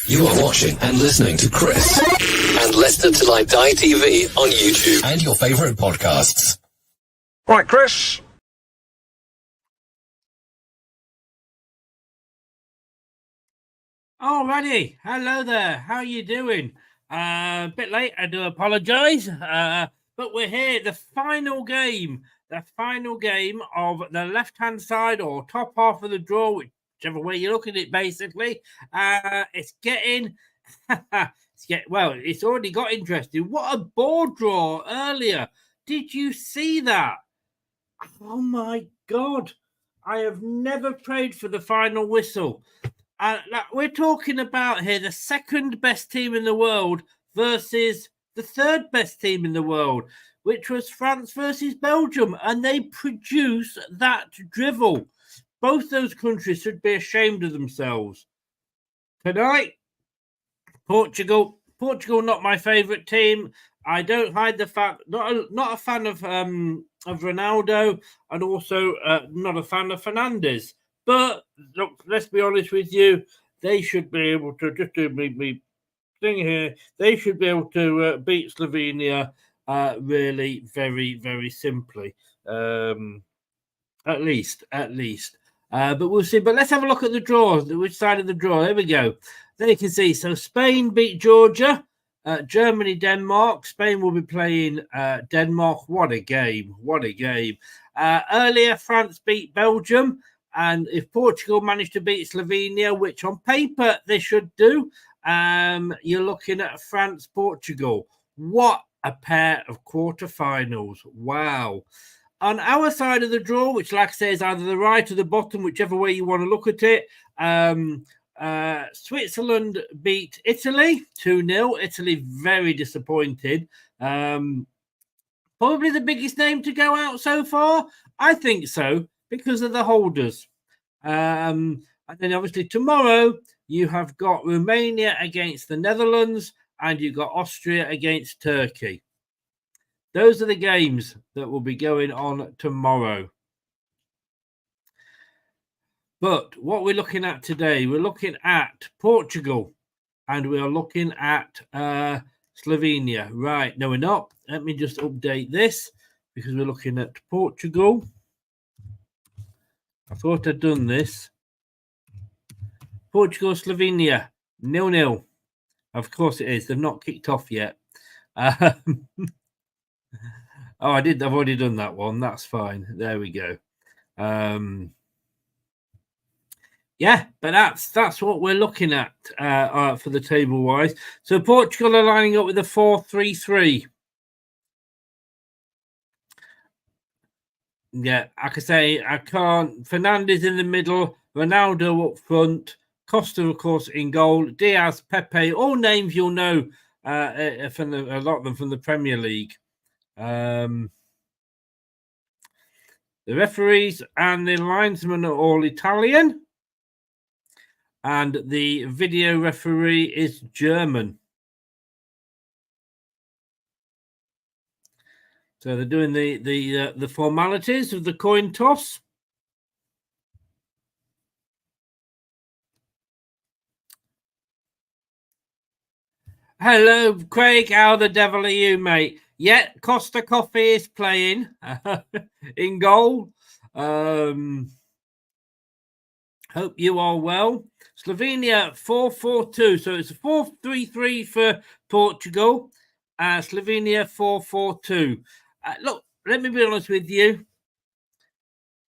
You are watching and listening to Chris and Leicester Till I Die TV on YouTube and your favourite podcasts. Right, Chris. Alrighty, hello there. How are you doing? A bit late, I do apologise. But we're here. The final game of the left-hand side or top half of the draw, whichever way you look at it, basically. It's getting, it's already got interesting. What a board draw earlier. Did you see that? Oh my God. I have never prayed for the final whistle. We're talking about here the second best team in the world versus the third best team in the world, which was France versus Belgium, and they produce that drivel. Both those countries should be ashamed of themselves. Tonight, Portugal, not my favourite team. I don't hide the fact, not a fan of Ronaldo, and also not a fan of Fernandes. But look, let's be honest with you, they should be able to, just do me thing here, they should be able to beat Slovenia really very, very simply. At least. But we'll see. But let's have a look at the draw. Which side of the draw? There we go. There you can see. So Spain beat Georgia. Germany, Denmark. Spain will be playing Denmark. What a game. Earlier, France beat Belgium. And if Portugal managed to beat Slovenia, which on paper they should do, you're looking at France-Portugal. What a pair of quarterfinals. Wow. On our side of the draw, which like I say is either the right or the bottom, whichever way you want to look at it, Switzerland beat Italy 2-0. Italy very disappointed. Probably the biggest name to go out so far. I think so, because of the holders. And then obviously tomorrow you have got Romania against the Netherlands and you've got Austria against Turkey. Those are the games that will be going on tomorrow. But what we're looking at today, we're looking at Portugal and we're looking at Slovenia. Right, no, we're not. Let me just update this because we're looking at Portugal. I thought I'd done this. Portugal, Slovenia, 0-0. Of course it is. They've not kicked off yet. Oh, I did. I've already done that one. That's fine. There we go. Yeah, but that's what we're looking at for the table wise. So Portugal are lining up with a 4-3-3. Yeah, I can say I can't. Fernandes in the middle, Ronaldo up front, Costa, of course, in goal, Diaz, Pepe, all names you'll know from a lot of them from the Premier League. The referees and the linesmen are all Italian. and the video referee is German. So they're doing the formalities of the coin toss. Hello, Craig. How the devil are you, mate? Yeah, Costa Coffee is playing in goal. Hope you are well. Slovenia 4-4-2. So it's a 4-3-3 for Portugal. Slovenia 4-4-2. Look, let me be honest with you.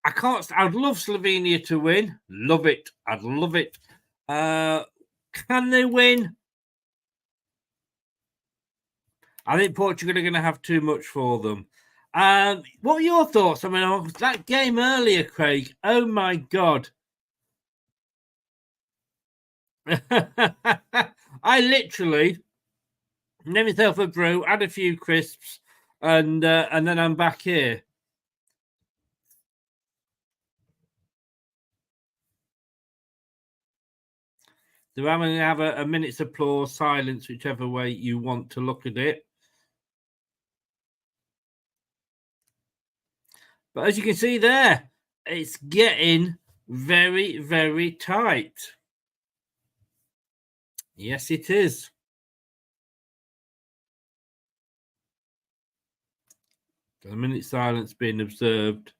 I'd love Slovenia to win. Love it. I'd love it. Can they win? I think Portugal are going to have too much for them. What are your thoughts? I mean, that game earlier, Craig. Oh my God. I literally made myself a brew, had a few crisps, and then I'm back here. So I'm going to have a minute's applause, silence, whichever way you want to look at it. But as you can see there, it's getting very, very tight. Yes, it is. A minute's silence being observed.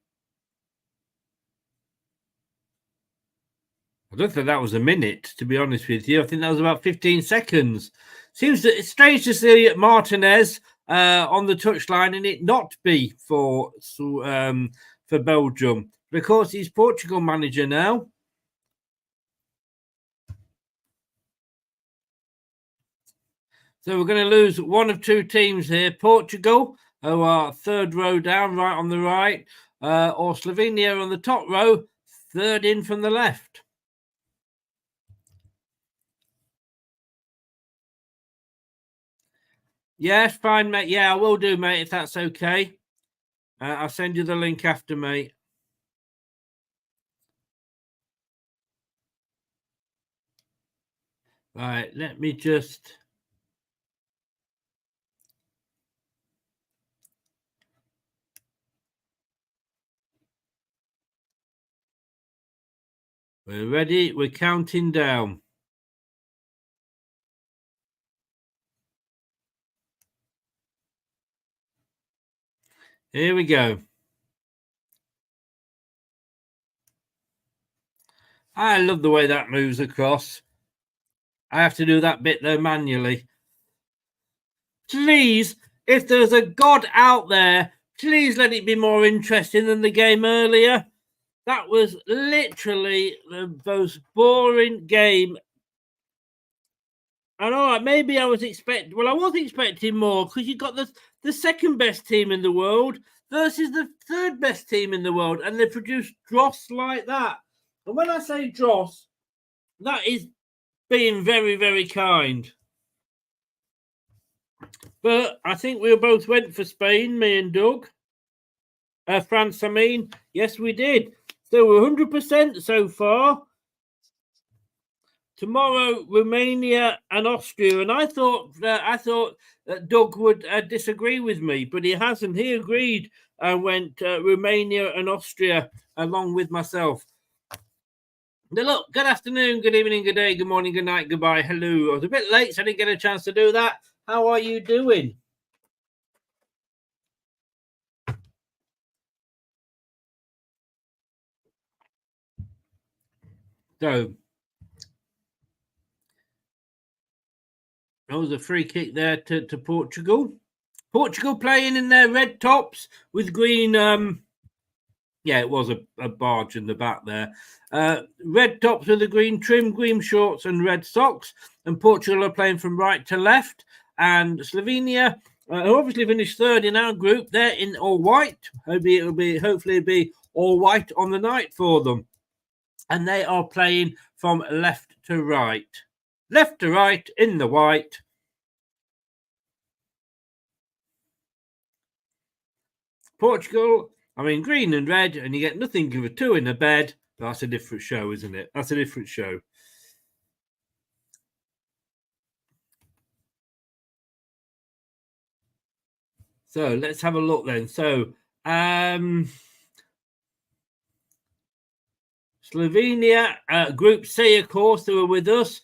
I don't think that was a minute, to be honest with you. I think that was about 15 seconds. Seems that it's strange to see Martinez on the touchline and it not be for Belgium. But of course, he's Portugal manager now. So we're going to lose one of two teams here. Portugal, who are third row down, right on the right, or Slovenia on the top row, third in from the left. Yes, fine, mate. Yeah, I will do, mate, if that's okay. I'll send you the link after, mate. Right, let me just... We're ready. We're counting down. Here we go. I love the way that moves across. I have to do that bit, though, manually. Please, if there's a God out there, please let it be more interesting than the game earlier. That was literally the most boring game. And all right, maybe I was expecting... Well, I was expecting more because you got the second best team in the world versus the third best team in the world, and they produced dross like that. And when I say dross, that is being very, very kind. But I think we both went for Spain, me and Doug. France, I mean. Yes, we did. So we're 100% so far. Tomorrow, Romania and Austria. And I thought that Doug would disagree with me, but he hasn't. He agreed and went Romania and Austria along with myself. Now, look, good afternoon, good evening, good day, good morning, good night, goodbye, hello. I was a bit late, so I didn't get a chance to do that. How are you doing? So, that was a free kick there to Portugal. Portugal playing in their red tops with green... yeah, it was a barge in the back there. Red tops with a green trim, green shorts and red socks. And Portugal are playing from right to left. And Slovenia, who obviously finished third in our group, they're in all white. Hopefully it'll be all white on the night for them. And they are playing from left to right. Left to right in the white. Portugal... I mean, green and red, and you get nothing of a two in a bed. That's a different show, isn't it? That's a different show. So let's have a look then. So Slovenia, Group C, of course, they were with us.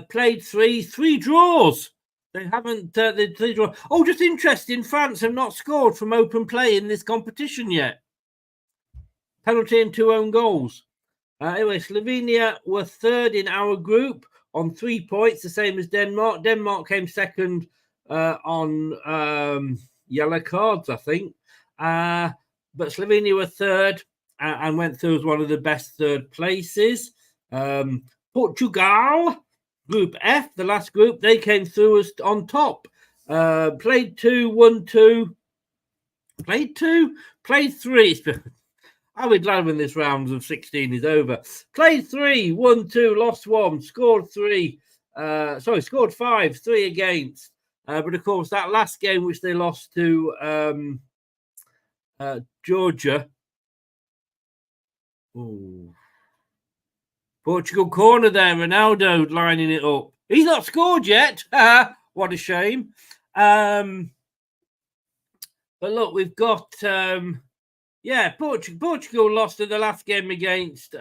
Played three draws. They haven't. The three draws. Oh, just interesting. France have not scored from open play in this competition yet. Penalty and 2 own goals. Anyway, Slovenia were third in our group on 3 points, the same as Denmark. Denmark came second on yellow cards, I think. But Slovenia were third and went through as one of the best third places. Portugal, Group F, the last group, they came through as on top. Played 2, won 2. Played 2, played 3. I'll be glad when this round of 16 is over. Played 3, won 2, lost 1, scored 3. Scored 5, 3 against. But of course, that last game which they lost to Georgia. Ooh. Portugal corner there, Ronaldo lining it up. He's not scored yet. What a shame. But look, we've got Portugal lost in the last game against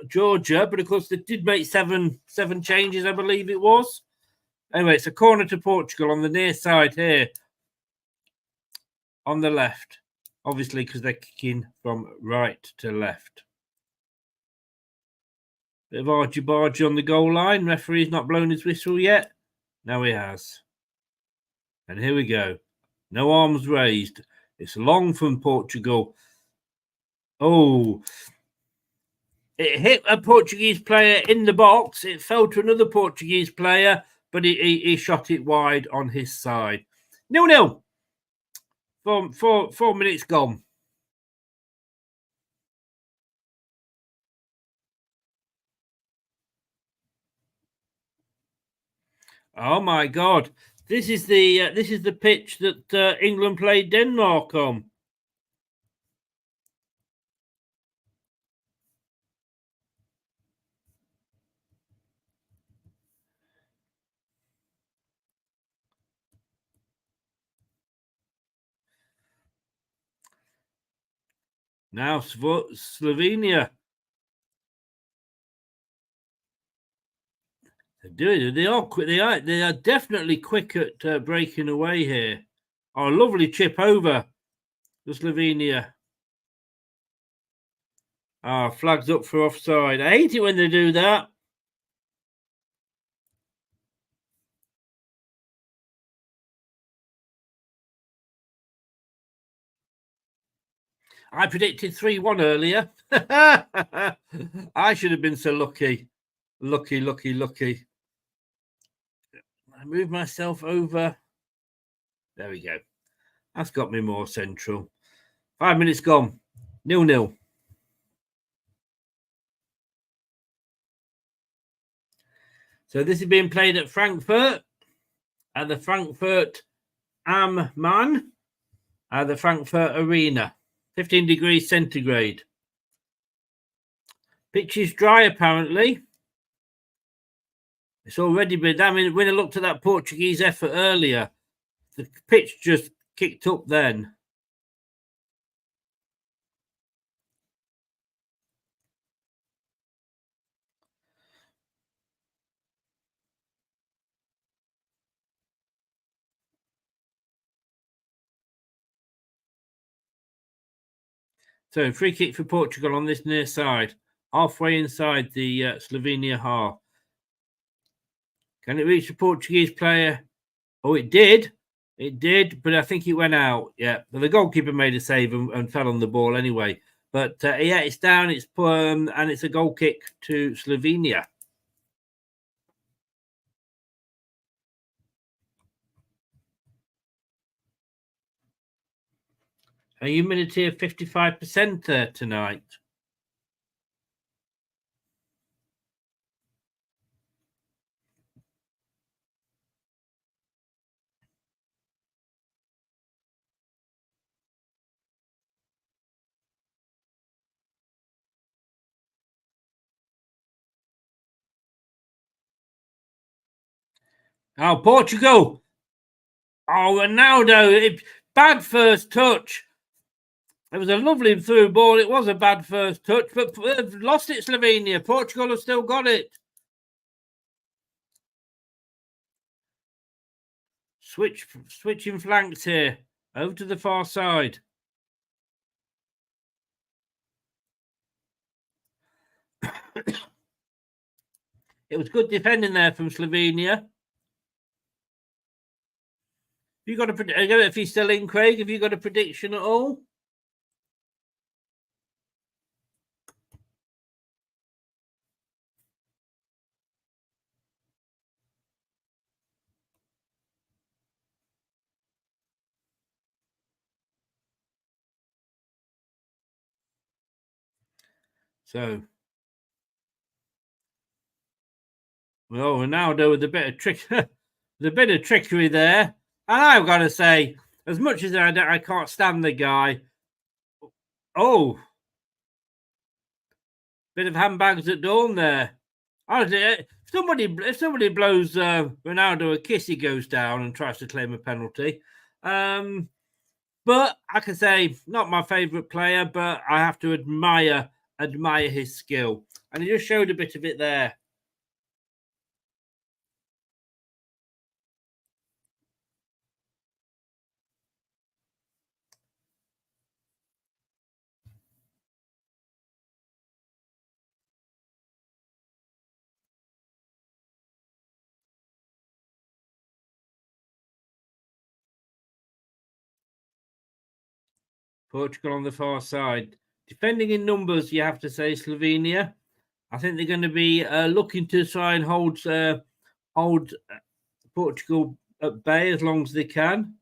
Georgia, but of course they did make seven changes, I believe it was. Anyway, it's a corner to Portugal on the near side here, on the left, obviously because they're kicking from right to left. Bit of argy-bargy on the goal line. Referee's not blown his whistle yet. Now he has. And here we go. No arms raised. It's long from Portugal. Oh, it hit a Portuguese player in the box. It fell to another Portuguese player, but he shot it wide on his side. 0-0. 4 minutes gone. Oh my God! This is the pitch that England played Denmark on. Now Slovenia. They are quick. They are definitely quick at breaking away here. Oh, lovely chip over the Slovenia. Ah, flags up for offside. I hate it when they do that. I predicted 3-1 earlier. I should have been so lucky. Lucky. I move myself over. There we go. That's got me more central. 5 minutes gone. 0-0. So this is being played at Frankfurt, at the Frankfurt am Main, at the Frankfurt Arena. 15 degrees centigrade. Pitch is dry, apparently. It's already been. I mean, when I looked at that Portuguese effort earlier, the pitch just kicked up then. So, free kick for Portugal on this near side, halfway inside the Slovenia half. Can it reach the Portuguese player? Oh, it did. It did, but I think it went out. Yeah, but the goalkeeper made a save and fell on the ball anyway. But yeah, it's down. It's and it's a goal kick to Slovenia. A humidity of 55% there tonight. Oh, Portugal. Oh, Ronaldo, bad first touch. It was a lovely through ball. It was a bad first touch, but they've lost it, Slovenia. Portugal have still got it. Switching flanks here. Over to the far side. It was good defending there from Slovenia. You got if he's still in, Craig, have you got a prediction at all? So, well, Ronaldo with a bit of trick, with a bit of trickery there. And I've got to say, as much as I can't stand the guy. Oh, bit of handbags at dawn there. Honestly, if somebody blows Ronaldo a kiss, he goes down and tries to claim a penalty. But I can say, not my favourite player, but I have to admire his skill, and he just showed a bit of it there. Portugal on the far side. Defending in numbers, you have to say, Slovenia. I think they're going to be looking to try and hold Portugal at bay as long as they can.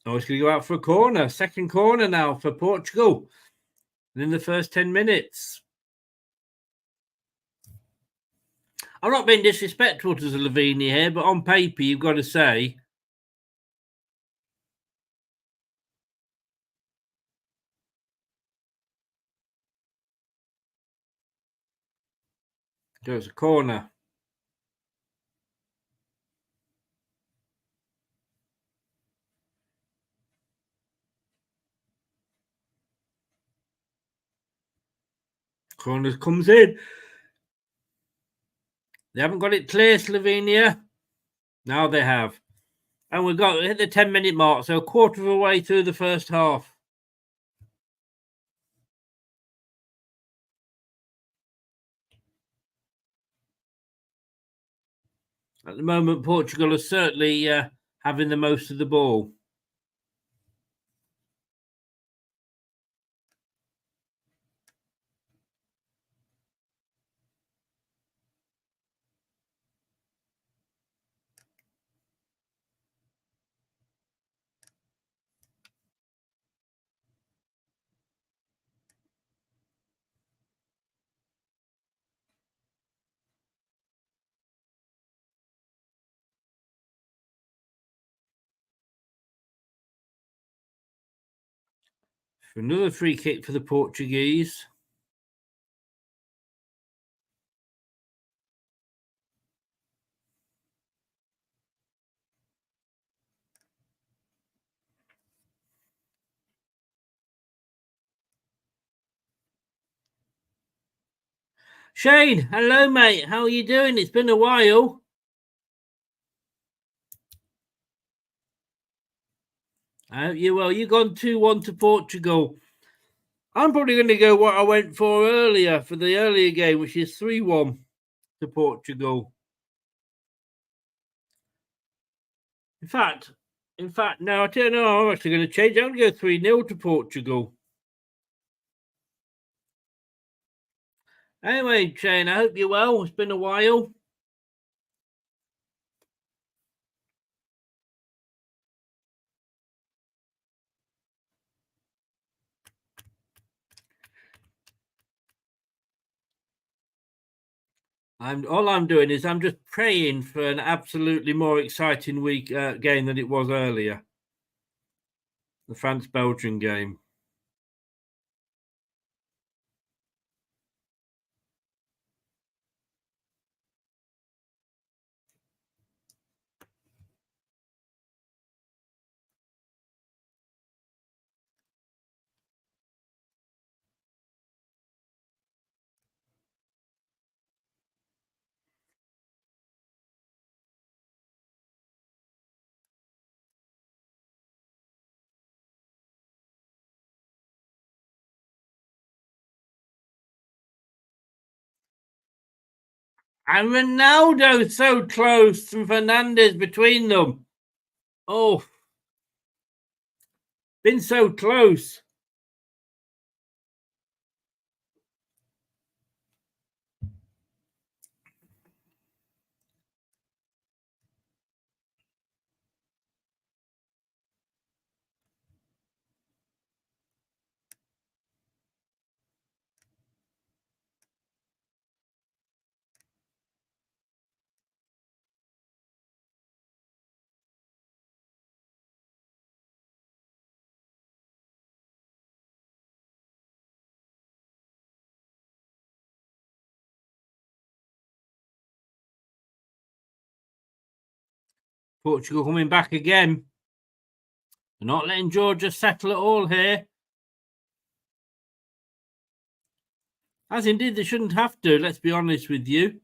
Oh, it's going to go out for a corner. Second corner now for Portugal. And in the first 10 minutes. I'm not being disrespectful to Slovenia here, but on paper, you've got to say, there's a corner. Corner comes in. They haven't got it clear, Slovenia. Now they have. And we've got hit the 10-minute mark, so a quarter of the way through the first half. At the moment, Portugal are certainly having the most of the ball. Another free kick for the Portuguese. Shane, hello, mate. How are you doing? It's been a while. I hope you well. You've gone 2-1 to Portugal. I'm probably going to go what I went for earlier, for the earlier game, which is 3-1 to Portugal. In fact, no, I don't know. I'm actually going to change. I'm going to go 3-0 to Portugal. Anyway, Shane, I hope you're well. It's been a while. All I'm doing is I'm just praying for an absolutely more exciting game than it was earlier. The France-Belgium game. And Ronaldo so close to Fernandez between them. Oh, been so close. Portugal coming back again. They're not letting Georgia settle at all here. As indeed they shouldn't have to, let's be honest with you.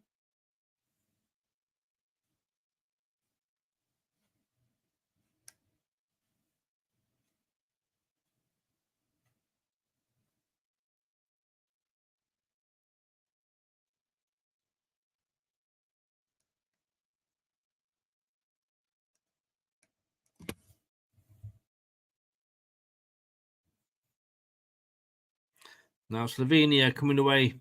Now Slovenia coming away.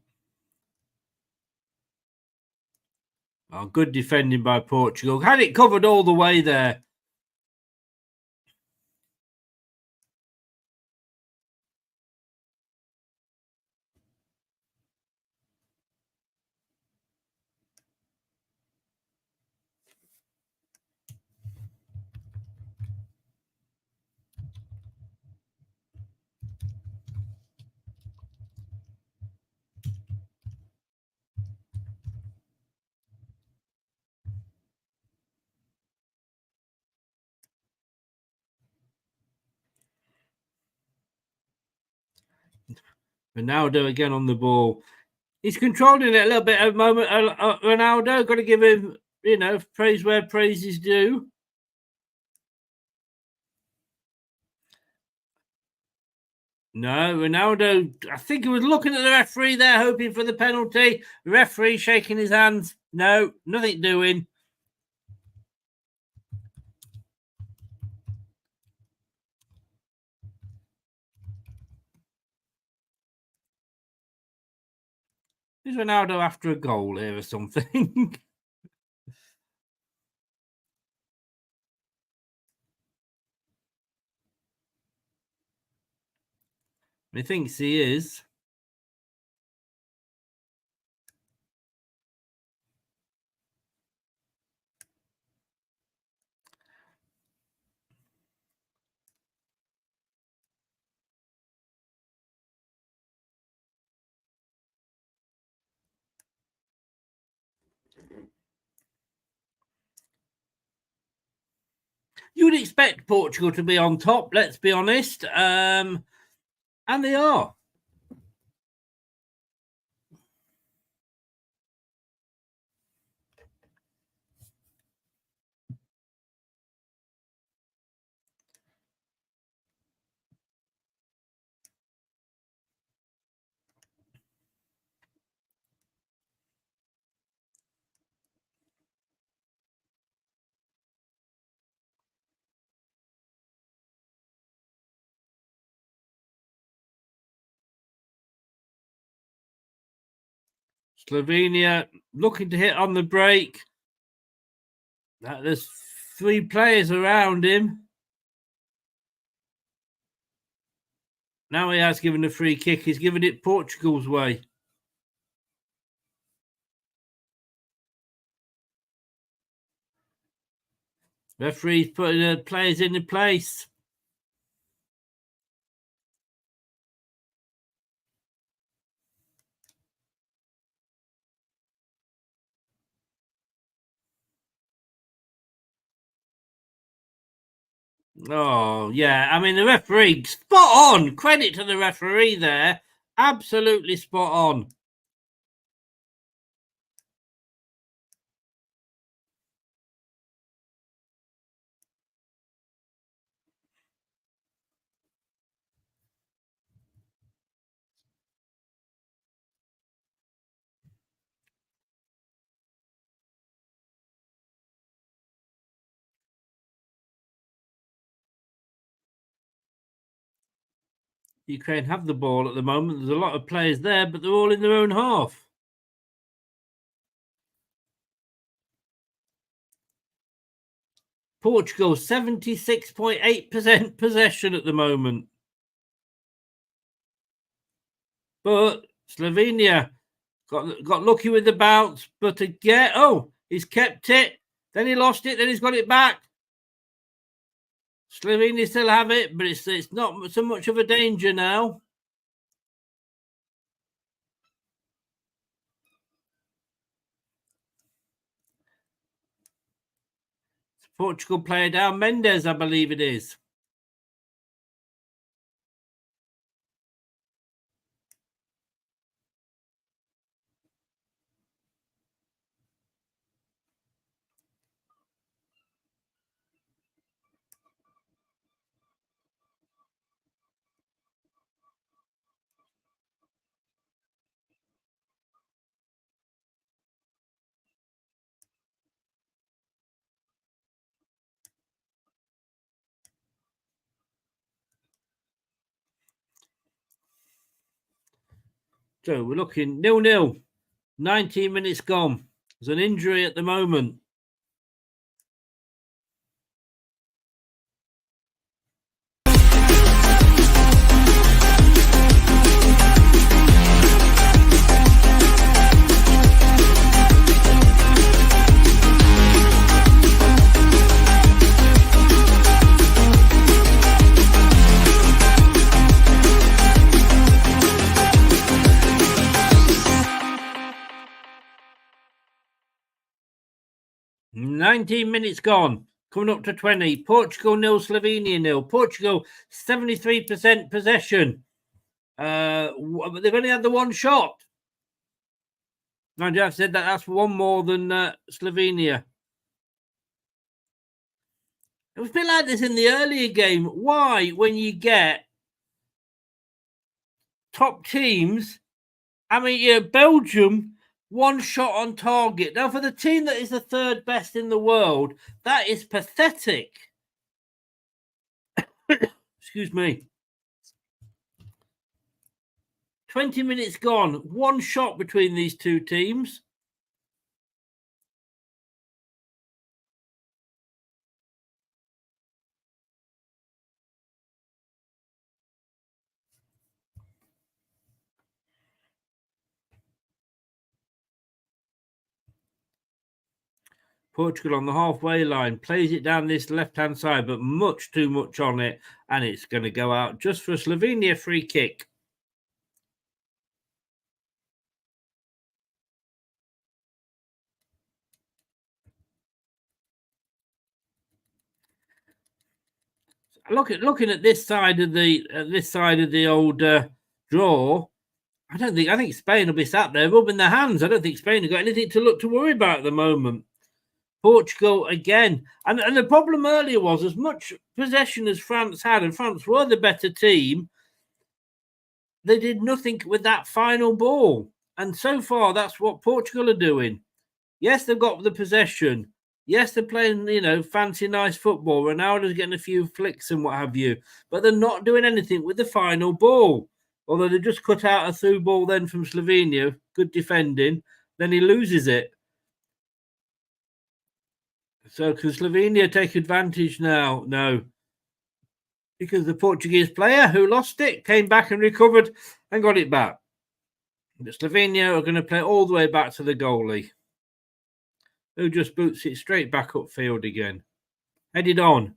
Oh, good defending by Portugal. Had it covered all the way there. Ronaldo again on the ball. He's controlling it a little bit at the moment. Ronaldo, got to give him, praise where praise is due. No, Ronaldo, I think he was looking at the referee there, hoping for the penalty. The referee shaking his hands. No, nothing doing. Is Ronaldo after a goal here or something? He thinks he is. You would expect Portugal to be on top, let's be honest. And they are. Slovenia looking to hit on the break. There's 3 players around him. Now he has given a free kick. He's given it Portugal's way. Referee's putting the players in the place. Oh, yeah. I mean, the referee, spot on. Credit to the referee there. Absolutely spot on. Ukraine have the ball at the moment. There's a lot of players there, but they're all in their own half. Portugal, 76.8% possession at the moment. But Slovenia got lucky with the bounce. But again, he's kept it. Then he lost it. Then he's got it back. Slovenia still have it, but it's not so much of a danger now. Portugal player down, Mendes, I believe it is. So we're looking 0-0. 19 minutes gone. There's an injury at the moment. Nineteen minutes gone. Coming up to 20. Portugal 0, Slovenia 0. Portugal 73% possession. They've only had the one shot. Mind you, I've said that's one more than Slovenia. It was a bit like this in the earlier game. Why, when you get top teams, I mean, Belgium, one shot on target. Now, for the team that is the third best in the world, that is pathetic. Excuse me. 20 minutes gone. One shot between these two teams. Portugal on the halfway line, plays it down this left-hand side, but much too much on it, and it's going to go out just for a Slovenia free kick. Looking at this side of the old draw, I think Spain will be sat there rubbing their hands. I don't think Spain have got anything to worry about at the moment. Portugal again. And the problem earlier was as much possession as France had, and France were the better team, they did nothing with that final ball. And so far, that's what Portugal are doing. Yes, they've got the possession. Yes, they're playing, fancy, nice football. Ronaldo's getting a few flicks and what have you. But they're not doing anything with the final ball. Although they just cut out a through ball then from Slovenia. Good defending. Then he loses it. So can Slovenia take advantage now? No. Because the Portuguese player who lost it came back and recovered and got it back. But Slovenia are going to play all the way back to the goalie, who just boots it straight back upfield again. Headed on.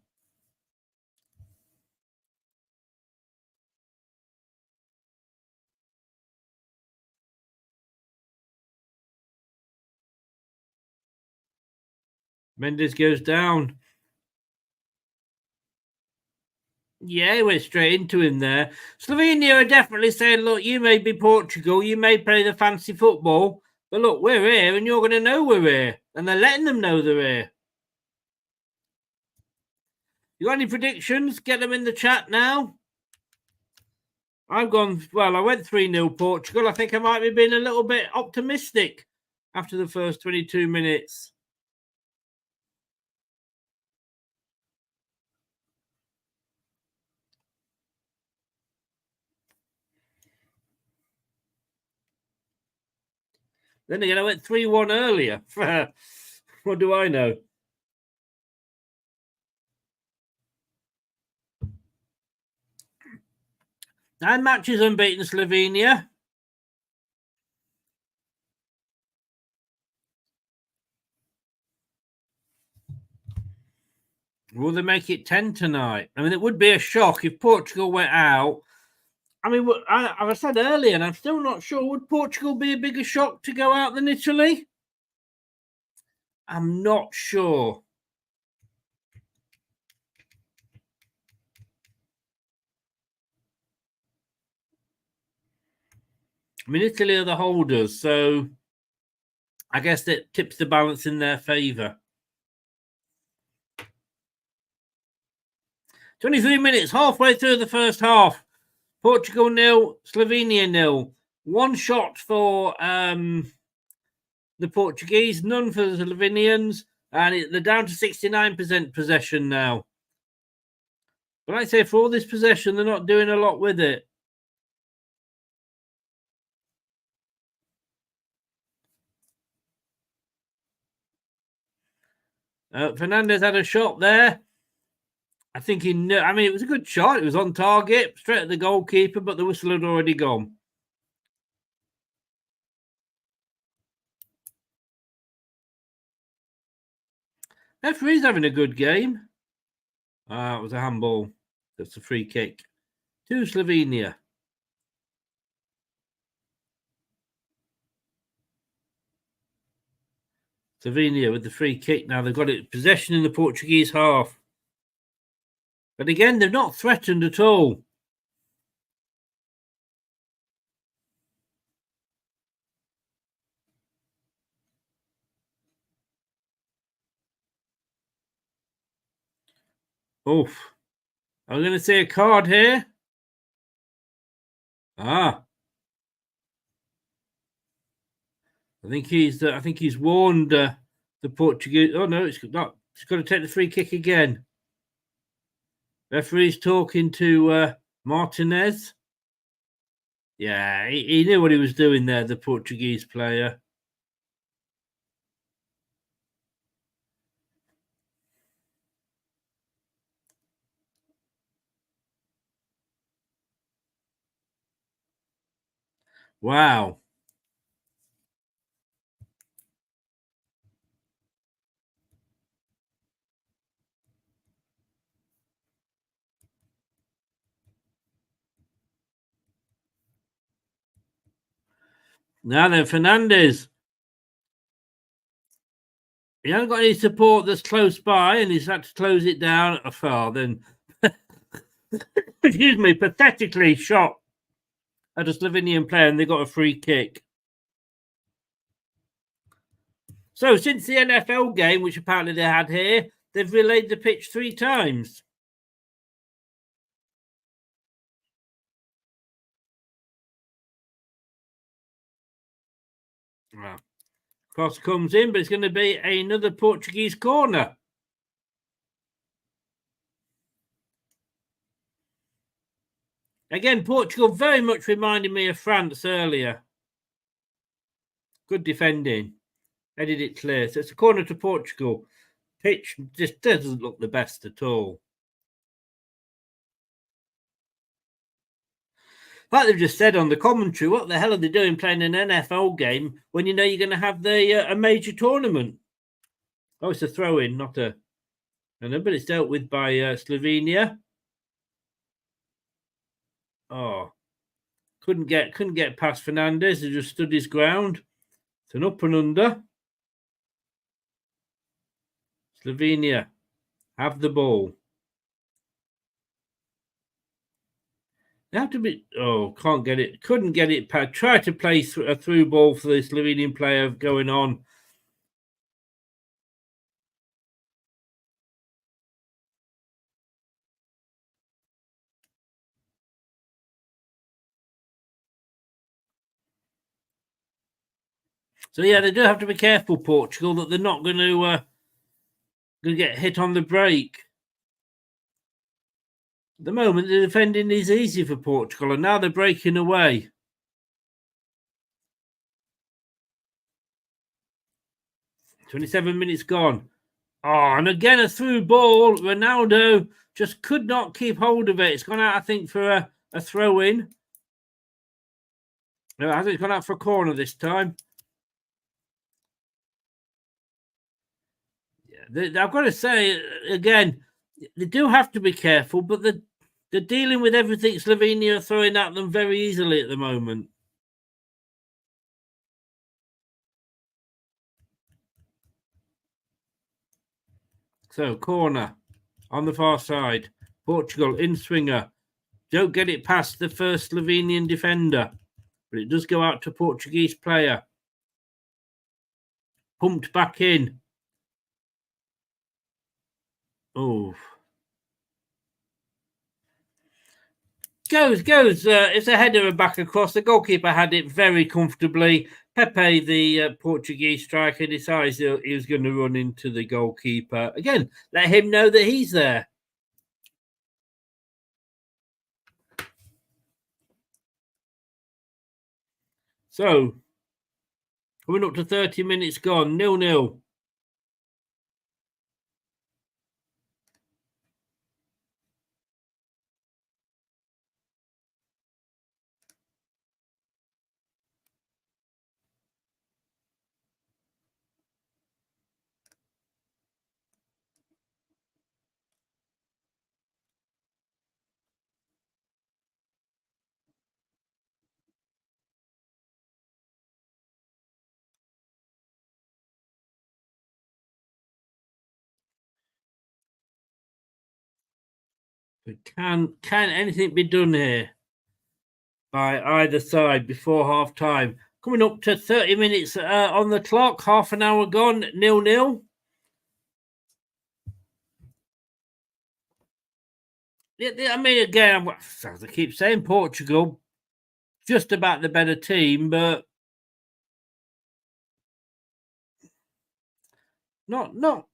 Mendes goes down. Yeah, he went straight into him there. Slovenia are definitely saying, look, you may be Portugal, you may play the fancy football, but look, we're here and you're going to know we're here. And they're letting them know they're here. You got any predictions? Get them in the chat now. I went 3-0 Portugal. I think I might be being a little bit optimistic after the first 22 minutes. Then again, I went 3-1 earlier. What do I know? Nine matches unbeaten Slovenia. Will they make it 10 tonight? I mean, it would be a shock if Portugal went out. I mean, I said earlier, and I'm still not sure, would Portugal be a bigger shock to go out than Italy? I'm not sure. I mean, Italy are the holders, so I guess that tips the balance in their favour. 23 minutes, halfway through the first half. Portugal 0, Slovenia 0. One shot for the Portuguese, none for the Slovenians, and they're down to 69% possession now. But like I say, for all this possession, they're not doing a lot with it. Fernandez had a shot there. I think he knew. I mean, it was a good shot. It was on target, straight at the goalkeeper, but the whistle had already gone. Referee's having a good game. It was a handball. That's a free kick to Slovenia. Slovenia with the free kick. Now they've got it possession in the Portuguese half. But again, they're not threatened at all. Oof. I'm going to see a card here. I think he's warned the Portuguese. Oh no, it's not. He's got to take the free kick again. Referee's talking to Martinez. Yeah, he knew what he was doing there, the Portuguese player. Wow. Now then, Fernandez. He hasn't got any support that's close by, and he's had to close it down afar. Then, excuse me, pathetically shot at a Slovenian player, and they got a free kick. So, since the NFL game, which apparently they had here, they've relayed the pitch 3 times. Wow. Cross comes in, but it's going to be another Portuguese corner. Again, Portugal very much reminded me of France earlier. Good defending. Headed it clear. So it's a corner to Portugal. Pitch just doesn't look the best at all. Like they've just said on the commentary, what the hell are they doing playing an NFL game when you know you're going to have a major tournament? Oh, it's a throw-in, not a... I know, but it's dealt with by Slovenia. Oh, couldn't get past Fernandez. He just stood his ground. It's an up and under. Slovenia have the ball. They have to be. Oh, can't get it. Couldn't get it. Try to play a through ball for the Slovenian player going on. So yeah, they do have to be careful, Portugal, that they're not going to get hit on the break. At the moment, the defending is easy for Portugal, and now they're breaking away. 27 minutes gone. Oh, and again a through ball. Ronaldo just could not keep hold of it. It's gone out, I think, for a throw in. No, I think it's gone out for a corner this time. Yeah, I've got to say, again, they do have to be careful, but they're dealing with everything Slovenia are throwing at them very easily at the moment. So, corner on the far side. Portugal in swinger. Don't get it past the first Slovenian defender, but it does go out to Portuguese player. Pumped back in. Oh. Goes. It's a header back across. The goalkeeper had it very comfortably. Pepe, the Portuguese striker, decides he was going to run into the goalkeeper. Again, let him know that he's there. So, coming up to 30 minutes gone, 0-0. But can anything be done here by either side before half time? Coming up to 30 minutes on the clock, half an hour gone, 0-0. I mean, again, as I keep saying, Portugal, just about the better team, but not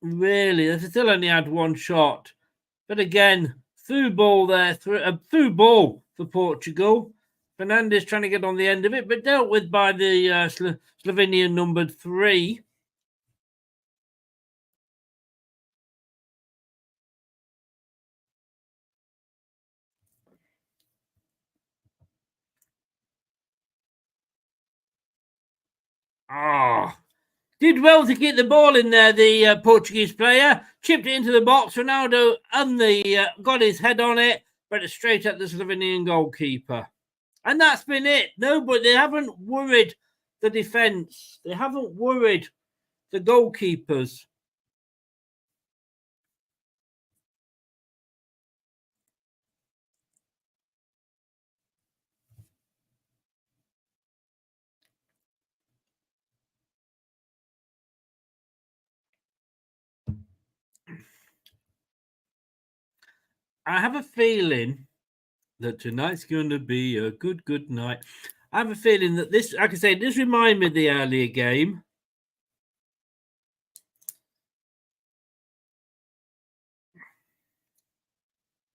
really. They still only had one shot. But again, through ball there, through ball for Portugal. Fernandes trying to get on the end of it, but dealt with by the Slovenian numbered 3. Did well to get the ball in there, the Portuguese player. Chipped it into the box. Ronaldo and got his head on it, but it's straight at the Slovenian goalkeeper. And that's been it. No, but they haven't worried the defence. They haven't worried the goalkeepers. I have a feeling that tonight's going to be a good night. I have a feeling that this, like I say, this reminds me of the earlier game.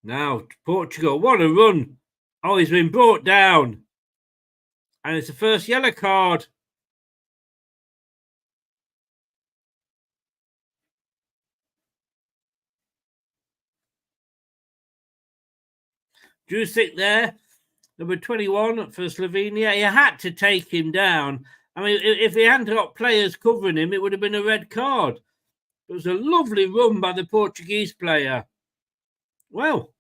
Now, Portugal, what a run. Oh, he's been brought down. And it's the first yellow card. Jusic there, number 21 for Slovenia. He had to take him down. I mean, if he hadn't got players covering him, it would have been a red card. It was a lovely run by the Portuguese player. Well,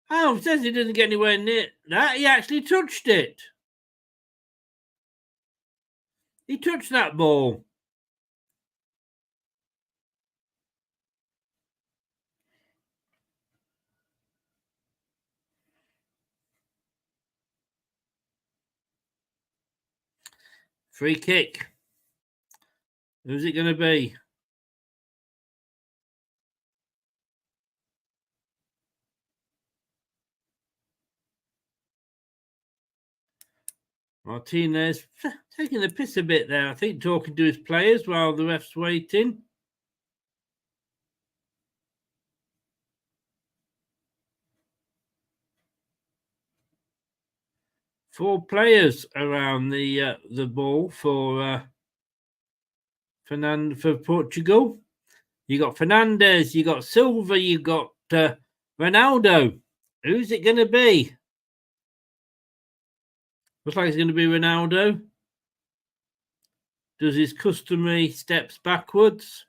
it says he didn't get anywhere near that. He actually touched it. He touched that ball. Free kick. Who's it going to be? Martinez taking the piss a bit there, I think, talking to his players while the ref's waiting. 4 players around the ball for Portugal. You got Fernandes, you got Silva, you got Ronaldo. Who's it going to be? Looks like it's going to be Ronaldo. Does his customary steps backwards.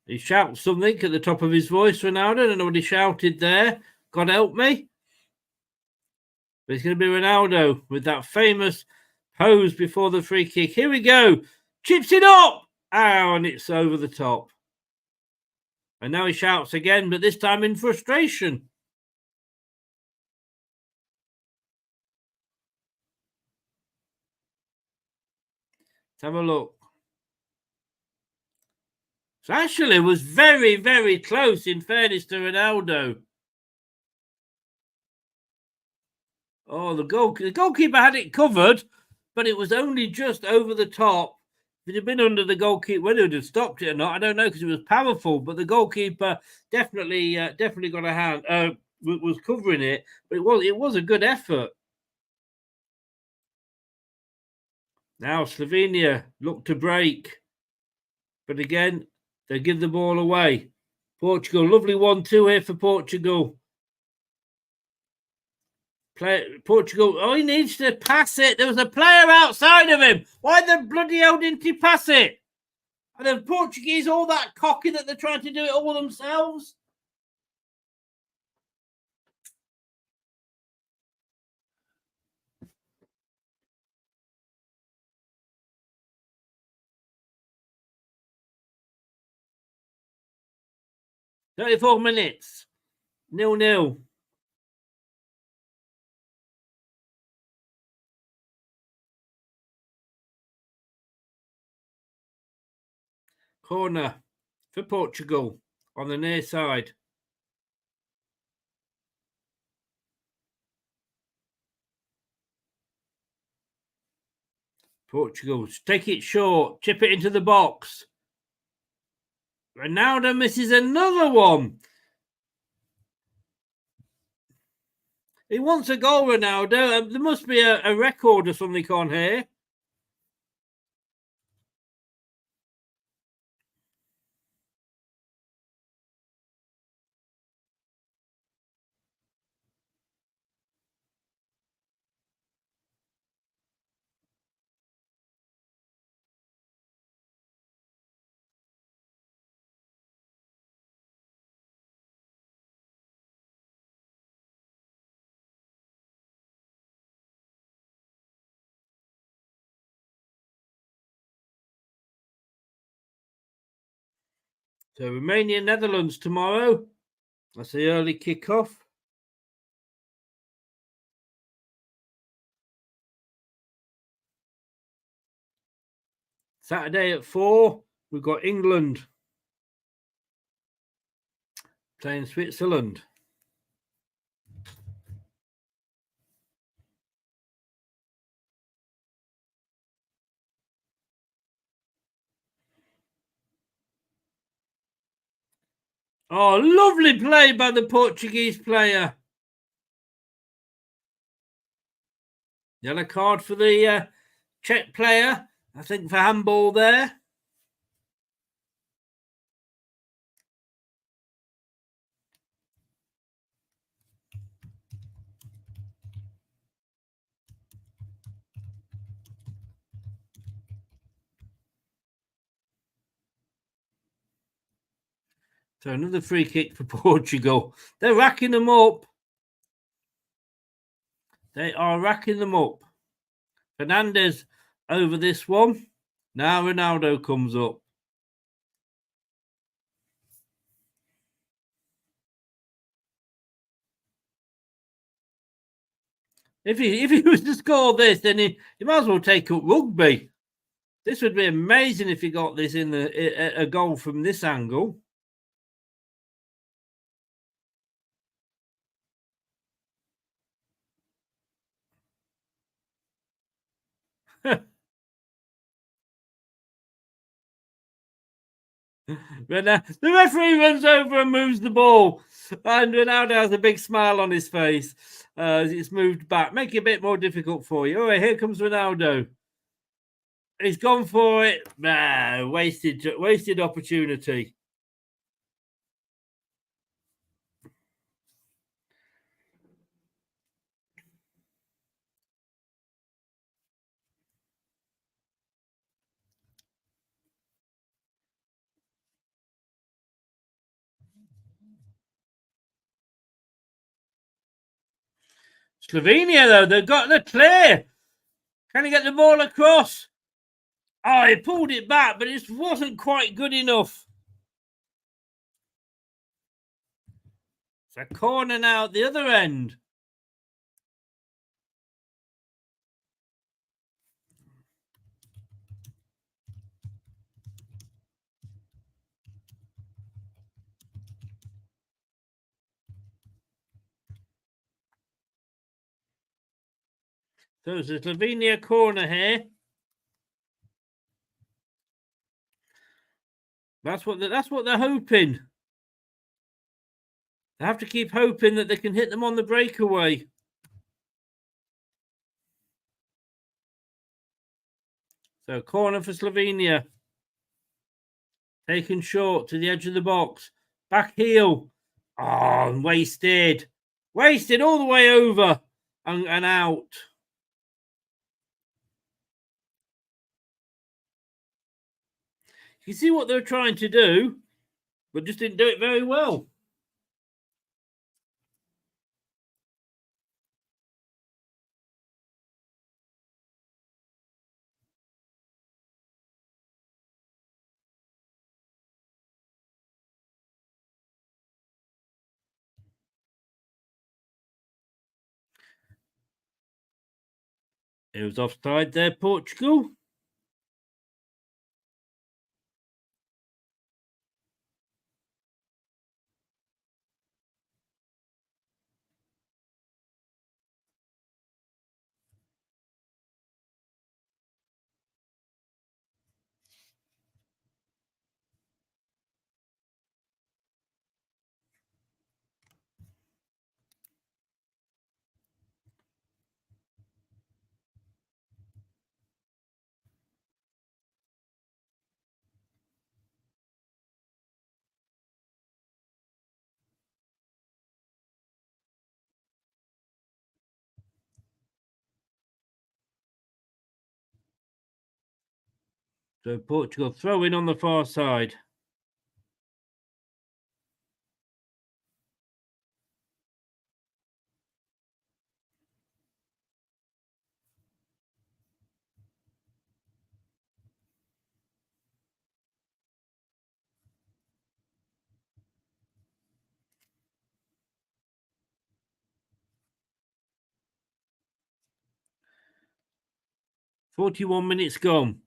He shouts something at the top of his voice, Ronaldo. I don't know what he shouted there. God help me. But it's going to be Ronaldo with that famous pose before the free kick. Here we go. Chips it up. Ow, and it's over the top. And now he shouts again, but this time in frustration. Let's have a look. So actually, it was very, very close, in fairness to Ronaldo. Oh, the goalkeeper had it covered, but it was only just over the top. If it had been under the goalkeeper, whether it would have stopped it or not, I don't know, because it was powerful. But the goalkeeper definitely got a hand. Was covering it, but it was a good effort. Now Slovenia look to break, but again they give the ball away. Portugal, lovely 1-2 here for Portugal. Portugal, oh, he needs to pass it. There was a player outside of him. Why the bloody hell didn't he pass it? Are the Portuguese all that cocky that they're trying to do it all themselves? "34 minutes. 0-0. Corner for Portugal on the near side. Portugal take it short, chip it into the box. Ronaldo misses another one. He wants a goal, Ronaldo. There must be a record or something on here. So Romania, Netherlands tomorrow. That's the early kickoff. Saturday at 4, we've got England playing Switzerland. Oh, lovely play by the Portuguese player. Yellow card for the Czech player. I think for handball there. So another free kick for Portugal. They're racking them up. They are racking them up. Fernandes over this one. Now Ronaldo comes up. If he was to score this, then he might as well take up rugby. This would be amazing if he got this in a goal from this angle. But the referee runs over and moves the ball. And Ronaldo has a big smile on his face as it's moved back. Make it a bit more difficult for you. All right, here comes Ronaldo. He's gone for it. Nah, wasted opportunity. Slovenia, though, they've got the clear. Can he get the ball across? Oh, he pulled it back, but it wasn't quite good enough. It's a corner now at the other end. So it's a Slovenia corner here. That's what they're hoping. They have to keep hoping that they can hit them on the breakaway. So corner for Slovenia. Taken short to the edge of the box. Back heel. Oh, wasted. Wasted all the way over and out. You see what they're trying to do, but just didn't do it very well. It was offside there, Portugal. So Portugal throw in on the far side. "41 minutes gone."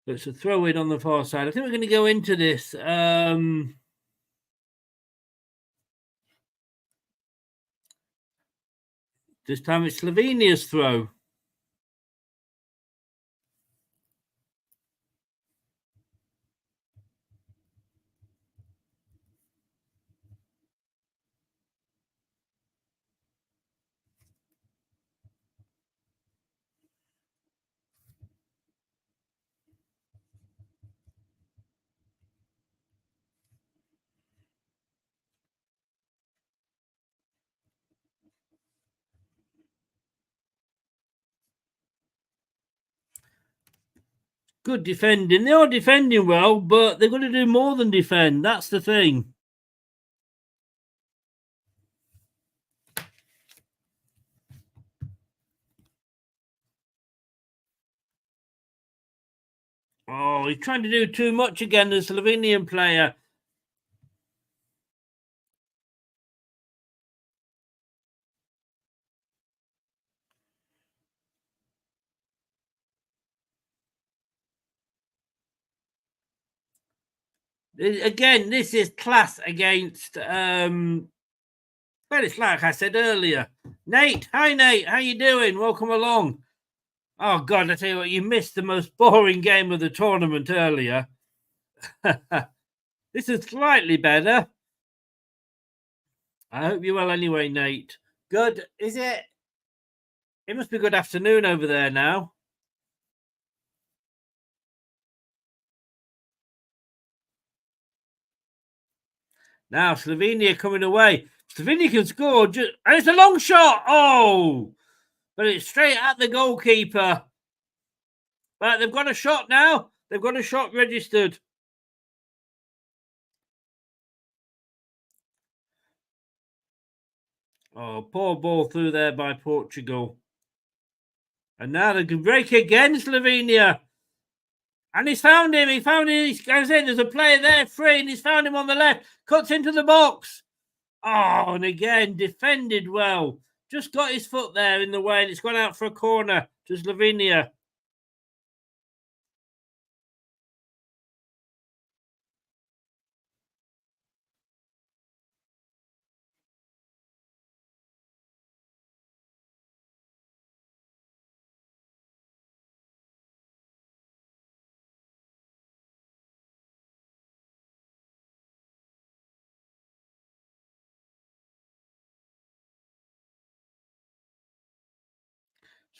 It's a throw in on the far side. I think we're going to go into this. This time it's Slovenia's throw. Good defending. They are defending well, but they're going to do more than defend. That's the thing. Oh, he's trying to do too much again, the Slovenian player. Again, this is class against, well, it's like I said earlier. Nate, hi Nate, how you doing? Welcome along. Oh God, I tell you what, you missed the most boring game of the tournament earlier. This is slightly better. I hope you're well anyway, Nate. Good, is it? It must be good afternoon over there now. Now, Slovenia coming away. Slovenia can score, and it's a long shot. Oh, but it's straight at the goalkeeper. But they've got a shot now. They've got a shot registered. Oh, poor ball through there by Portugal. And now they can break again, Slovenia. And he's found him. He found him. He goes in. There's a player there free, and he's found him on the left. Cuts into the box. Oh, and again, defended well. Just got his foot there in the way, and it's gone out for a corner to Slovenia.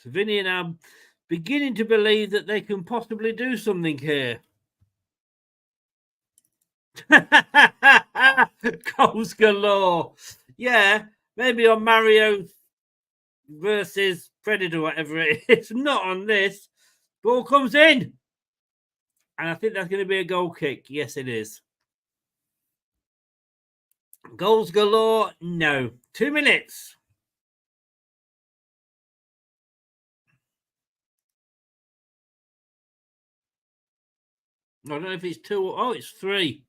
Slovenia now beginning to believe that they can possibly do something here. Goals galore. Yeah, maybe on Mario versus Predator, whatever it is. Not on this. Ball comes in. And I think that's going to be a goal kick. Yes, it is. Goals galore? No. 2 minutes. I don't know if it's 2 or... Oh, it's 3.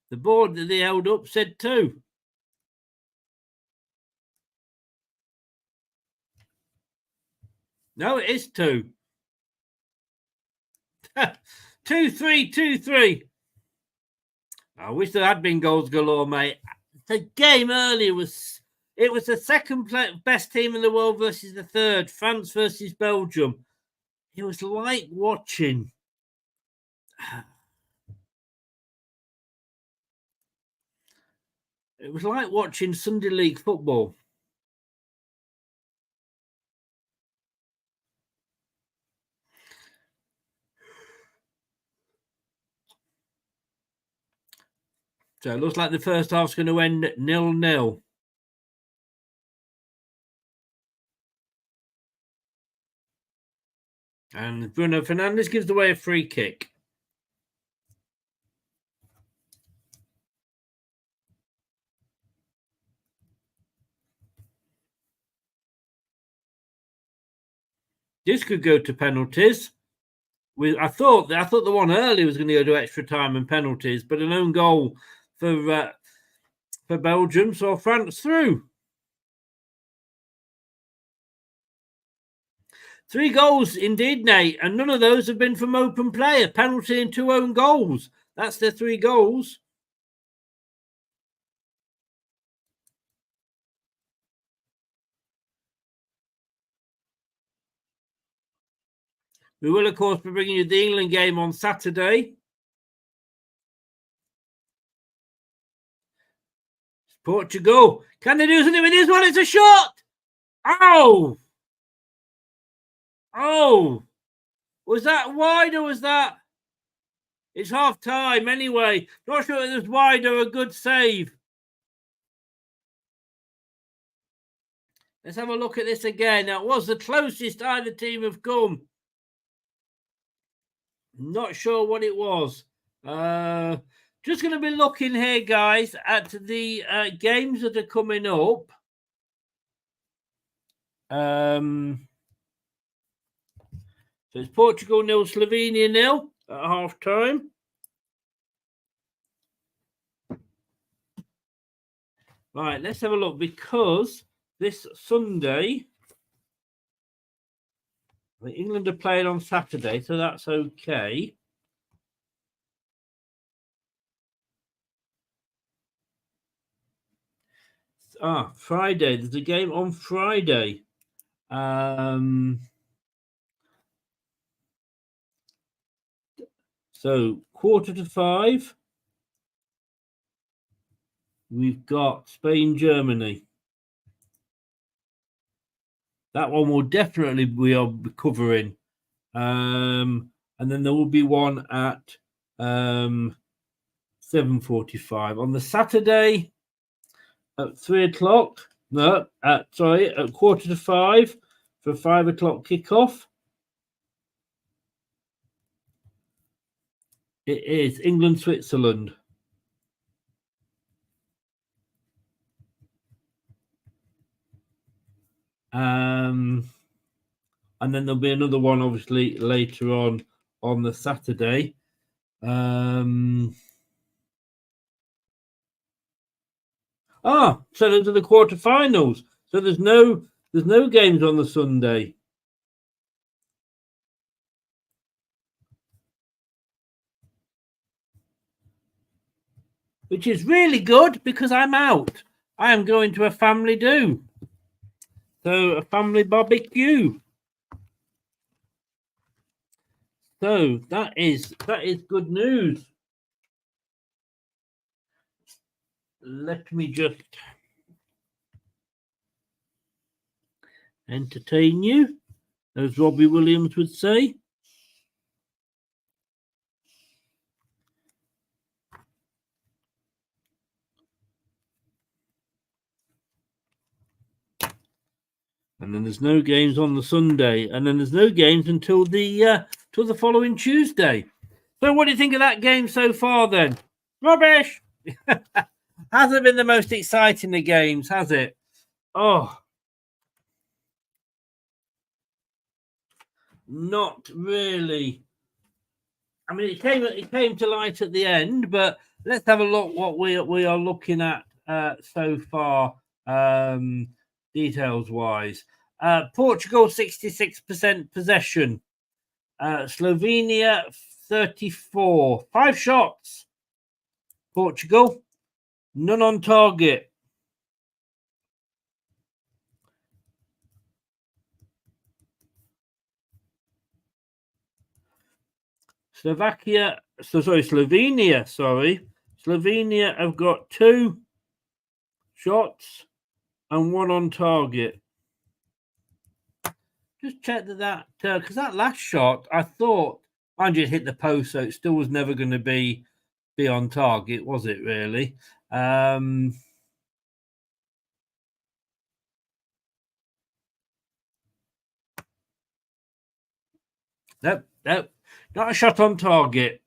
The board that they held up said 2. No, it is 2. 2-3, 2-3. I wish there had been goals galore, mate. The game earlier was... It was the second best team in the world versus the third. France versus Belgium. It was like watching... It was like watching Sunday League football. So it looks like the first half's going to end 0-0. And Bruno Fernandes gives away a free kick. This could go to penalties. I thought the one earlier was going to go to extra time and penalties, but an own goal for Belgium saw France through. 3 goals indeed, Nate, and none of those have been from open play. A penalty and 2 own goals. That's their 3 goals. We will, of course, be bringing you the England game on Saturday. Portugal. Can they do something with this one? It's a shot. Oh! Oh! Was that wide or was that... It's half time anyway. Not sure if it was wide or a good save. Let's have a look at this again. That was the closest either team have come. Not sure what it was. Just going to be looking here, guys, at the games that are coming up. So it's Portugal 0, Slovenia 0 at half time. Right, let's have a look, because this Sunday, England are playing on Saturday, so that's okay. Friday. There's a game on Friday. So 4:45. We've got Spain, Germany. That one will definitely we are covering. And then there will be one at 7:45 on the Saturday at 3:00. No, at 4:45 for a 5:00 kickoff. It is England, Switzerland. And then there'll be another one, obviously, later on the Saturday. So those are the quarterfinals. So there's no games on the Sunday. Which is really good because I'm out. I am going to a family do. So a family barbecue. So that is good news. Let me just entertain you, as Robbie Williams would say. And then there's no games on the Sunday, and then there's no games until the following Tuesday. So what do you think of that game so far then? Rubbish! Hasn't been the most exciting of games, has it? Oh, not really. I mean, it came to light at the end, but let's have a look what we are looking at so far, details wise. Portugal 66% possession. Slovenia 34. 5 shots. Portugal, none on target. Slovenia, Slovenia have got 2 shots and 1 on target. Just check that because that last shot, I thought, mind you, it hit the post, so it still was never going to be on target, was it really? Nope, not a shot on target.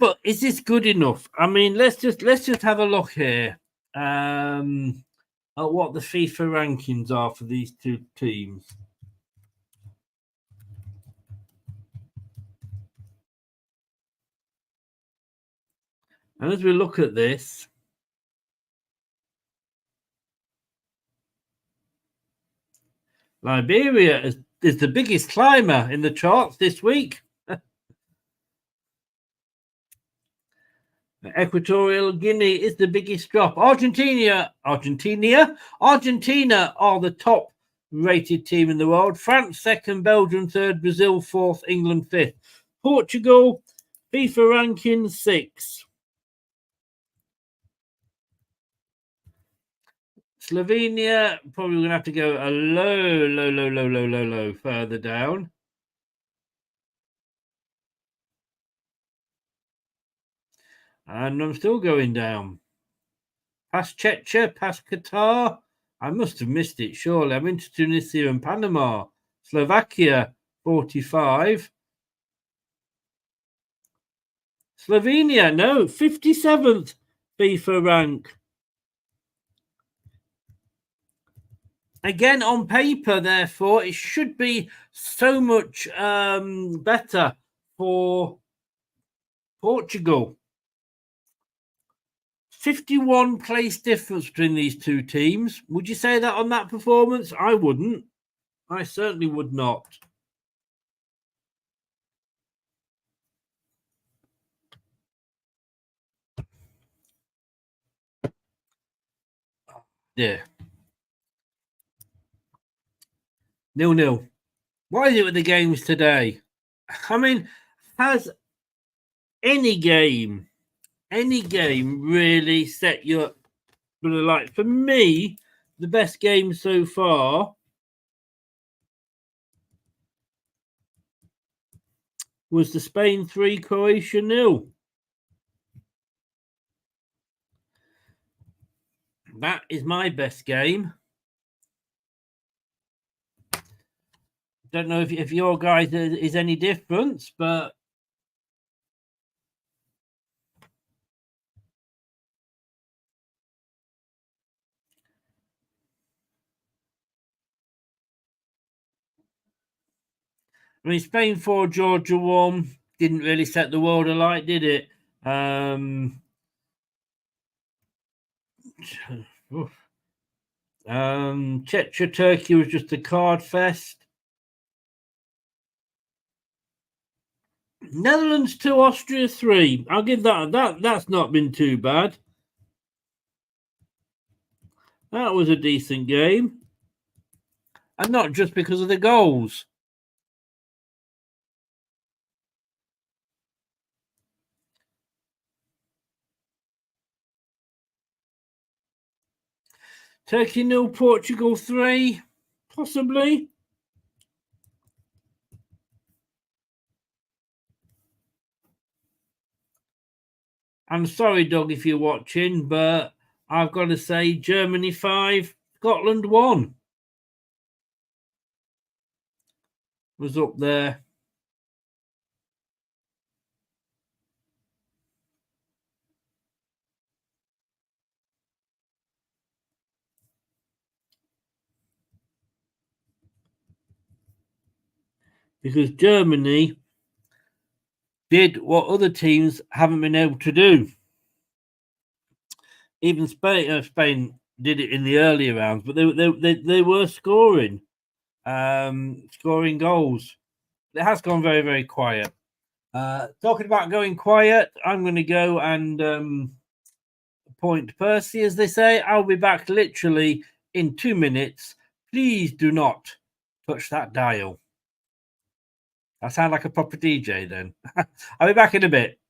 But is this good enough? I mean, let's just have a look here at what the FIFA rankings are for these 2 teams. And as we look at this, Liberia is the biggest climber in the charts this week. Equatorial Guinea is the biggest drop. Argentina are the top rated team in the world. France second, Belgium third, Brazil fourth, England fifth. Portugal, FIFA ranking 6. Slovenia, probably going to have to go a low further down. And I'm still going down. Past Czechia, past Qatar. I must have missed it, surely. I'm into Tunisia and Panama. Slovakia, 45. Slovenia, no, 57th FIFA rank. Again, on paper, therefore, it should be so much better for Portugal. 51 place difference between these 2 teams. Would you say that on that performance? I wouldn't. I certainly would not. Yeah. 0-0. What is it with the games today? I mean, has any game really set you up for the like? For me, the best game so far was the Spain 3, Croatia 0. That is my best game. Don't know if your guys is any difference, but I mean, Spain 4, Georgia 1 didn't really set the world alight, did it? Czechia, Turkey was just a card fest. Netherlands 2, Austria 3. I'll give that's not been too bad. That was a decent game. And not just because of the goals. Turkey 0, Portugal 3, possibly. I'm sorry, Doug, if you're watching, but I've got to say Germany 5, Scotland 1 was up there. Because Germany did what other teams haven't been able to do. Even Spain did it in the earlier rounds, but they were scoring goals. It has gone very, very quiet. Talking about going quiet, I'm going to go and point Percy, as they say. I'll be back literally in 2 minutes. Please do not touch that dial. I sound like a proper DJ then. I'll be back in a bit.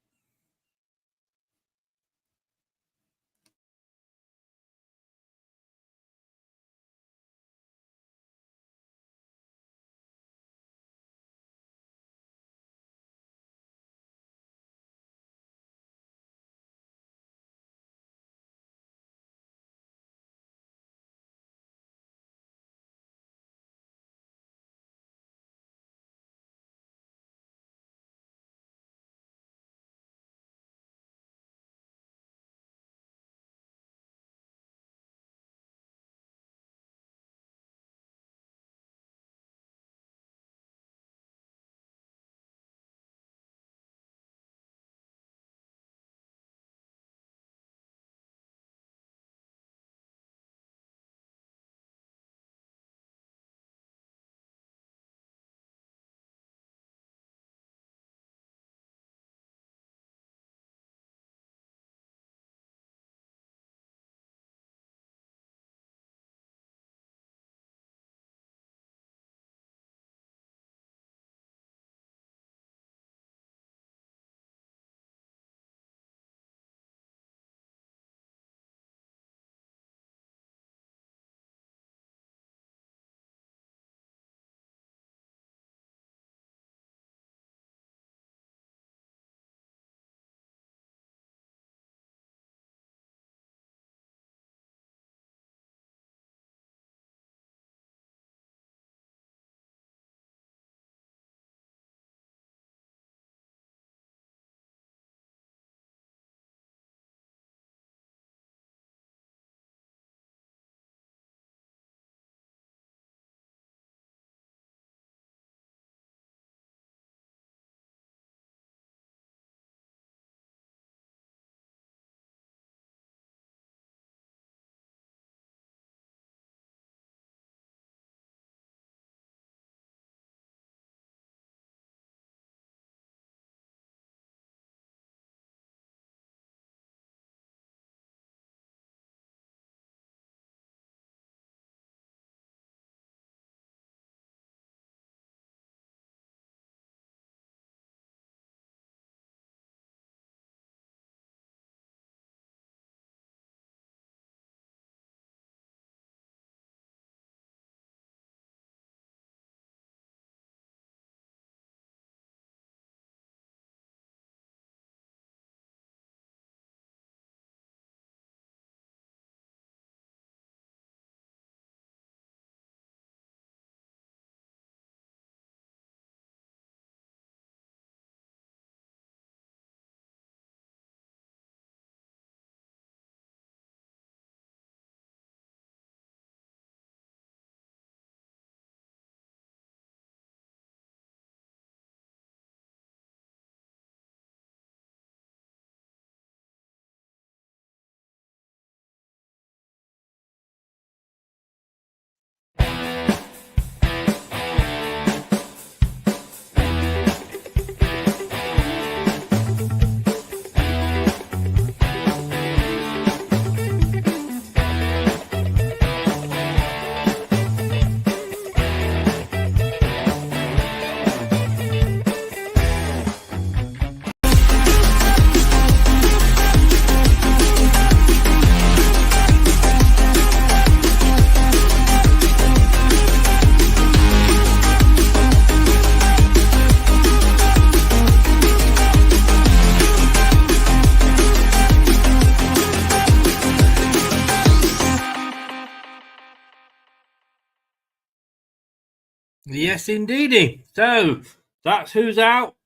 Yes, indeedy. So that's who's out.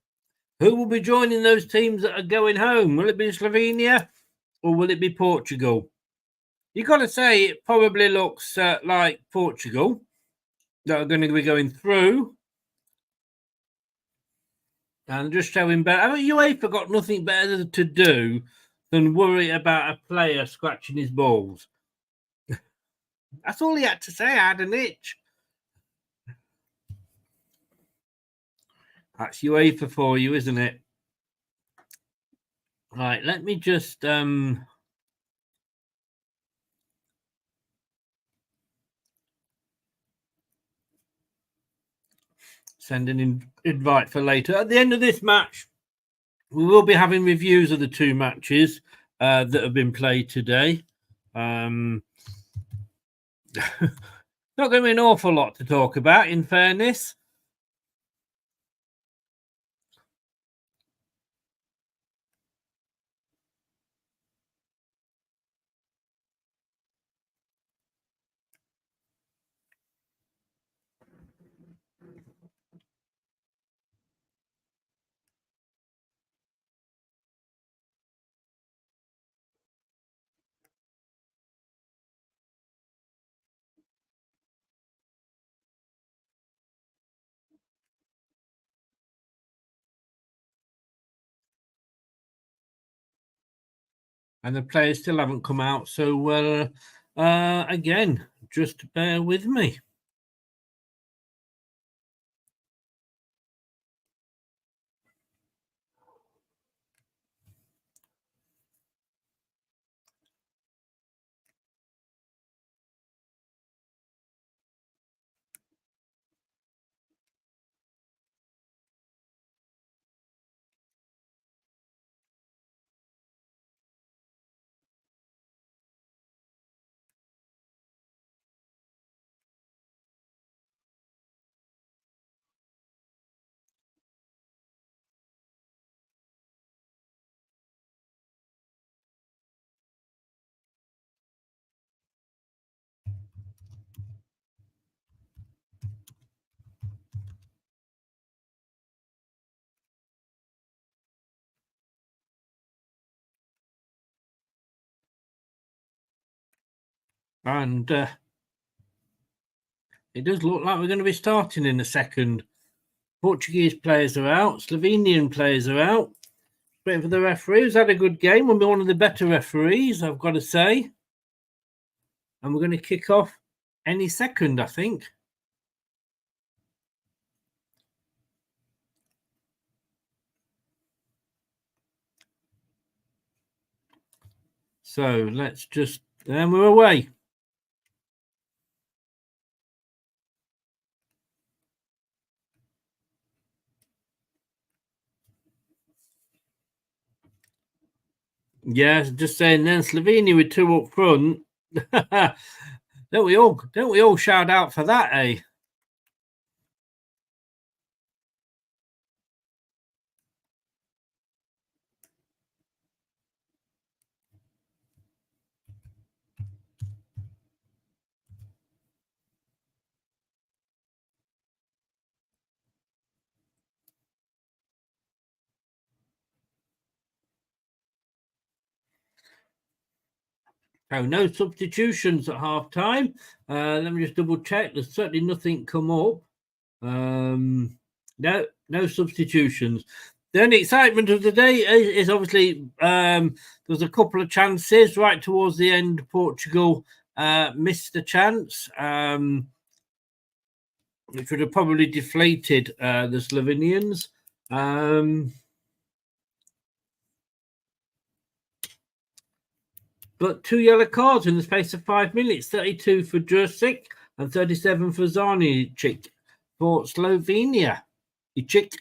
Who will be joining those teams that are going home? Will it be Slovenia or will it be Portugal? You've got to say it probably looks like Portugal that are going to be going through. And just showing better. I mean, UEFA got nothing better to do than worry about a player scratching his balls. That's all he had to say. I had an itch. That's UEFA for you, isn't it? Right, let me just send an invite for later. At the end of this match, we will be having reviews of the two matches that have been played today. Not going to be an awful lot to talk about, in fairness. And the players still haven't come out. So, again, just bear with me. And it does look like we're going to be starting in a second. Portuguese players are out. Slovenian players are out. Waiting for the referee. Who's had a good game. Will be one of the better referees, I've got to say. And we're going to kick off any second, I think. So let's just... And we're away. Yes, just saying then Slovenia with two up front. Don't we all shout out for that, eh? Oh, no substitutions at half time. Let me just double check. There's certainly nothing come up. No substitutions. The only excitement of the day is obviously there's a couple of chances right towards the end. Portugal missed a chance, which would have probably deflated the Slovenians. But two yellow cards in the space of 5 minutes, 32 for Jursic and 37 for Zarnichik for Slovenia. Ichik.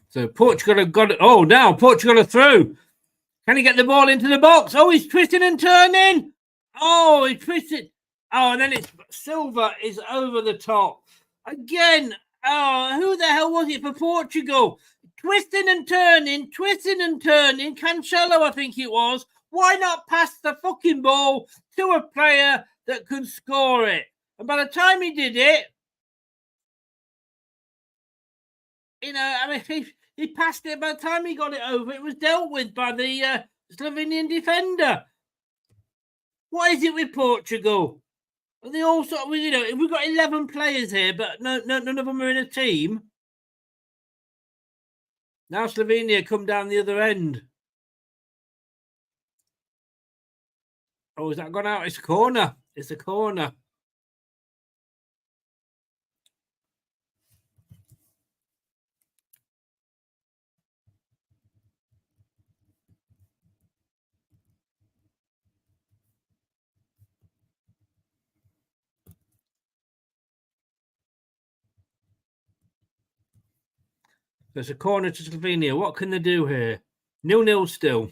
So Portugal have got it. Oh, now Portugal are through. Can he get the ball into the box? Oh, he's twisting and turning. Oh, he twisted. Oh, and then it's Silva is over the top. Again, oh, who the hell was it for Portugal? twisting and turning. Cancelo, I think it was. Why not pass the fucking ball to a player that could score it? And by the time he did it, you know, I mean, he passed it. By the time he got it over, it was dealt with by the Slovenian defender. What is it with Portugal? Are they all sort of, you know, we've got 11 players here, but none of them are in a team. Now Slovenia come down the other end. Oh, has that gone out? It's a corner. It's a corner. There's a corner to Slovenia. What can they do here? 0-0 still.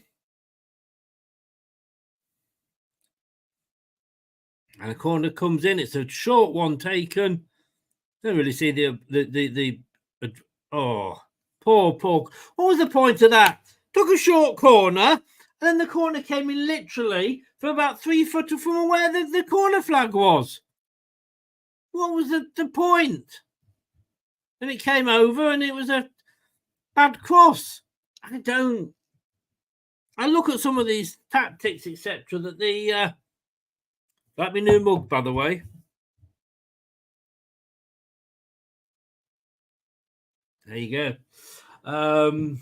And a corner comes in. It's a short one taken. Don't really see the oh, poor. What was the point of that? Took a short corner, and then the corner came in literally from about 3 foot from where the corner flag was. What was the point? And it came over, and it was a bad cross. I look at some of these tactics, etc. That the like my new mug, by the way. There you go.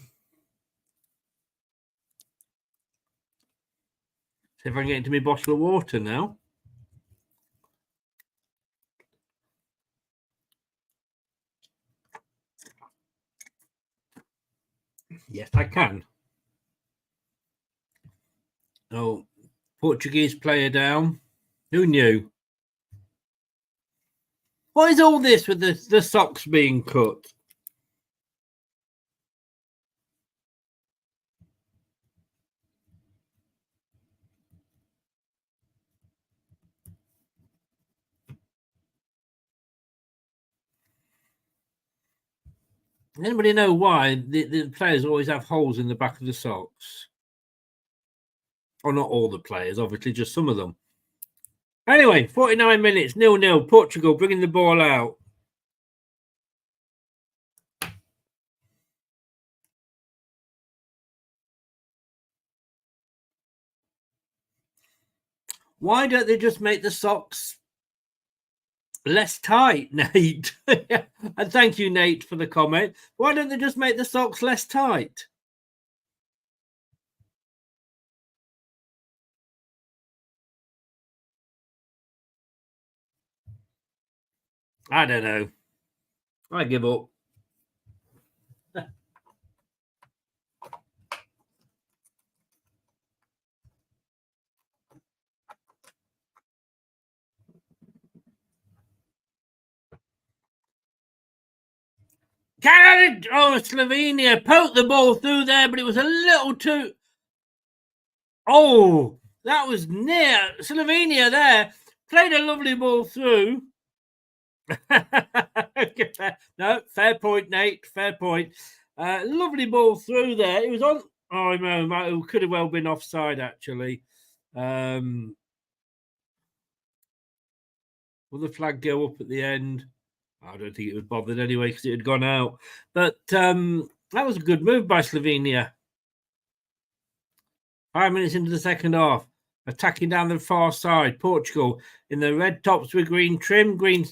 See if I can get into my bottle of water now. Yes, I can. Oh, Portuguese player down. Who knew? What is all this with the socks being cut? Anybody know why the players always have holes in the back of the socks? Or not all the players, obviously, just some of them. Anyway, 49 minutes, 0-0. Portugal bringing the ball out. Why don't they just make the socks less tight, Nate? And thank you, Nate, for the comment. Why don't they just make the socks less tight? I don't know. I give up. Slovenia poked the ball through there, but it was a little too... Oh, that was near. Slovenia there played a lovely ball through. No, fair point, Nate. Fair point. Lovely ball through there. It was on... Oh, no, it could have well been offside, actually. Will the flag go up at the end? I don't think it was bothered anyway because it had gone out. But that was a good move by Slovenia. 5 minutes into the second half, attacking down the far side. Portugal in the red tops with green trim, green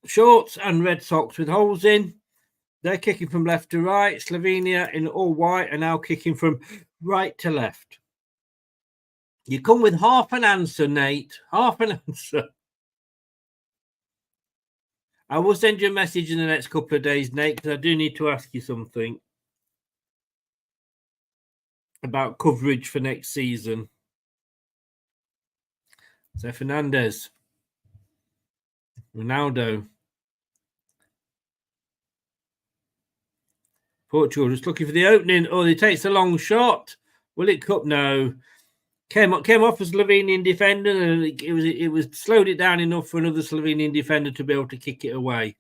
shorts and red socks with holes in. They're kicking from left to right. Slovenia in all white are now kicking from right to left. You come with half an answer, Nate. Half an answer. I will send you a message in the next couple of days, Nate, because I do need to ask you something about coverage for next season. So Fernandez, Ronaldo, Portugal just looking for the opening. Oh, he takes a long shot. Will it cut? No. Came off a Slovenian defender, and it was slowed it down enough for another Slovenian defender to be able to kick it away.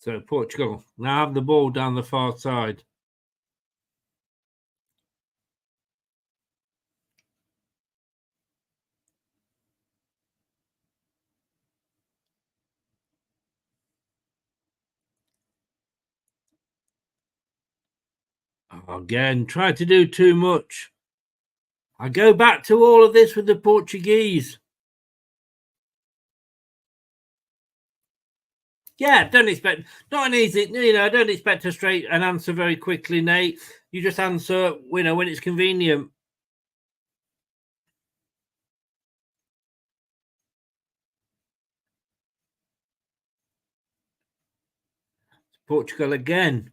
So Portugal now have the ball down the far side. Again, try to do too much. I go back to all of this with the Portuguese. Yeah, don't expect, not an easy, don't expect an answer very quickly, Nate. You just answer, when it's convenient. Portugal again.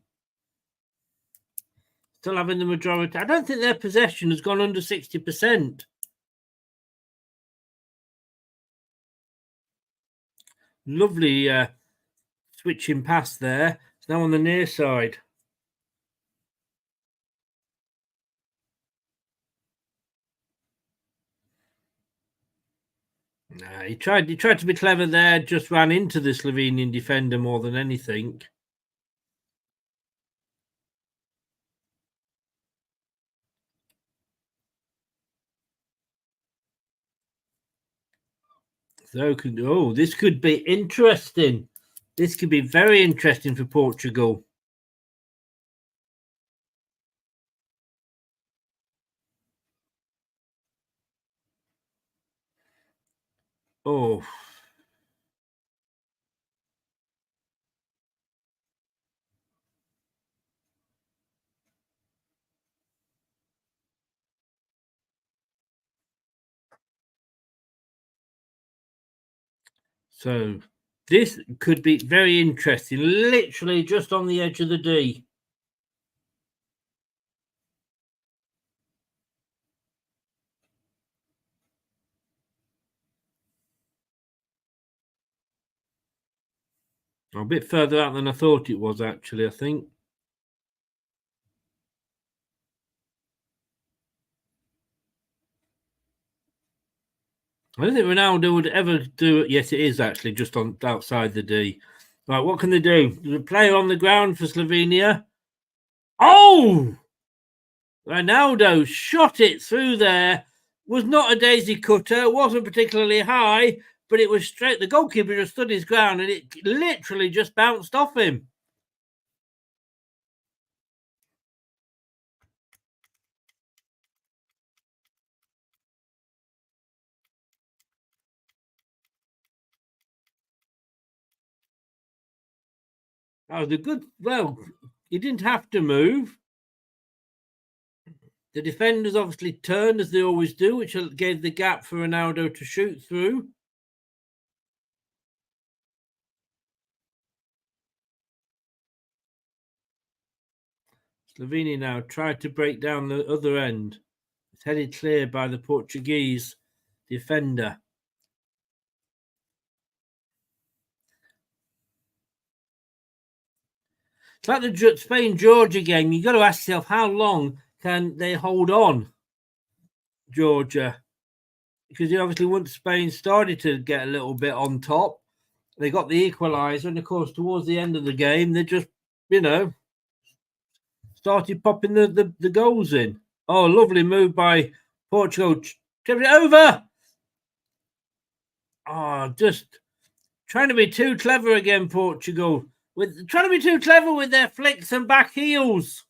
Still having the majority. I don't think their possession has gone under 60%. Lovely switching pass there. It's now on the near side. Nah, he tried to be clever there, just ran into the Slovenian defender more than anything. So this could be interesting. This could be very interesting for Portugal. Oh. So this could be very interesting. Literally just on the edge of the D. A bit further out than I thought it was, actually, I think. I don't think Ronaldo would ever do it. Yes, it is actually just on outside the D. Right, what can they do? There's a player on the ground for Slovenia. Oh! Ronaldo shot it through there. Was not a daisy cutter. Wasn't particularly high, but it was straight. The goalkeeper just stood his ground and it literally just bounced off him. That was a good. Well, he didn't have to move. The defenders obviously turned as they always do, which gave the gap for Ronaldo to shoot through. Slovenia now tried to break down the other end. It's headed clear by the Portuguese defender. It's like the Spain-Georgia game. You've got to ask yourself, how long can they hold on, Georgia? Because obviously once Spain started to get a little bit on top, they got the equaliser. And, of course, towards the end of the game, they just, started popping the goals in. Oh, lovely move by Portugal. Tipped it over. Oh, just trying to be too clever again, Portugal. Trying to be too clever with their flicks and back heels.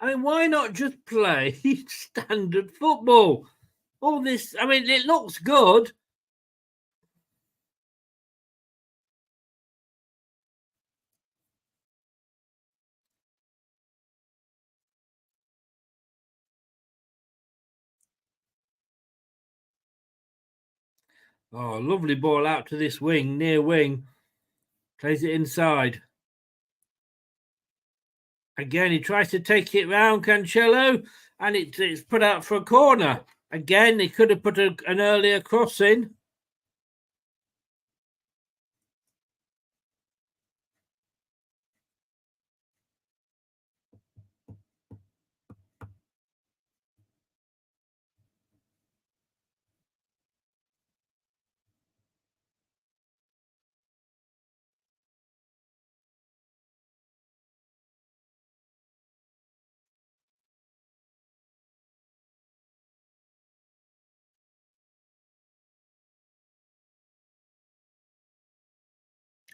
I mean, why not just play standard football? All this, I mean, it looks good. Oh, lovely ball out to this wing, near wing. Plays it inside. Again, he tries to take it round Cancelo, and it's put out for a corner. Again, he could have put an earlier cross in.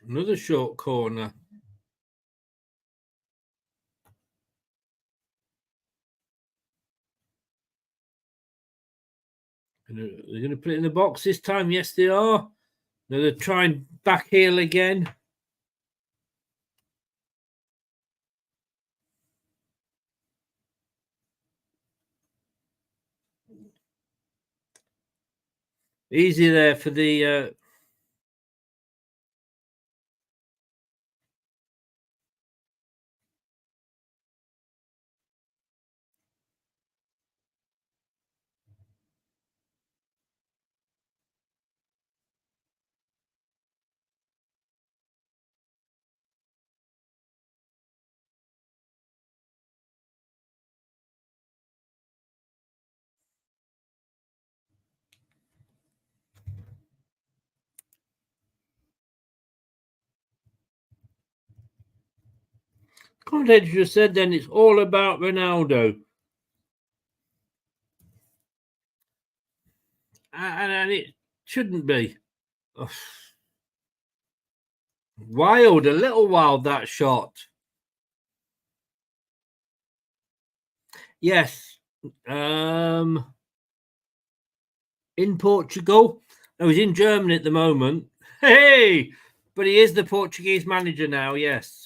Another short corner. They're going to put it in the box this time. Yes, they are. They're going to try and back heel again. Easy there for the commentator just said then it's all about Ronaldo. And it shouldn't be. Oh. Wild, a little wild, that shot. Yes. In Portugal. Oh, he's in Germany at the moment. Hey! But he is the Portuguese manager now, yes.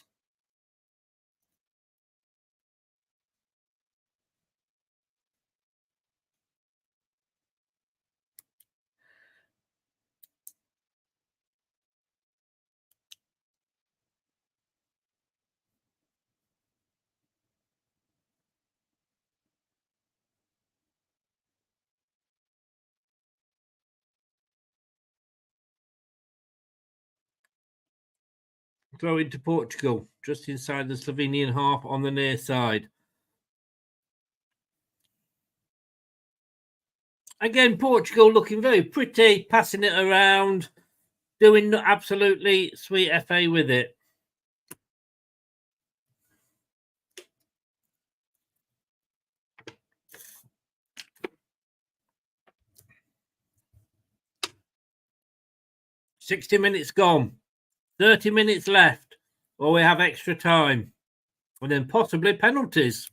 Throw into Portugal, just inside the Slovenian half on the near side. Again, Portugal looking very pretty, passing it around, doing absolutely sweet FA with it. "60 minutes gone, 30 minutes left, or we have extra time, and then possibly penalties."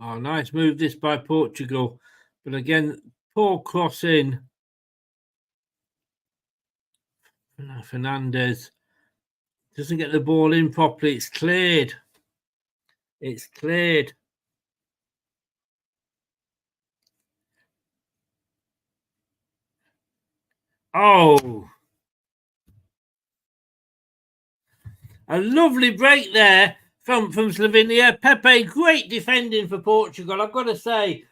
Oh, nice move this by Portugal. But again, poor cross in. Fernandez doesn't get the ball in properly. It's cleared. It's cleared. Oh. A lovely break there from Slovenia. Pepe, great defending for Portugal. I've got to say,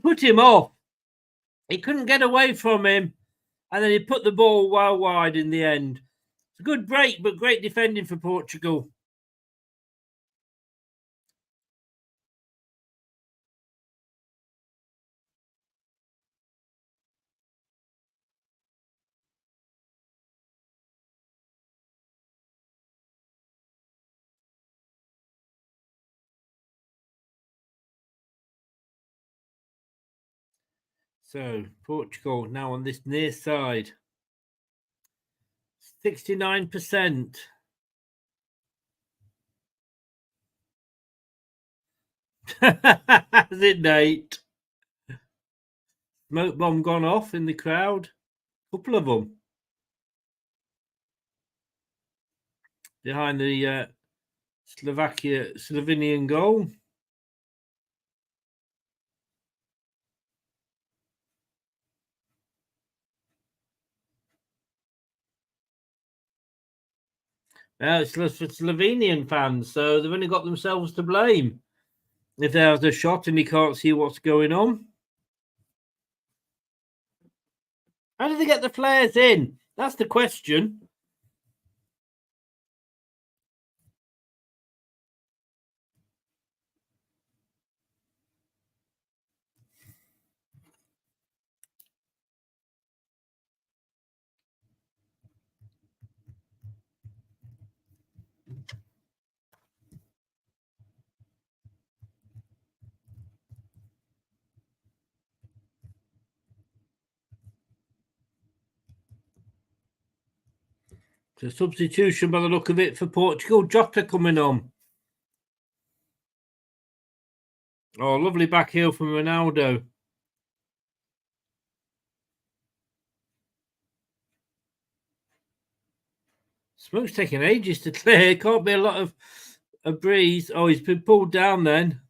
put him off. He couldn't get away from him, and then he put the ball well wide in the end. It's a good break, but great defending for Portugal. So Portugal now on this near side. 69%. Has it, Nate? Smoke bomb gone off in the crowd. Couple of them. Behind the Slovenian goal. It's for Slovenian fans, so they've only got themselves to blame if there's a shot and you can't see what's going on. How did they get the flares in? That's the question. It's a substitution by the look of it for Portugal. Jota coming on. Oh, lovely back heel from Ronaldo. Smoke's taking ages to clear. Can't be a lot of a breeze. Oh, he's been pulled down then.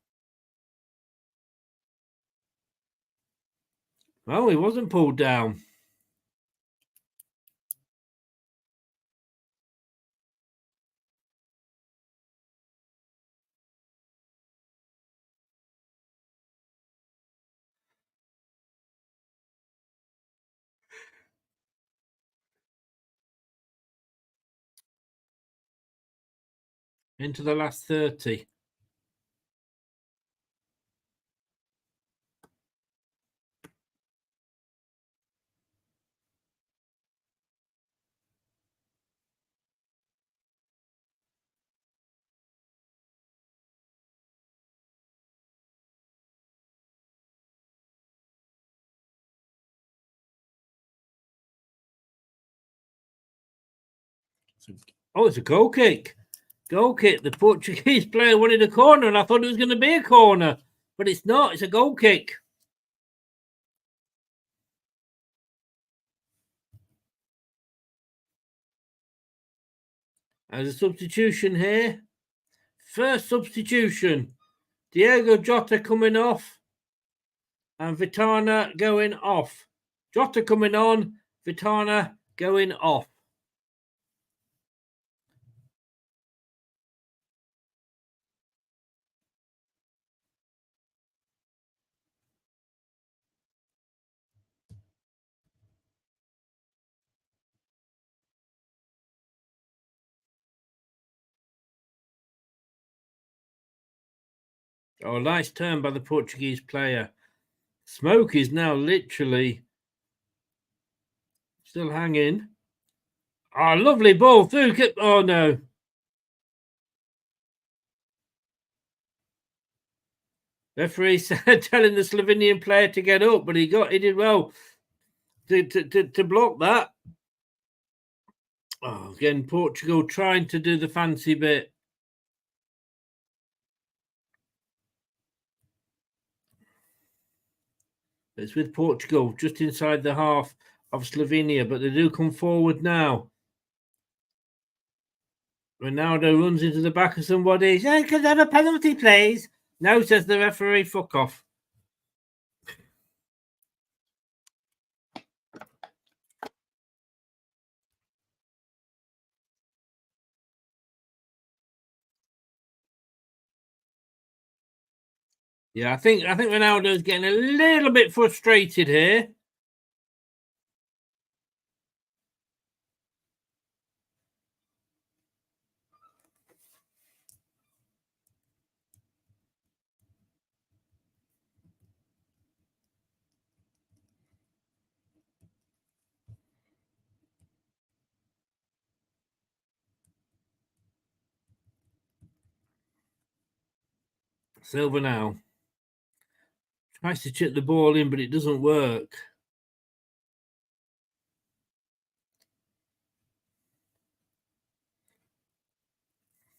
Oh, he wasn't pulled down. Into the last 30. Oh, it's a goal kick. Goal kick. The Portuguese player wanted a corner, and I thought it was going to be a corner, but it's not. It's a goal kick. There's a substitution here. First substitution. Diego Jota coming off and Vitana going off. Jota coming on, Vitana going off. Oh, nice turn by the Portuguese player. Smoke is now literally still hanging. Oh, lovely ball through. Oh, no. Referee said telling the Slovenian player to get up, but he did well to block that. Oh, again, Portugal trying to do the fancy bit. It's with Portugal just inside the half of Slovenia, but they do come forward now. Ronaldo runs into the back of somebody. Hey, could have a penalty, please? No, says the referee. Fuck off. Yeah, I think Ronaldo's getting a little bit frustrated here. Silva now tries to chip the ball in, but it doesn't work.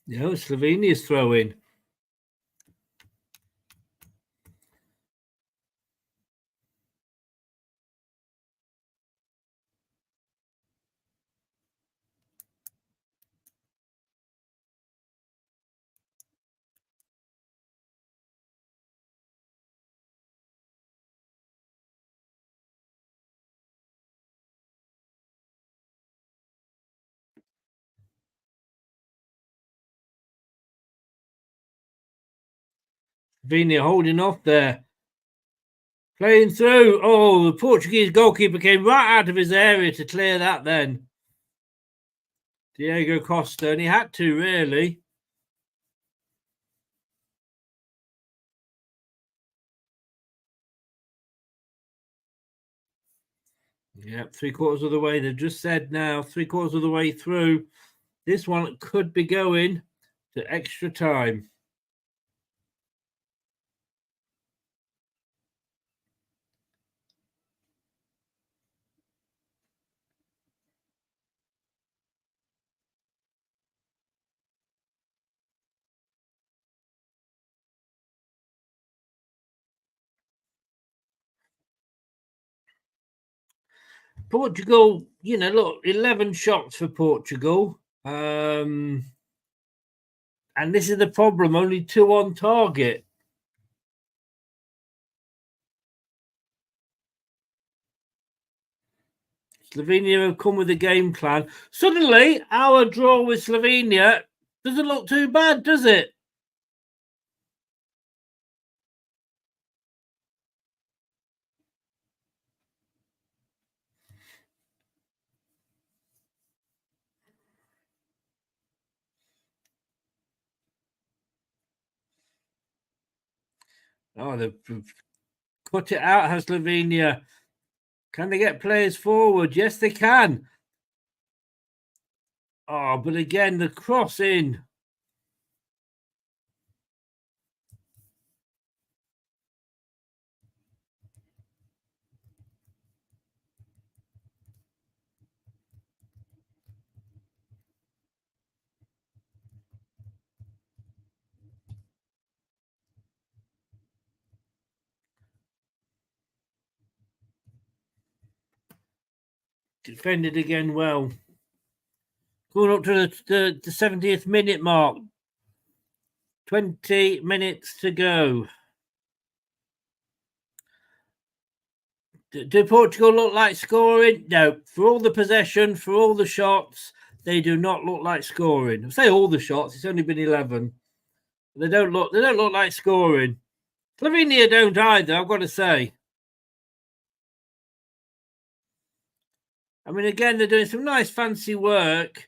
Yeah, Slovenia's throwing. Slovenia holding off there. Playing through. Oh, the Portuguese goalkeeper came right out of his area to clear that then. Diego Costa, and he had to, really. Yep, 3/4 of the way. They've just said now, 3/4 of the way through. This one could be going to extra time. Portugal, look, 11 shots for Portugal. And this is the problem, only 2 on target. Slovenia have come with a game plan. Suddenly, our draw with Slovenia doesn't look too bad, does it? Oh, they've cut it out, has Slovenia. Can they get players forward? Yes, they can. Oh, but again, the cross in. Defended again well. Going up to the 70th minute mark. 20 minutes to go. Do Portugal look like scoring? No. For all the possession, for all the shots, they do not look like scoring. I say all the shots. It's only been 11. They don't look like scoring. Slovenia don't either, I've got to say. I mean, again, they're doing some nice fancy work.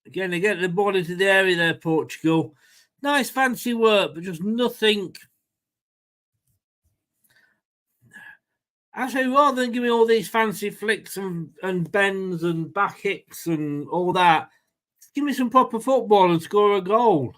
Again, they get the ball into the area there, Portugal. Nice fancy work, but just nothing. Actually, rather than giving all these fancy flicks and bends and back kicks and all that, give me some proper football and score a goal.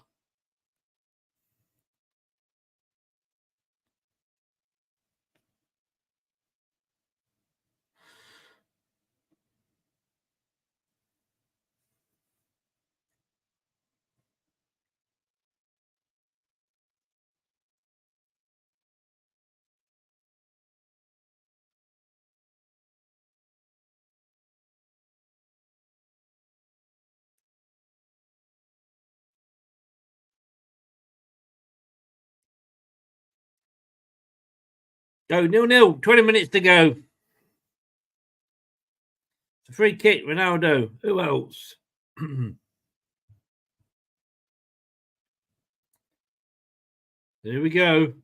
Go 0-0, 20 minutes to go. It's a free kick, Ronaldo. Who else? There we go.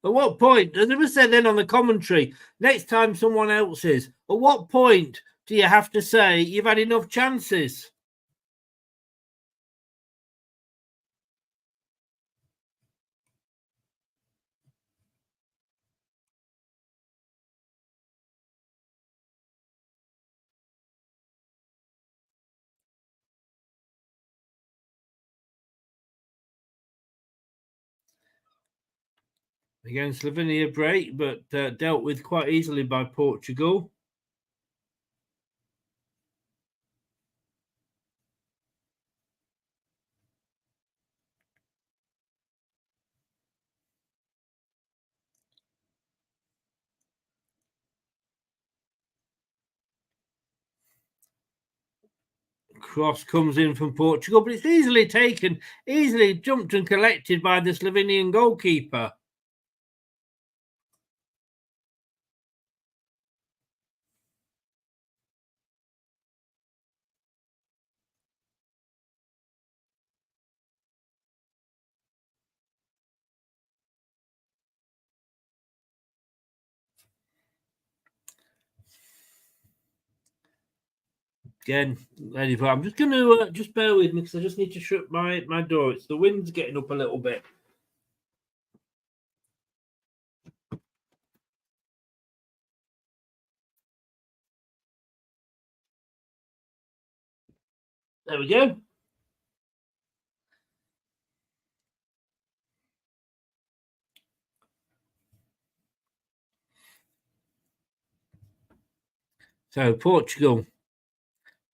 At what point, as I was said then on the commentary, next time someone else is, at what point do you have to say you've had enough chances? Again, Slovenia break, but dealt with quite easily by Portugal. Cross comes in from Portugal, but it's easily taken, easily jumped and collected by the Slovenian goalkeeper. Again, I'm just going to just bear with me because I just need to shut my door. It's the wind's getting up a little bit. There we go. So Portugal.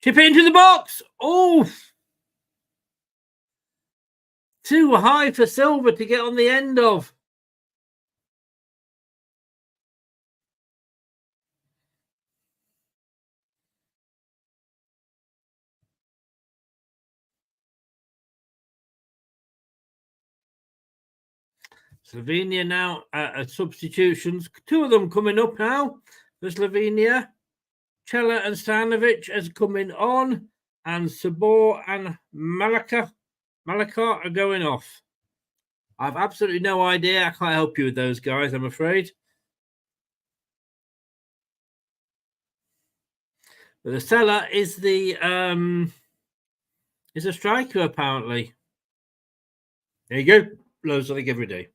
Chip it into the box. Oh! too high for silver to get on the end of. Slovenia now at substitutions. Two of them coming up now for Slovenia. Cella and Stanovic as coming on, and Sabor and Malaka are going off. I've absolutely no idea. I can't help you with those guys, I'm afraid. But the Cella is a striker apparently. There you go. Blows like every day.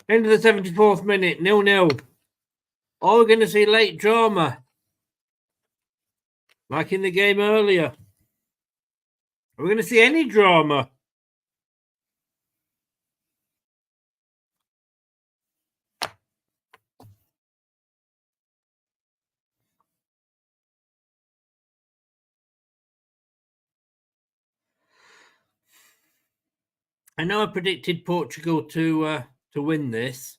End of the 74th minute, 0-0. Are we going to see late drama? Like in the game earlier? Are we going to see any drama? I know I predicted Portugal to win this.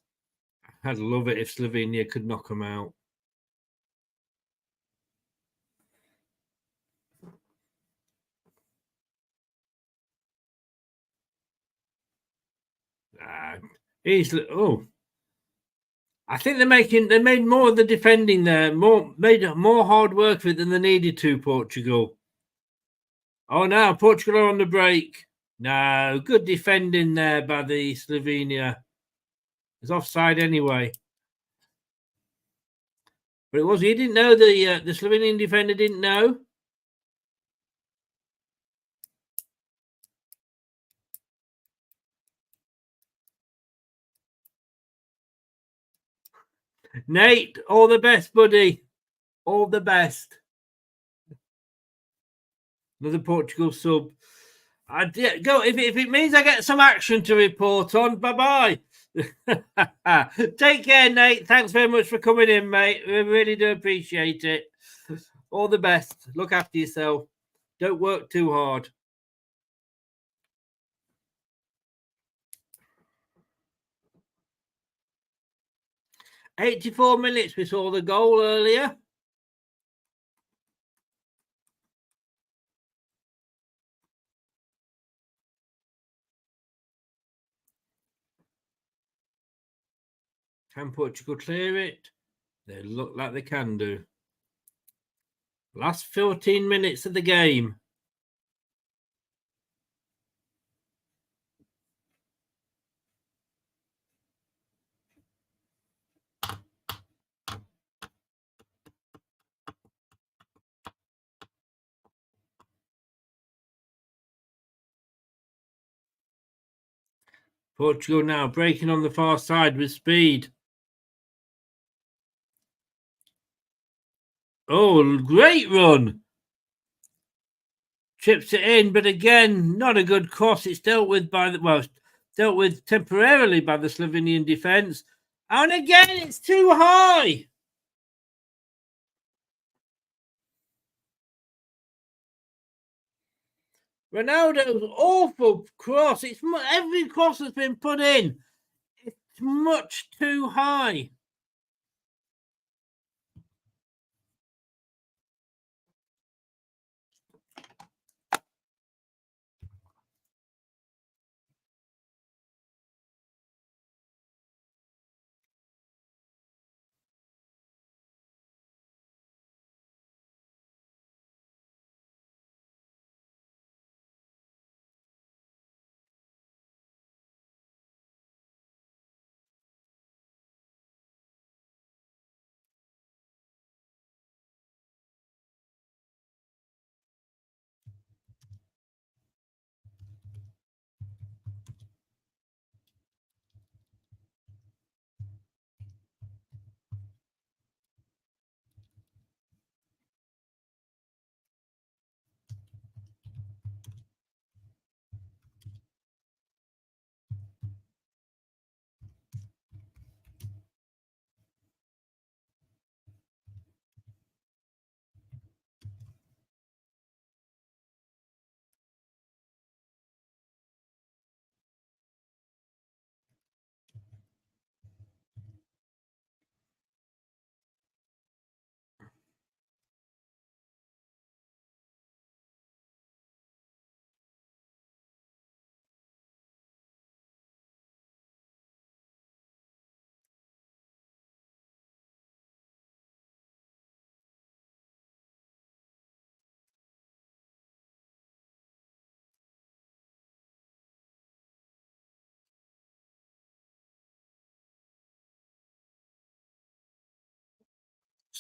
I'd love it if Slovenia could knock them out. I think they made more of the defending there, made more hard work of it than they needed to. Portugal. Oh, now Portugal are on the break. No, good defending there by the Slovenia. It's offside anyway. But it was. He didn't know the Slovenian defender didn't know. Nate, all the best, buddy. All the best. Another Portugal sub. Go if it means I get some action to report on. Bye bye. Take care, Nate. Thanks very much for coming in, mate. We really do appreciate it. All the best. Look after yourself. Don't work too hard. "84 minutes. We saw the goal earlier. Can Portugal clear it? They look like they can do. Last 14 minutes of the game. Portugal now breaking on the far side with speed. Oh, great run. Chips it in, but again, not a good cross. It's dealt with temporarily by the Slovenian defence. And again, it's too high. Ronaldo's awful cross. Every cross that's been put in. It's much too high.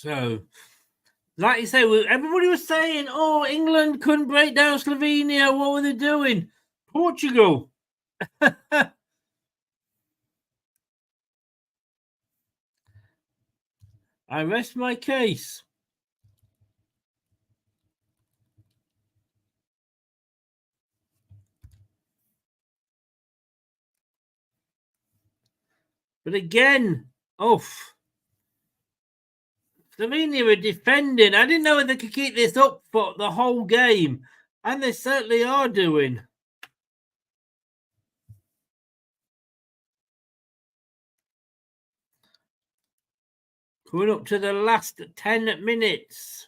So, like you say, everybody was saying, oh, England couldn't break down Slovenia. What were they doing? Portugal. I rest my case. But again, Slovenia were defending. I didn't know if they could keep this up for the whole game. And they certainly are doing. Coming up to the last 10 minutes.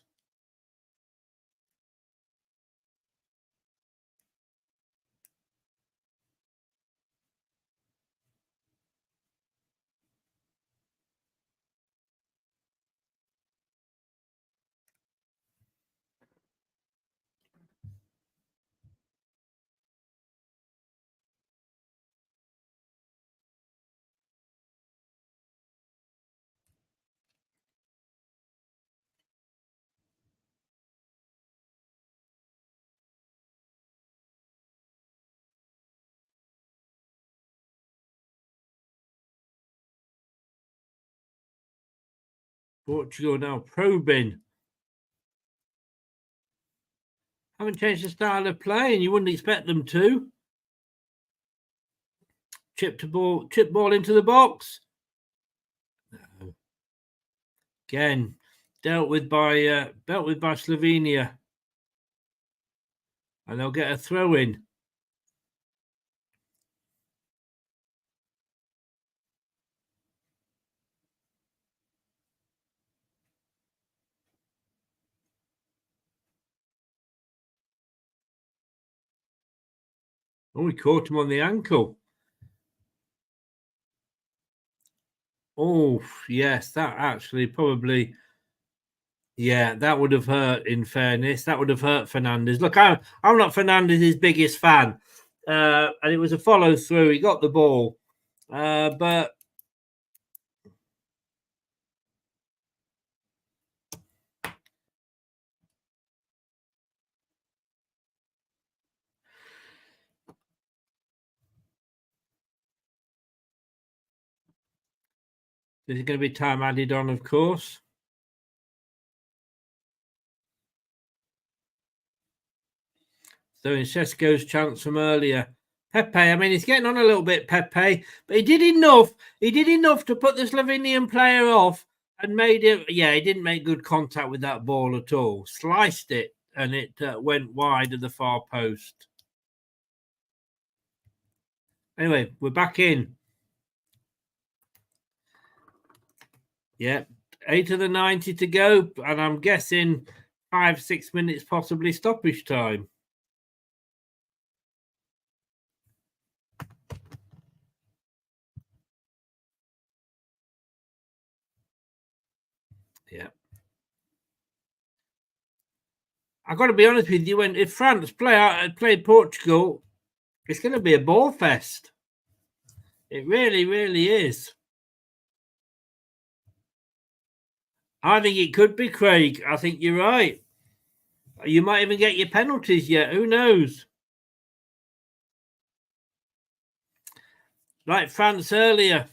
Portugal now probing. Haven't changed the style of play, and you wouldn't expect them to. Chip ball into the box. No. Again, dealt with by Slovenia, and they'll get a throw in. Oh, he caught him on the ankle. Oh, yes, that actually probably, yeah, that would have hurt, in fairness. That would have hurt Fernandes. Look, I'm not Fernandes' biggest fan. And it was a follow through. He got the ball. But there's going to be time added on, of course. So in Sesko's chance from earlier. Pepe, I mean, he's getting on a little bit, Pepe, but he did enough. He did enough to put the Slovenian player off and made it. Yeah, he didn't make good contact with that ball at all. Sliced it, and it went wide of the far post. Anyway, we're back in. Yeah, 8 of the 90 to go, and I'm guessing 5-6 minutes possibly stoppage time. Yeah. I've got to be honest with you, if France play Portugal, it's going to be a ball fest. It really, really is. I think it could be, Craig. I think you're right. You might even get your penalties yet. Who knows? Like France earlier.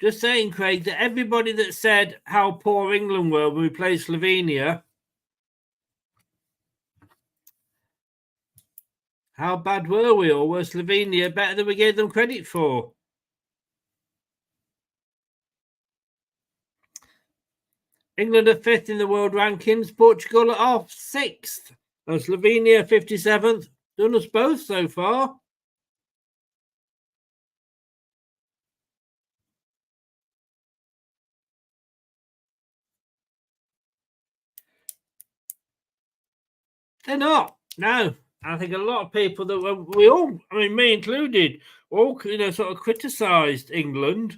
Just saying, Craig, that everybody that said how poor England were when we played Slovenia, how bad were we, or were Slovenia better than we gave them credit for? England are 5th in the world rankings, Portugal are off 6th, and Slovenia 57th. Done us both so far. They're not. No. I think a lot of people we all, I mean, me included, all, sort of criticised England.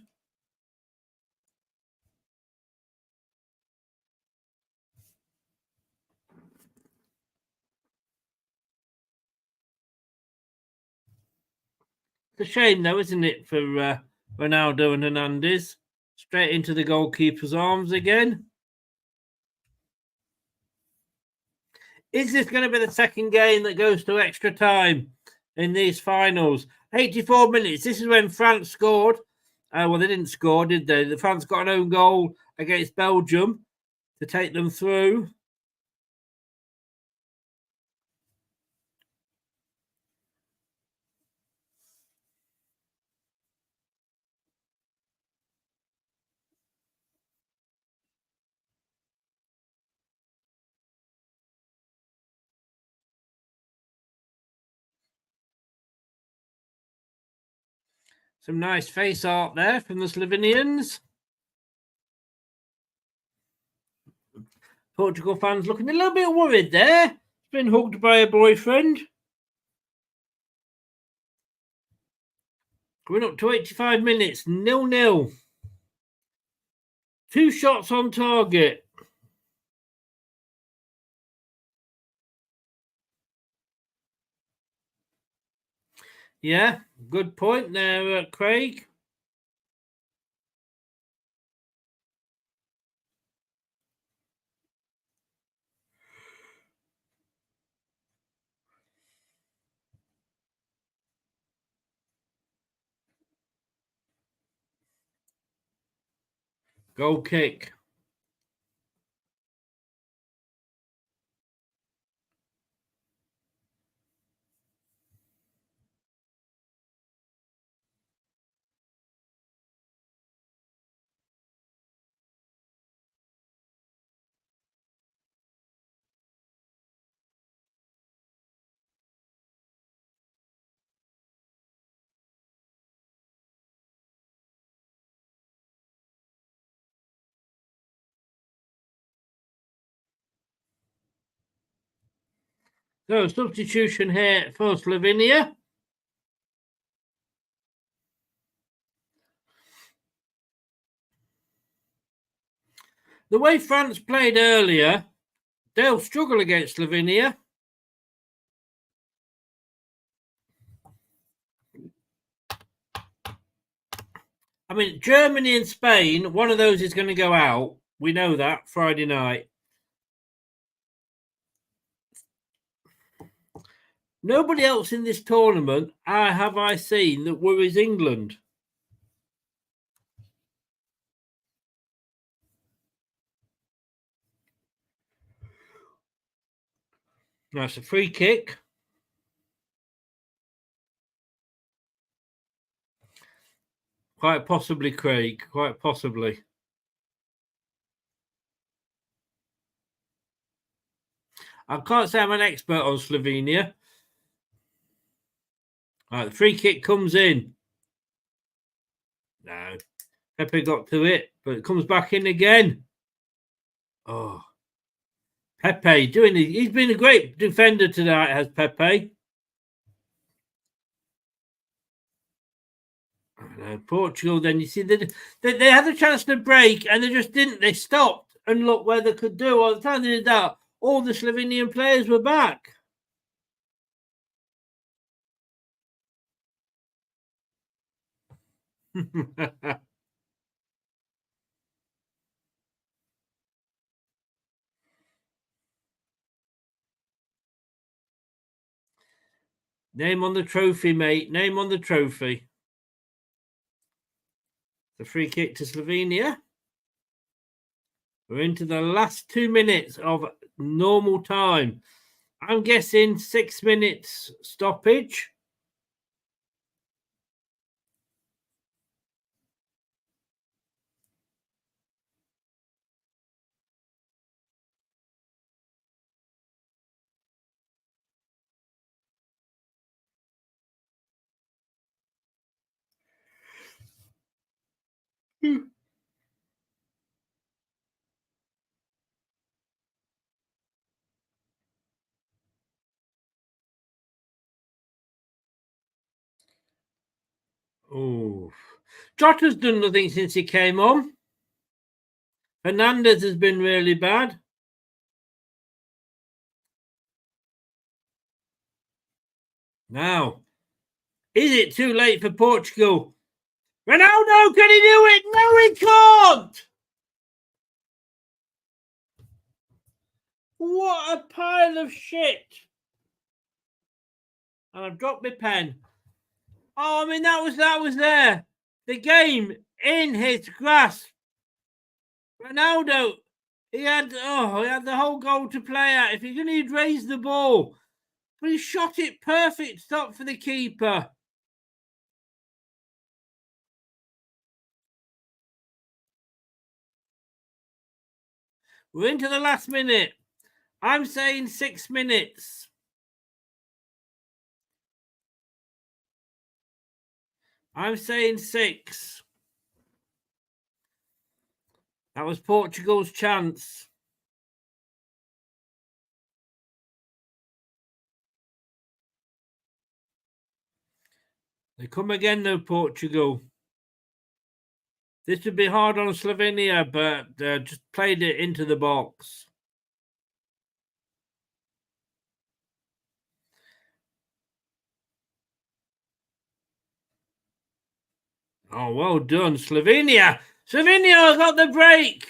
It's a shame, though, isn't it, for Ronaldo and Hernandez. Straight into the goalkeeper's arms again. Is this going to be the second game that goes to extra time in these finals? 84 minutes. This is when France scored. Well, they didn't score, did they? The France got an own goal against Belgium to take them through. Some nice face art there from the Slovenians. Portugal fans looking a little bit worried there. Been hugged by a boyfriend. Going up to 85 minutes, 0-0. 2 shots on target. Yeah, good point there, Craig. Goal kick. So, substitution here for Slovenia. The way France played earlier, they'll struggle against Slovenia. I mean, Germany and Spain, one of those is going to go out. We know that Friday night. Nobody else in this tournament have I seen that worries England. That's a free kick. Quite possibly, Craig. Quite possibly. I can't say I'm an expert on Slovenia. Right, the free kick comes in. No. Pepe got to it, but it comes back in again. Oh. Pepe doing it. He's been a great defender tonight, has Pepe. Portugal, then you see they had a chance to break and they just didn't. They stopped and looked where they could do. All the time they did that, all the Slovenian players were back. Name on the trophy, mate. Name on the trophy. The free kick to Slovenia. We're into the last 2 minutes of normal time. I'm guessing 6 minutes stoppage. Oh, Jota's done nothing since he came on. Hernandez has been really bad. Now, is it too late for Portugal Ronaldo, can he do it? No, he can't. What a pile of shit. And I've dropped my pen. Oh, I mean, that was there. The game in his grasp. Ronaldo, he had the whole goal to play at. If he's going to raise the ball, but he shot it perfect. Stop for the keeper. We're into the last minute. I'm saying 6 minutes. I'm saying 6. That was Portugal's chance. They come again, though, Portugal. This would be hard on Slovenia, but just played it into the box. Oh, well done, Slovenia. Slovenia got the break.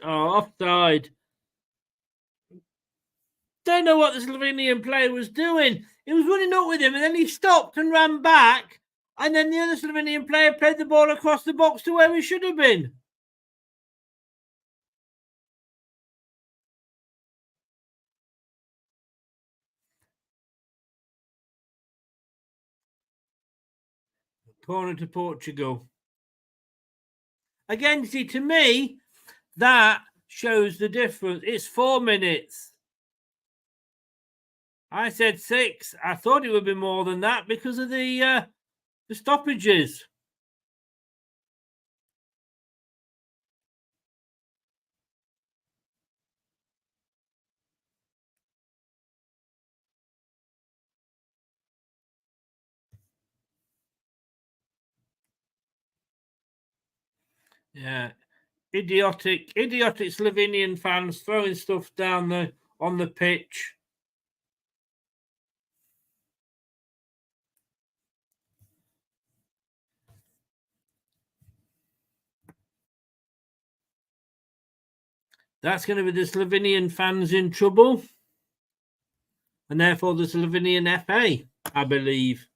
Oh, offside. Don't know what the Slovenian player was doing. He was running up with him, and then he stopped and ran back. And then the other Slovenian player played the ball across the box to where he should have been. Corner to Portugal. Again, see, to me, that shows the difference. It's 4 minutes. I said 6. I thought it would be more than that because of the stoppages. Yeah, idiotic Slovenian fans throwing stuff down on the pitch. That's going to be the Slovenian fans in trouble, and therefore the Slovenian FA, I believe.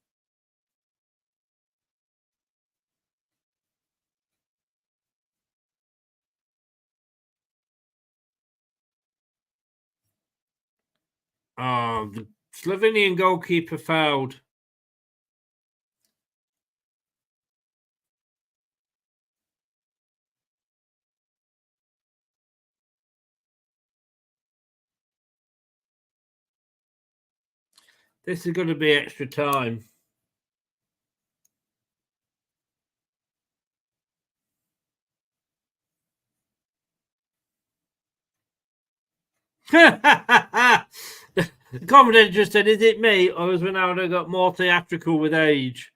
Oh, the Slovenian goalkeeper fouled. This is going to be extra time. The commentator just said, "Is it me, or has Ronaldo got more theatrical with age?"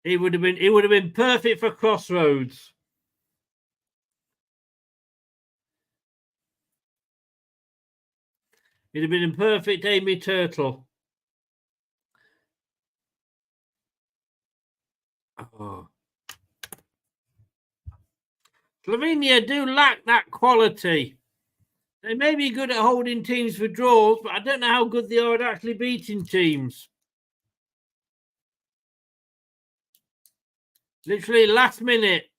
He would have been perfect for Crossroads. He'd have been a perfect Amy Turtle. Oh. Slovenia do lack that quality. They may be good at holding teams for draws, but I don't know how good they are at actually beating teams. Literally last minute.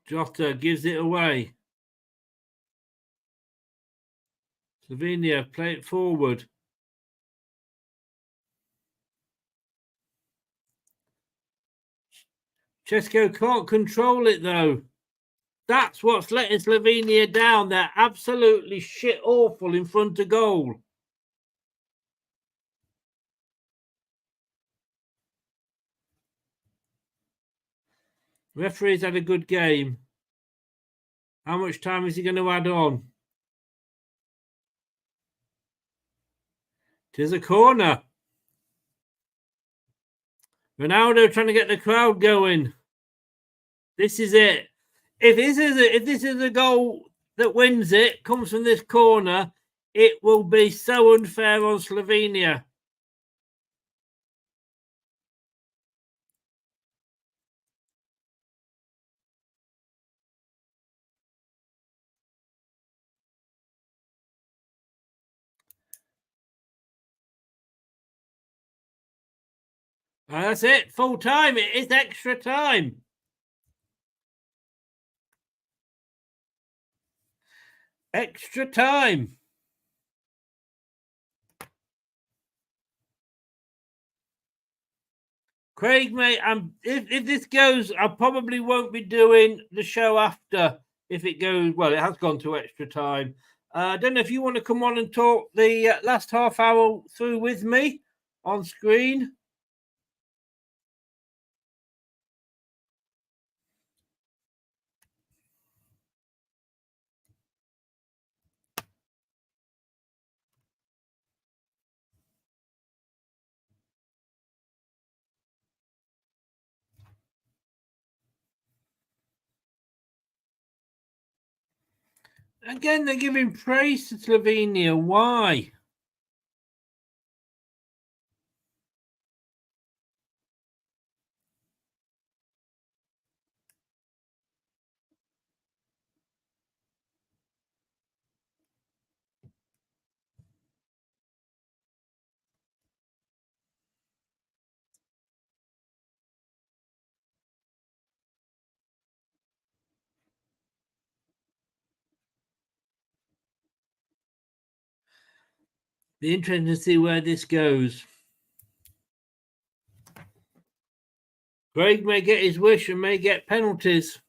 Jota gives it away. Slovenia play it forward. Chesko can't control it though. That's what's letting Slovenia down. They're absolutely shit awful in front of goal. Referee's had a good game. How much time is he going to add on? 'Tis a corner. Ronaldo trying to get the crowd going. This is it. If this is a goal that wins it, comes from this corner, it will be so unfair on Slovenia. And that's it. Full time. It is extra time. Extra time. Craig, mate, if this goes, I probably won't be doing the show after if it goes. Well, it has gone to extra time. I don't know if you want to come on and talk the last half hour through with me on screen. Again, they're giving praise to Slovenia. Why? Be interesting to see where this goes. Craig may get his wish and may get penalties.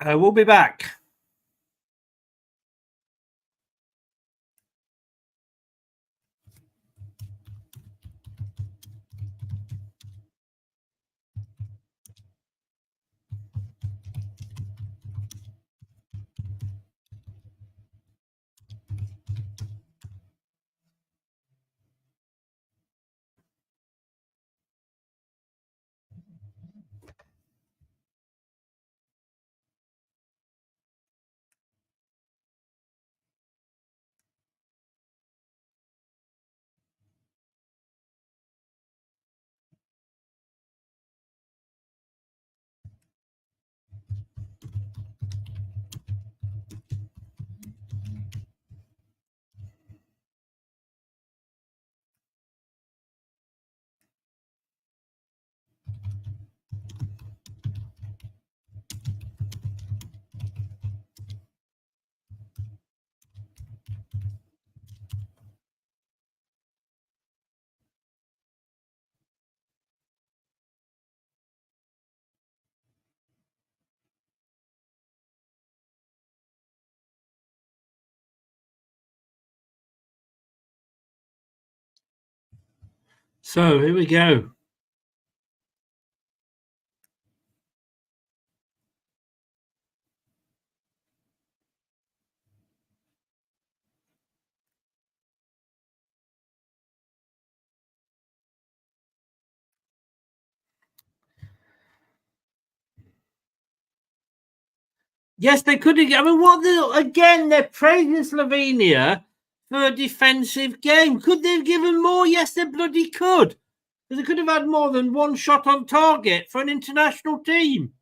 We'll be back. So here we go. Yes, they could have. I mean, again, they're praising Slovenia for a defensive game. Could they have given more? Yes, they bloody could. They could have had more than one shot on target for an international team.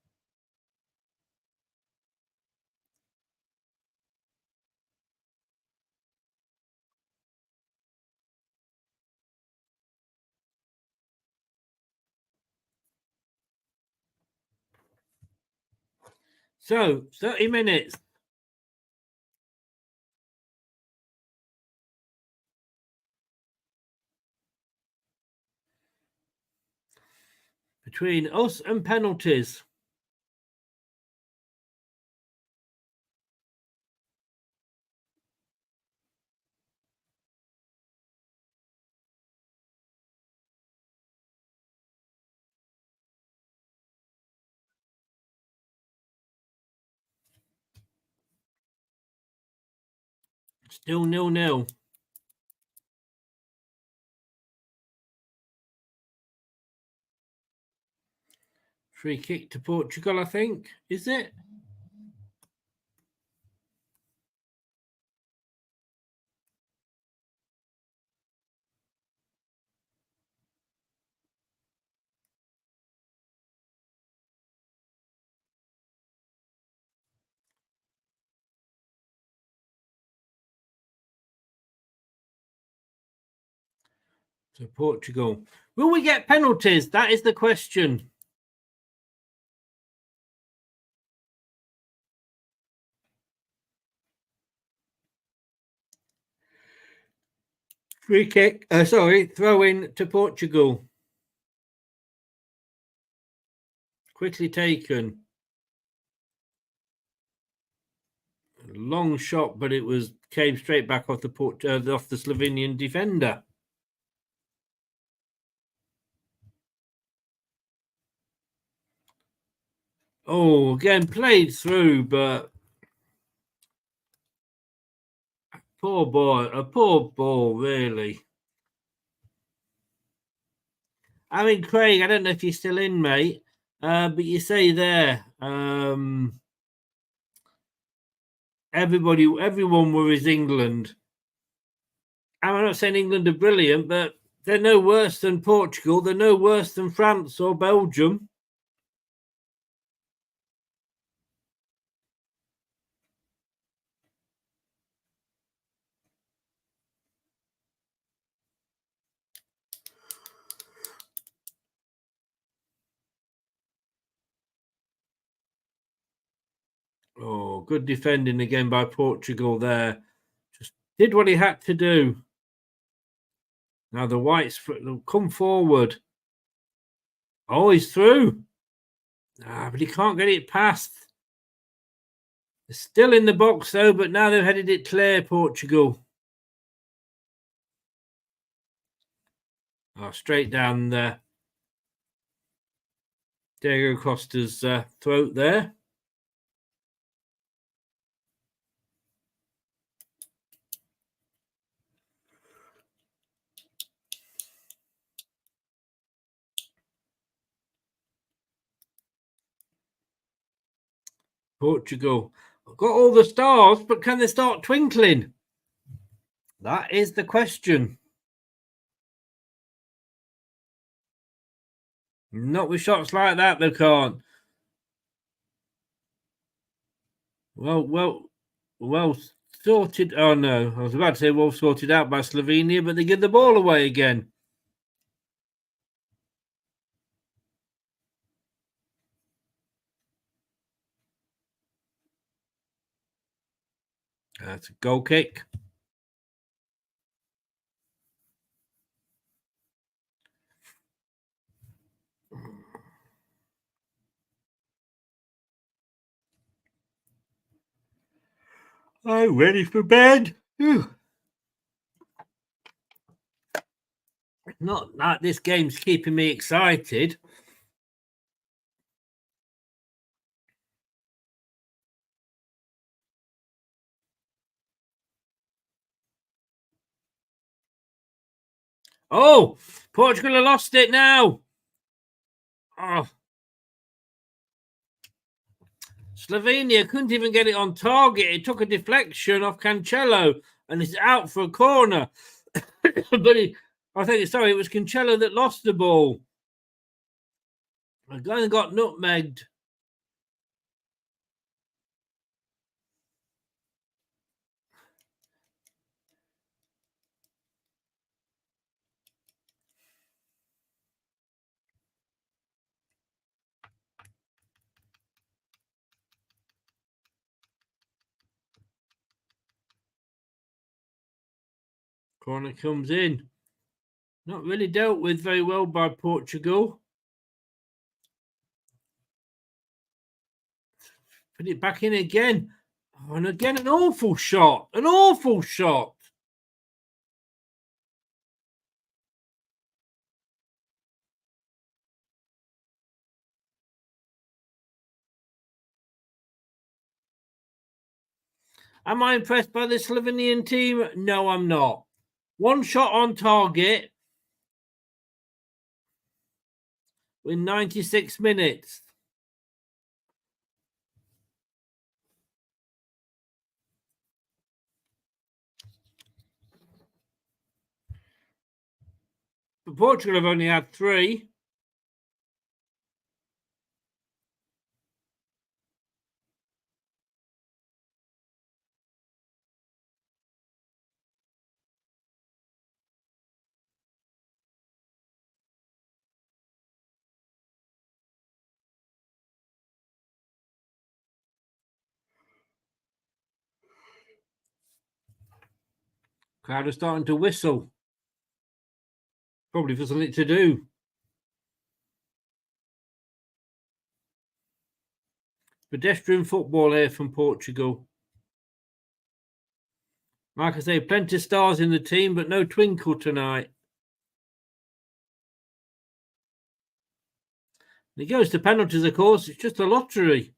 So, 30 minutes. Between us and penalties. Still 0-0. Free kick to Portugal, I think. Is it? To Portugal. Will we get penalties? That is the question. Free kick. Throw in to Portugal. Quickly taken. Long shot, but it came straight back off the Slovenian defender. Oh, again played through, but poor boy, a poor ball, really. I mean, Craig, I don't know if you're still in, mate, but you say there, everyone worries England. I'm not saying England are brilliant, but they're no worse than Portugal. They're no worse than France or Belgium. Oh, good defending again by Portugal there. Just did what he had to do. Now the Whites come forward. Oh, he's through. But he can't get it past. They're still in the box though, but now they've headed it clear, Portugal. Oh, straight down there. Diego Costa's throat there. Portugal got all the stars, but can they start twinkling? That is the question. Not with shots like that, they can't. Well sorted. Oh no, I was about to say well sorted out by Slovenia, but they give the ball away again. That's a goal kick. I'm ready for bed. Whew. Not like this game's keeping me excited. Oh, Portugal have lost it now. Oh. Slovenia couldn't even get it on target. It took a deflection off Cancelo and it's out for a corner. But it was Cancelo that lost the ball. The guy got nutmegged. Corner comes in. Not really dealt with very well by Portugal. Put it back in again. Oh, and again, an awful shot. An awful shot. Am I impressed by the Slovenian team? No, I'm not. One shot on target in 96 minutes. But Portugal have only had 3. Crowd are starting to whistle. Probably for something to do. Pedestrian football here from Portugal. Like I say, plenty of stars in the team, but no twinkle tonight. It goes to penalties, of course. It's just a lottery.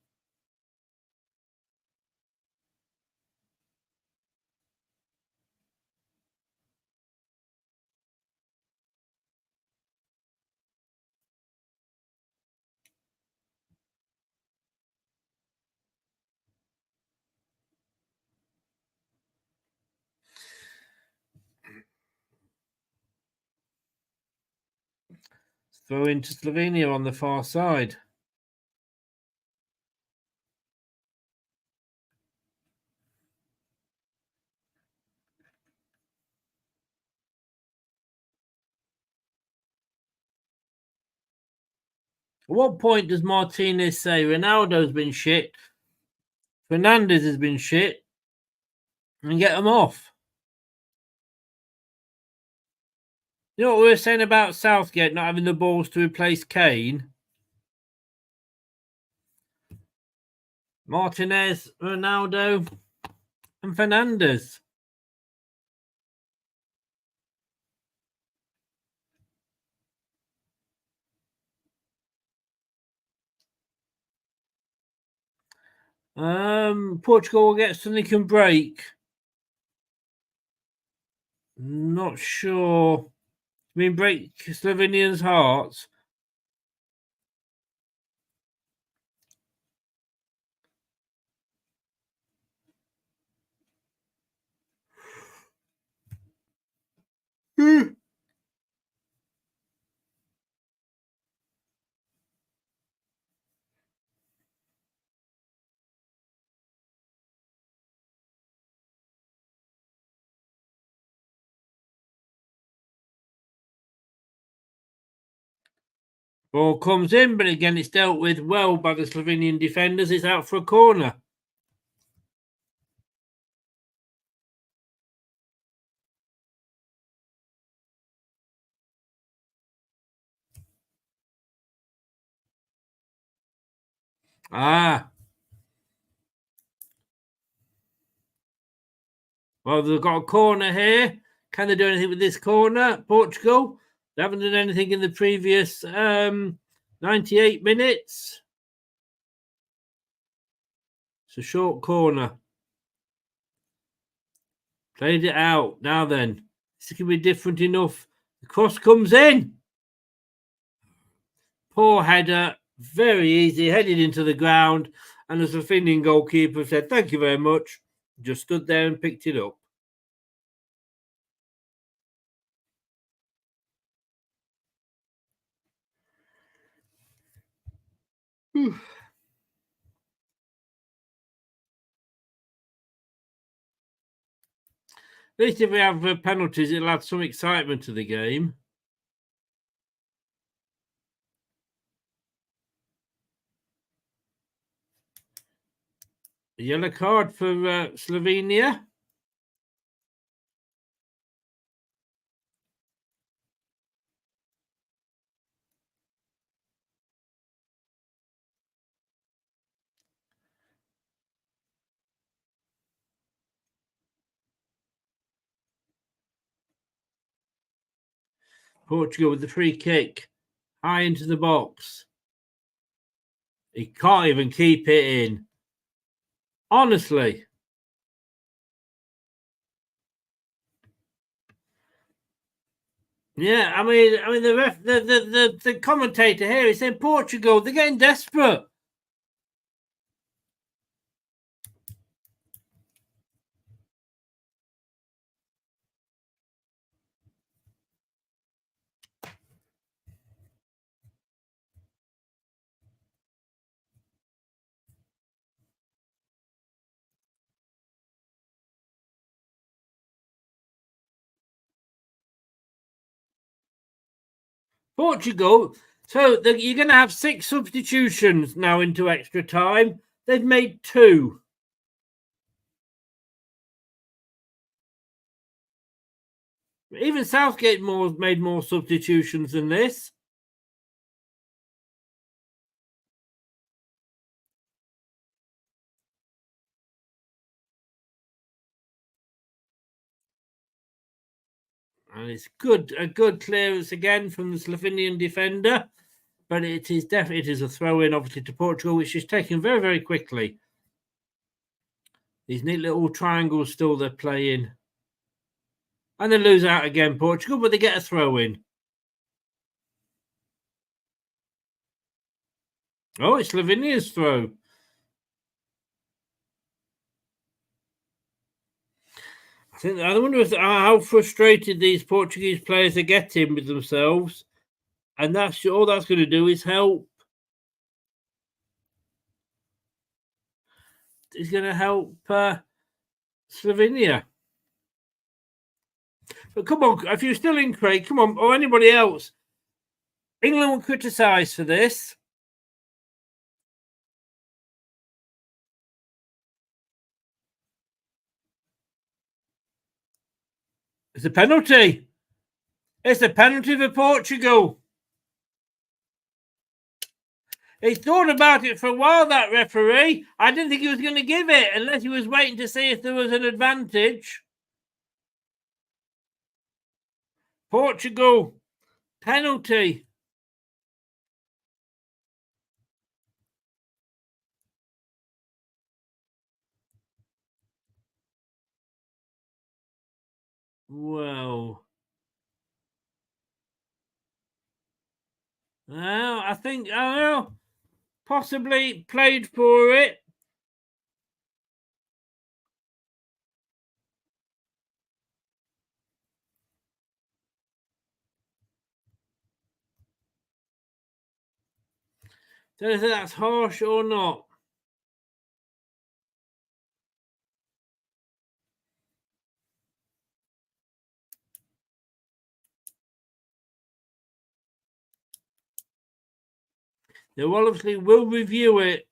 Throw into Slovenia on the far side. At what point does Martinez say Ronaldo's been shit, Fernandes has been shit, and get them off? You know what we were saying about Southgate not having the balls to replace Kane? Martinez, Ronaldo, and Fernandes. Portugal will get something can break. Not sure. I mean, break Slovenians' hearts. Ball comes in, but again, it's dealt with well by the Slovenian defenders. It's out for a corner. Well, they've got a corner here. Can they do anything with this corner? Portugal, they haven't done anything in the previous 98 minutes. It's a short corner. Played it out. Now then, this can be different enough. The cross comes in. Poor header. Very easy. Headed into the ground. And the Slovenian goalkeeper said, "Thank you very much." Just stood there and picked it up. At least if we have penalties, it'll add some excitement to the game. A yellow card for Slovenia. Portugal with the free kick. High into the box. He can't even keep it in. Honestly. Yeah, I mean the commentator here is saying Portugal, they're getting desperate. Portugal. So you're going to have 6 substitutions now into extra time. They've made 2. Even Southgate made more substitutions than this. And it's a good clearance again from the Slovenian defender. But it is a throw-in, obviously, to Portugal, which is taken very, very quickly. These neat little triangles still they're playing. And they lose out again, Portugal, but they get a throw-in. Oh, it's Slovenia's throw. I wonder how frustrated these Portuguese players are getting with themselves. And that's all that's going to do is help. It's going to help Slovenia. But come on, if you're still in, Craig, come on, or anybody else. England will criticise for this. It's a penalty. It's a penalty for Portugal. He's thought about it for a while, that referee. I didn't think he was going to give it unless he was waiting to see if there was an advantage. Portugal, penalty. Well, I think, I don't know, possibly played for it. Don't know if that's harsh or not. They obviously will review it.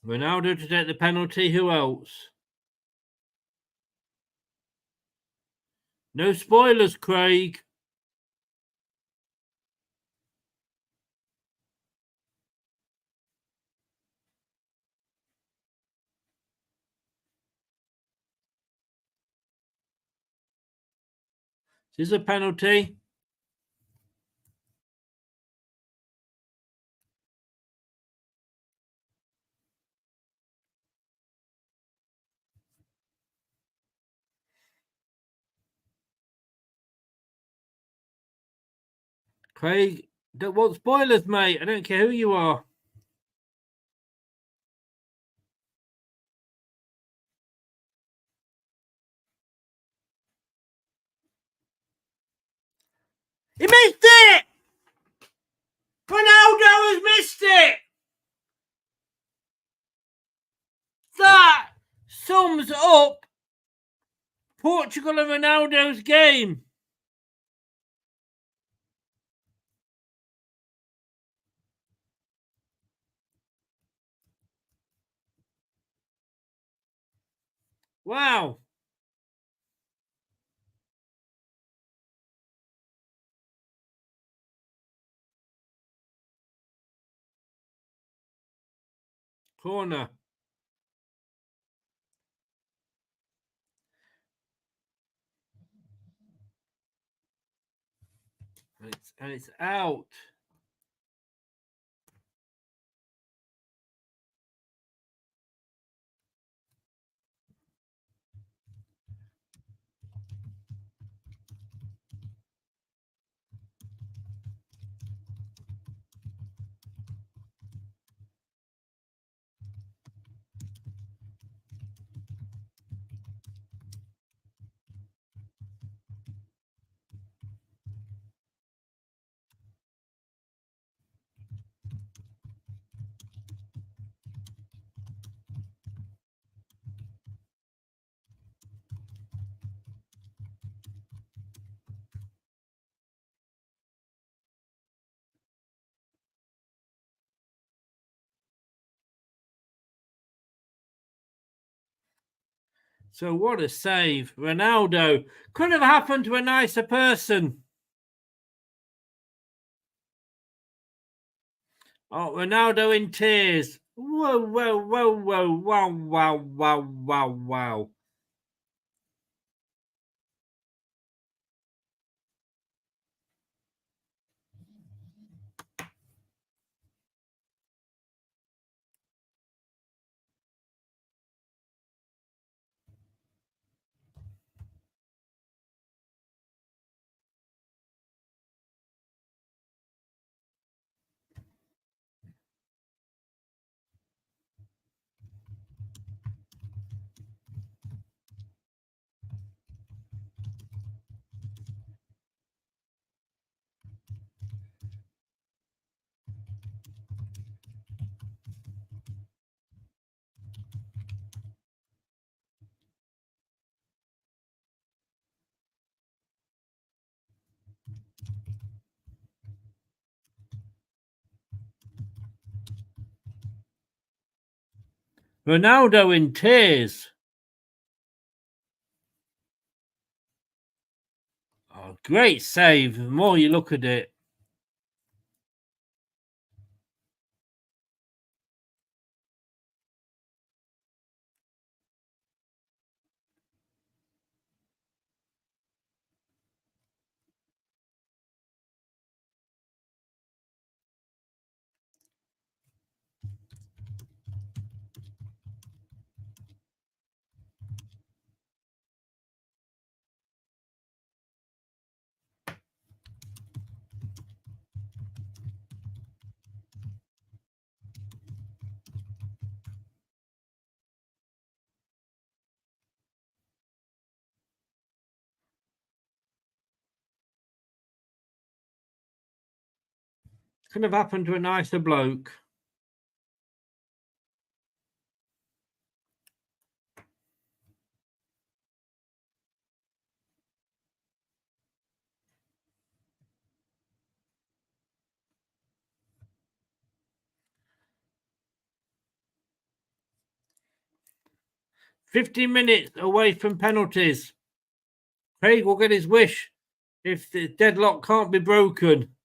Ronaldo to take the penalty. Who else? No spoilers, Craig. This is a penalty. Craig, don't want spoilers, mate. I don't care who you are. He missed it! Ronaldo has missed it! That sums up Portugal and Ronaldo's game. Wow. Corner. And it's out. So what a save. Ronaldo. Could have happened to a nicer person. Oh, Ronaldo in tears. Whoa, whoa, whoa, whoa, wow, wow, wow, wow, wow. Ronaldo in tears. Oh, great save. The more you look at it. Could have happened to a nicer bloke. "15 minutes away from penalties. Craig will get his wish if the deadlock can't be broken."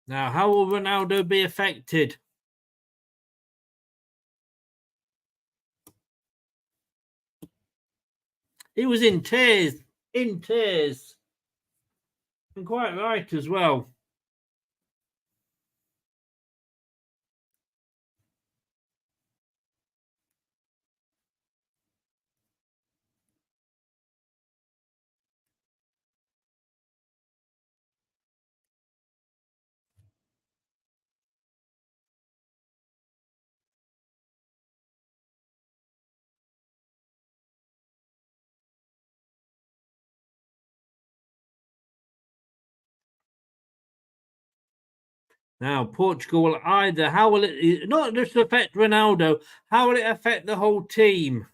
Now, how will Ronaldo be affected? He was in tears. in tears. And quite right as well. Now, Portugal will either, how will it not just affect Ronaldo, how will it affect the whole team?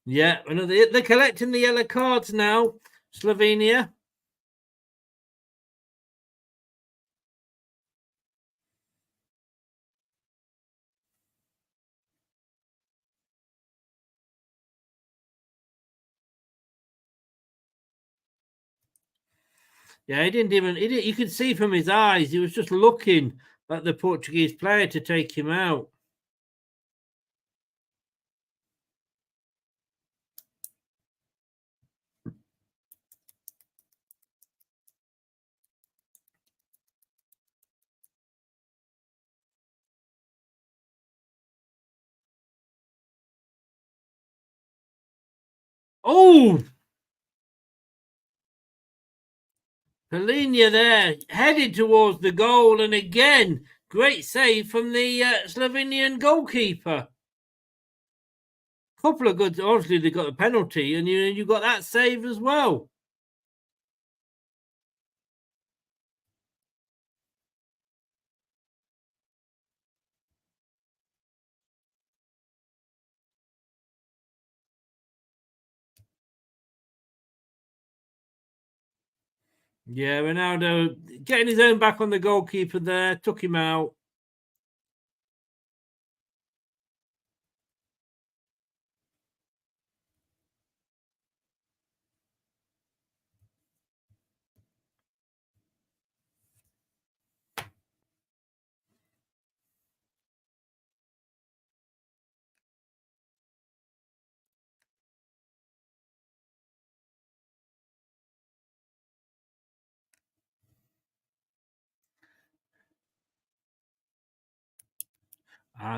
Yeah, they're collecting the yellow cards now, Slovenia. Yeah, he didn't even. You could see from his eyes, he was just looking at the Portuguese player to take him out. Oh, Polina there, headed towards the goal, and again, great save from the Slovenian goalkeeper. Couple of good. Obviously, they got a penalty, and you got that save as well. Yeah, Ronaldo getting his own back on the goalkeeper there, took him out.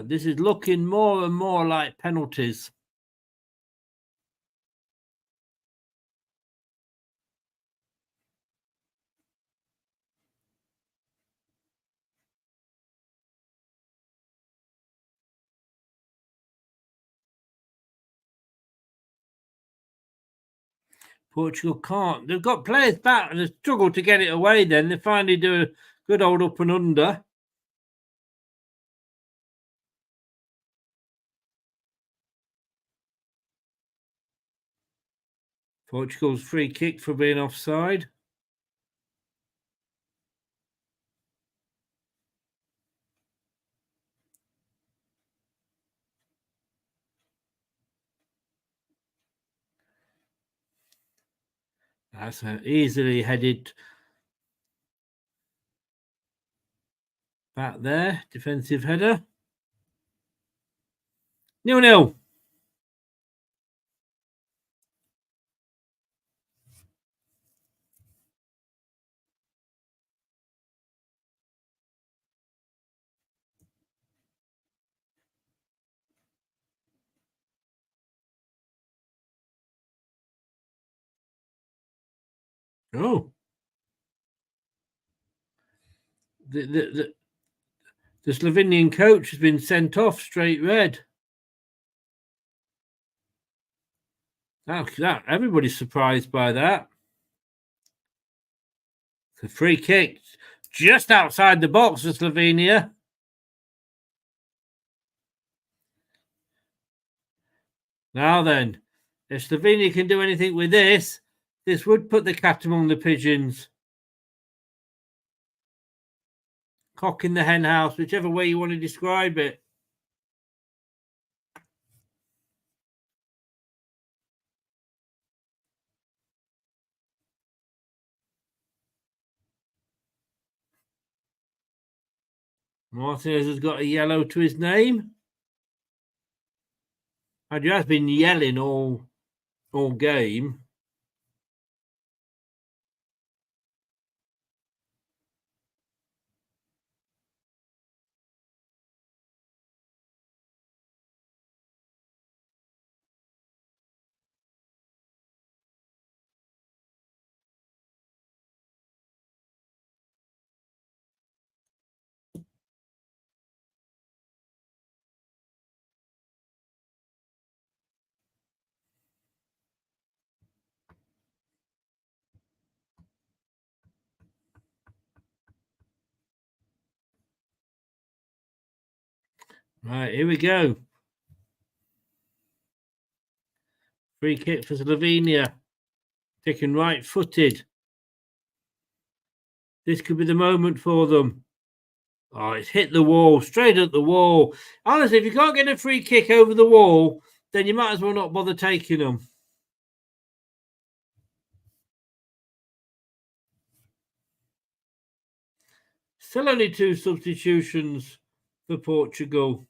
This is looking more and more like penalties. Portugal can't. They've got players back and they struggle to get it away then. They finally do a good old up and under. Portugal's free kick for being offside. That's easily headed back there. Defensive header. 0-0. Oh. The Slovenian coach has been sent off straight red. Everybody's surprised by that. The free kick just outside the box for Slovenia. Now then, if Slovenia can do anything with this, this would put the cat among the pigeons. Cock in the hen house, whichever way you want to describe it. Martinez has got a yellow to his name. And he has been yelling all game. Right, here we go. Free kick for Slovenia. Taken right-footed. This could be the moment for them. Oh, it's hit the wall, straight at the wall. Honestly, if you can't get a free kick over the wall, then you might as well not bother taking them. Still only 2 substitutions for Portugal.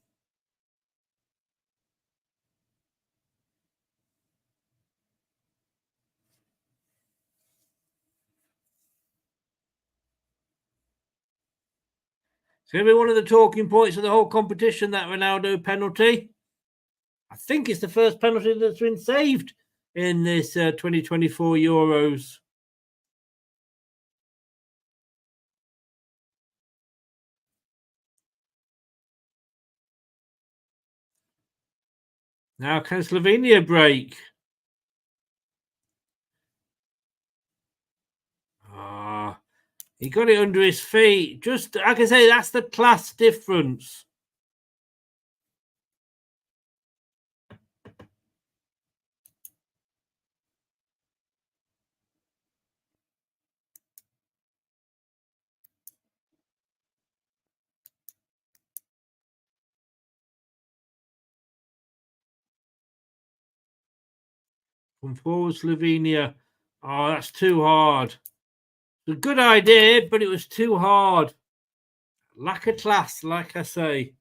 It's going to be one of the talking points of the whole competition, that Ronaldo penalty. I think it's the first penalty that's been saved in this 2024 Euros. Now, can Slovenia break? He got it under his feet. Just, like I say, that's the class difference. From forward Slovenia. Oh, that's too hard. It's a good idea, but it was too hard. Lack of class, like I say.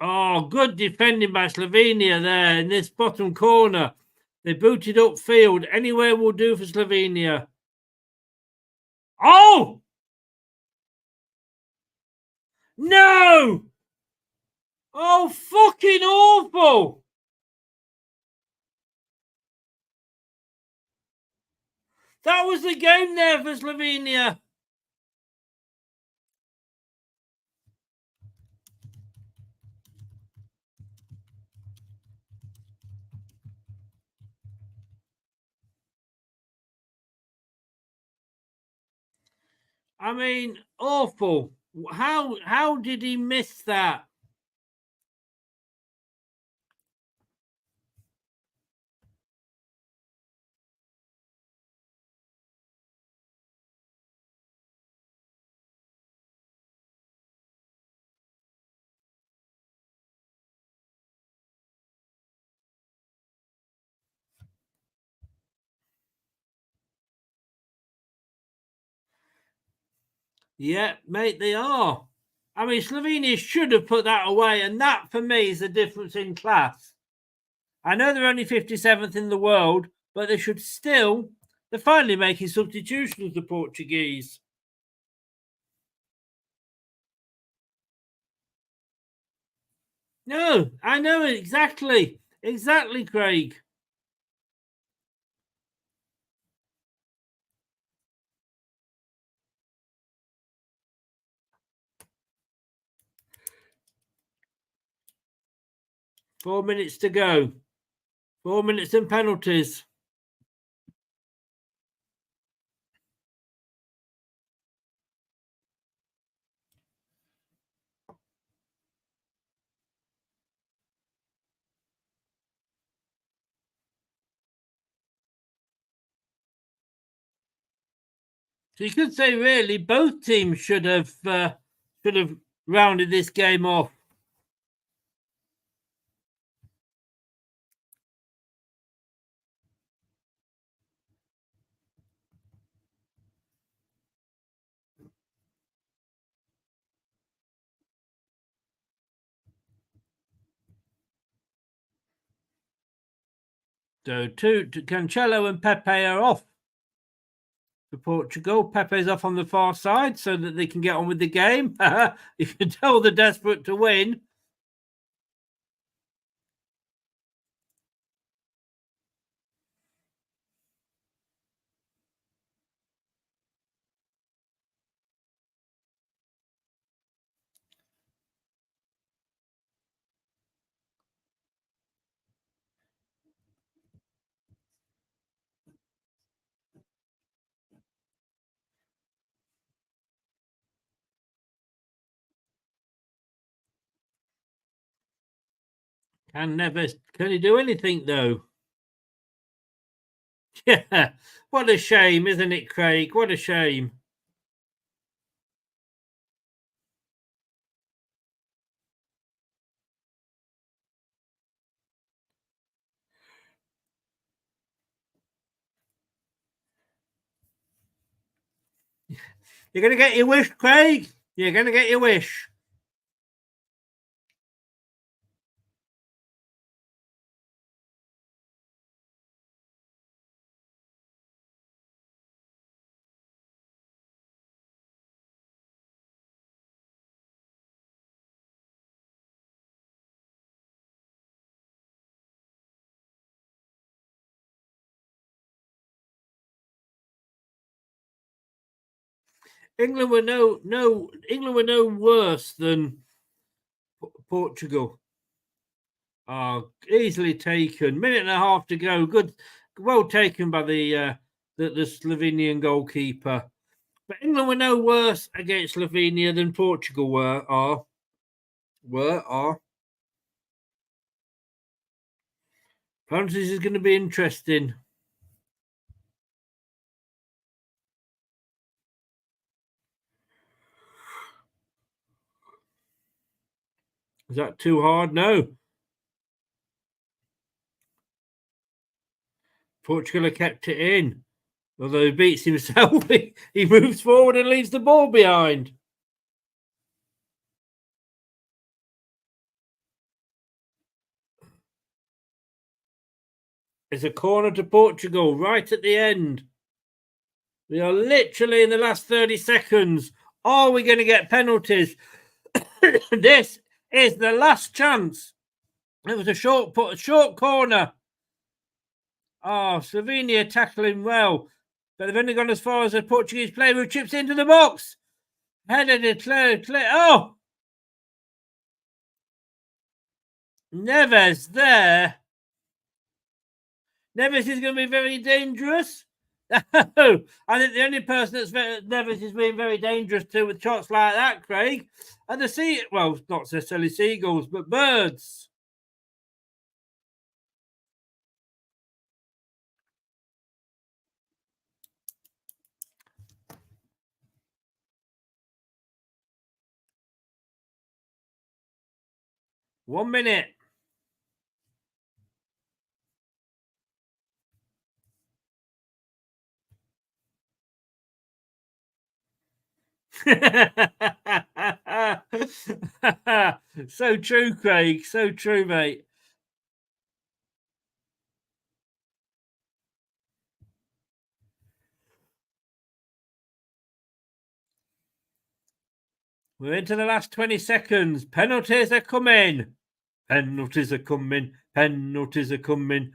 Oh, good defending by Slovenia there in this bottom corner. They booted upfield. Anywhere will do for Slovenia. Oh! No! Oh, fucking awful! That was the game there for Slovenia. I mean, awful. How did he miss that? Yeah, mate, they are. I mean, Slovenia should have put that away, and that for me is the difference in class. I know they're only 57th in the world, but they should still. They're finally making substitutions, the Portuguese. No, I know it exactly, Craig. 4 minutes to go. 4 minutes and penalties. So you could say, really, both teams should have rounded this game off. So Cancelo and Pepe are off for Portugal. Pepe's off on the far side so that they can get on with the game. You can tell they're desperate to win. Can he do anything though? Yeah, what a shame, isn't it, Craig? What a shame. You're going to get your wish, Craig. You're going to get your wish. England were no worse than Portugal. Easily taken. Minute and a half to go. Good, well taken by the Slovenian goalkeeper. But England were no worse against Slovenia than Portugal were. Apparently, this is going to be interesting. Is that too hard? No. Portugal have kept it in. Although he beats himself, he moves forward and leaves the ball behind. It's a corner to Portugal right at the end. We are literally in the last 30 seconds. Are we going to get penalties? This is the last chance. It was a short corner. Slovenia tackling well. But they've only gone as far as a Portuguese player who chips into the box. Headed clear. Oh! Neves there. Neves is going to be very dangerous. I think the only person that's Neves is being very dangerous to with shots like that, Craig, are the well, not necessarily seagulls, but birds. One minute. So true, Craig. So true, mate. We're into the last 20 seconds. Penalties are coming. Penalties are coming. Penalties are coming.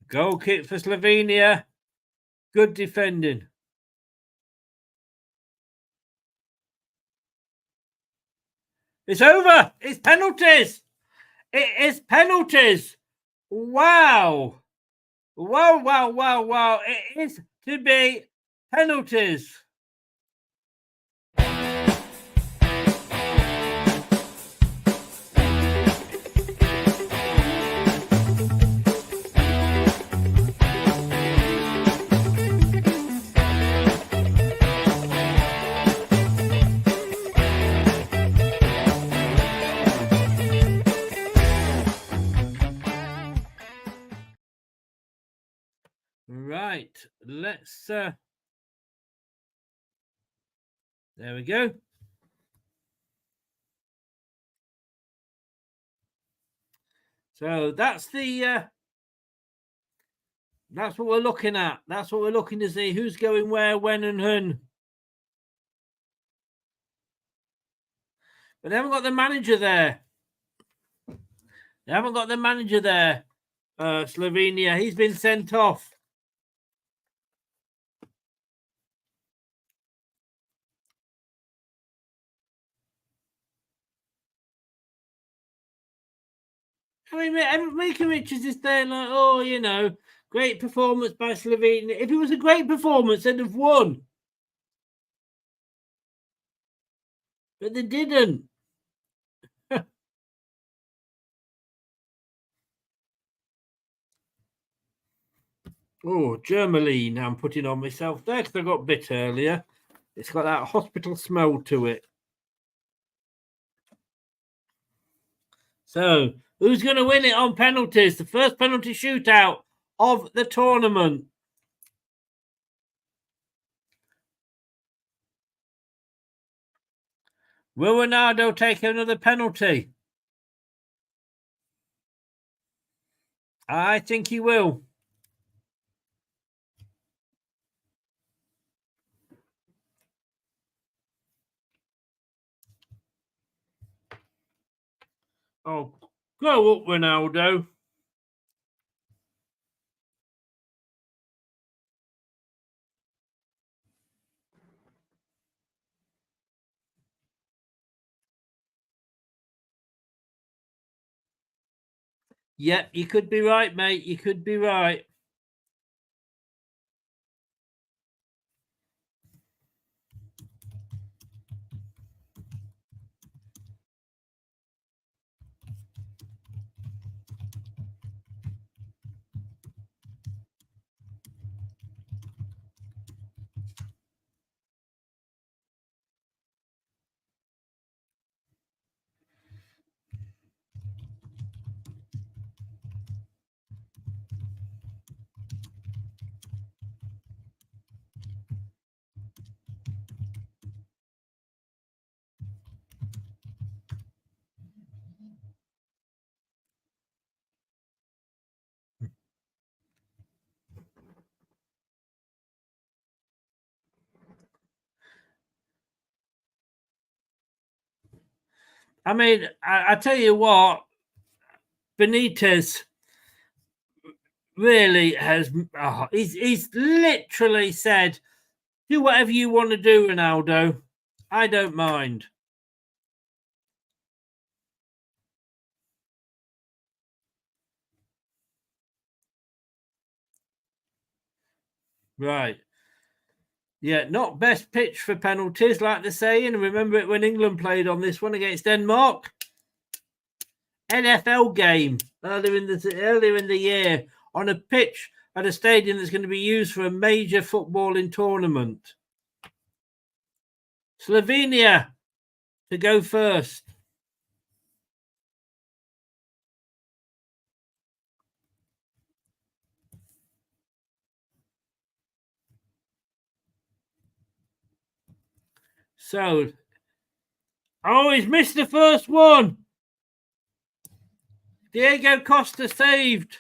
Goal kick for Slovenia. Good defending. It's over. It's penalties. It is penalties. Wow. Wow, wow, wow, wow. It is to be penalties. Right, let's there we go. So that's the that's what we're looking at. That's what we're looking to see, who's going where, when, and who. But they haven't got the manager there. They haven't got the manager there. Slovenia. He's been sent off. I mean, Mika Richards is saying like, oh, you know, great performance by Slovenia. If it was a great performance, they'd have won. But they didn't. Oh, Germaline, I'm putting on myself there because I got bit earlier. It's got that hospital smell to it. So, who's going to win it on penalties? The first penalty shootout of the tournament. Will Ronaldo take another penalty? I think he will. Oh, go up, Ronaldo. Yep, you could be right, mate. You could be right. I mean, I tell you what, Benitez really has. Oh, he's literally said, "Do whatever you want to do, Ronaldo. I don't mind." Right. Yeah, not best pitch for penalties, like they're saying. Remember it when England played on this one against Denmark? NFL game earlier in the year on a pitch at a stadium that's going to be used for a major footballing tournament. Slovenia to go first. So, oh, he's missed the first one. Diego Costa saved.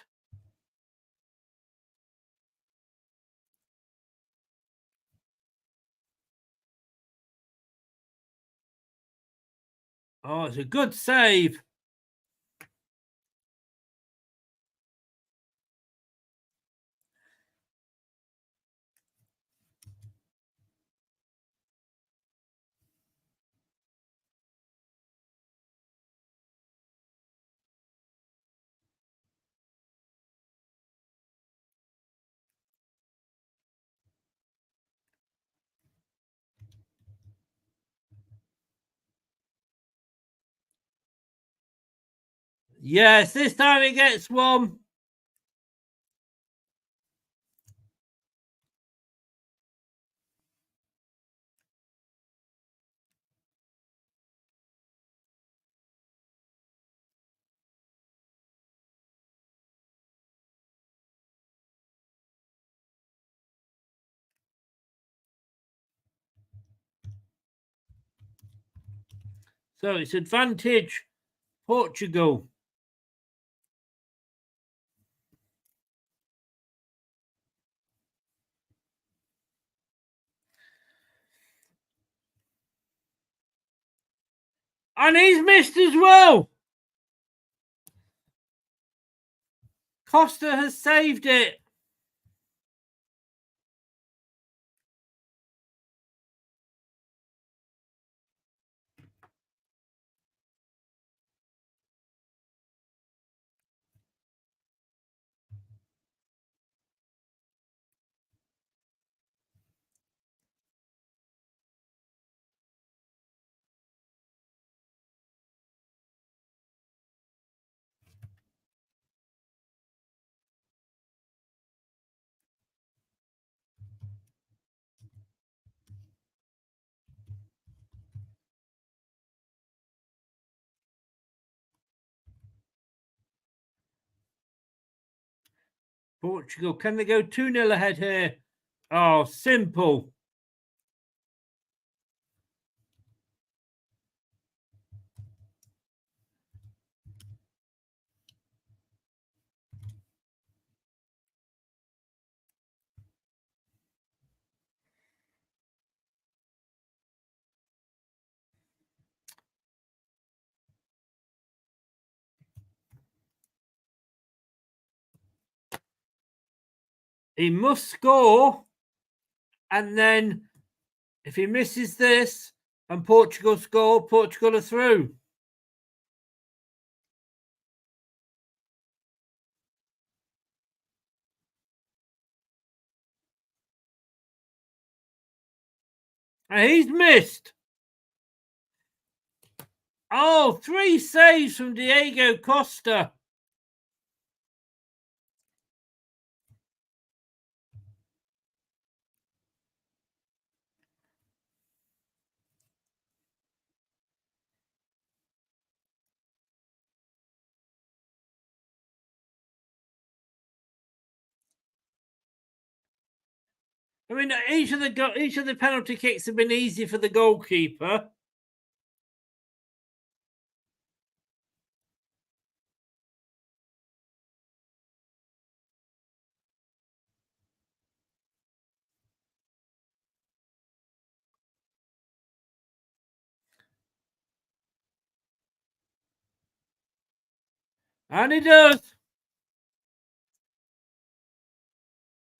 Oh, it's a good save. Yes, this time it gets one. So it's advantage Portugal. And he's missed as well. Costa has saved it. Portugal, can they go 2-0 ahead here? Oh, simple. He must score. And then if he misses this and Portugal score, Portugal are through. And he's missed. Oh, 3 saves from Diego Costa. I mean, each of the penalty kicks have been easy for the goalkeeper. And he does.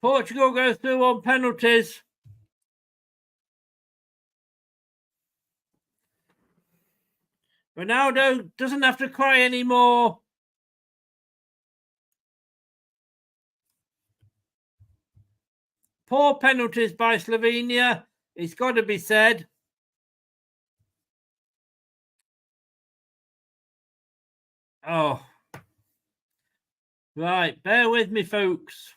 Portugal goes through on penalties. Ronaldo doesn't have to cry anymore. Poor penalties by Slovenia. It's got to be said. Oh. Right, bear with me, folks.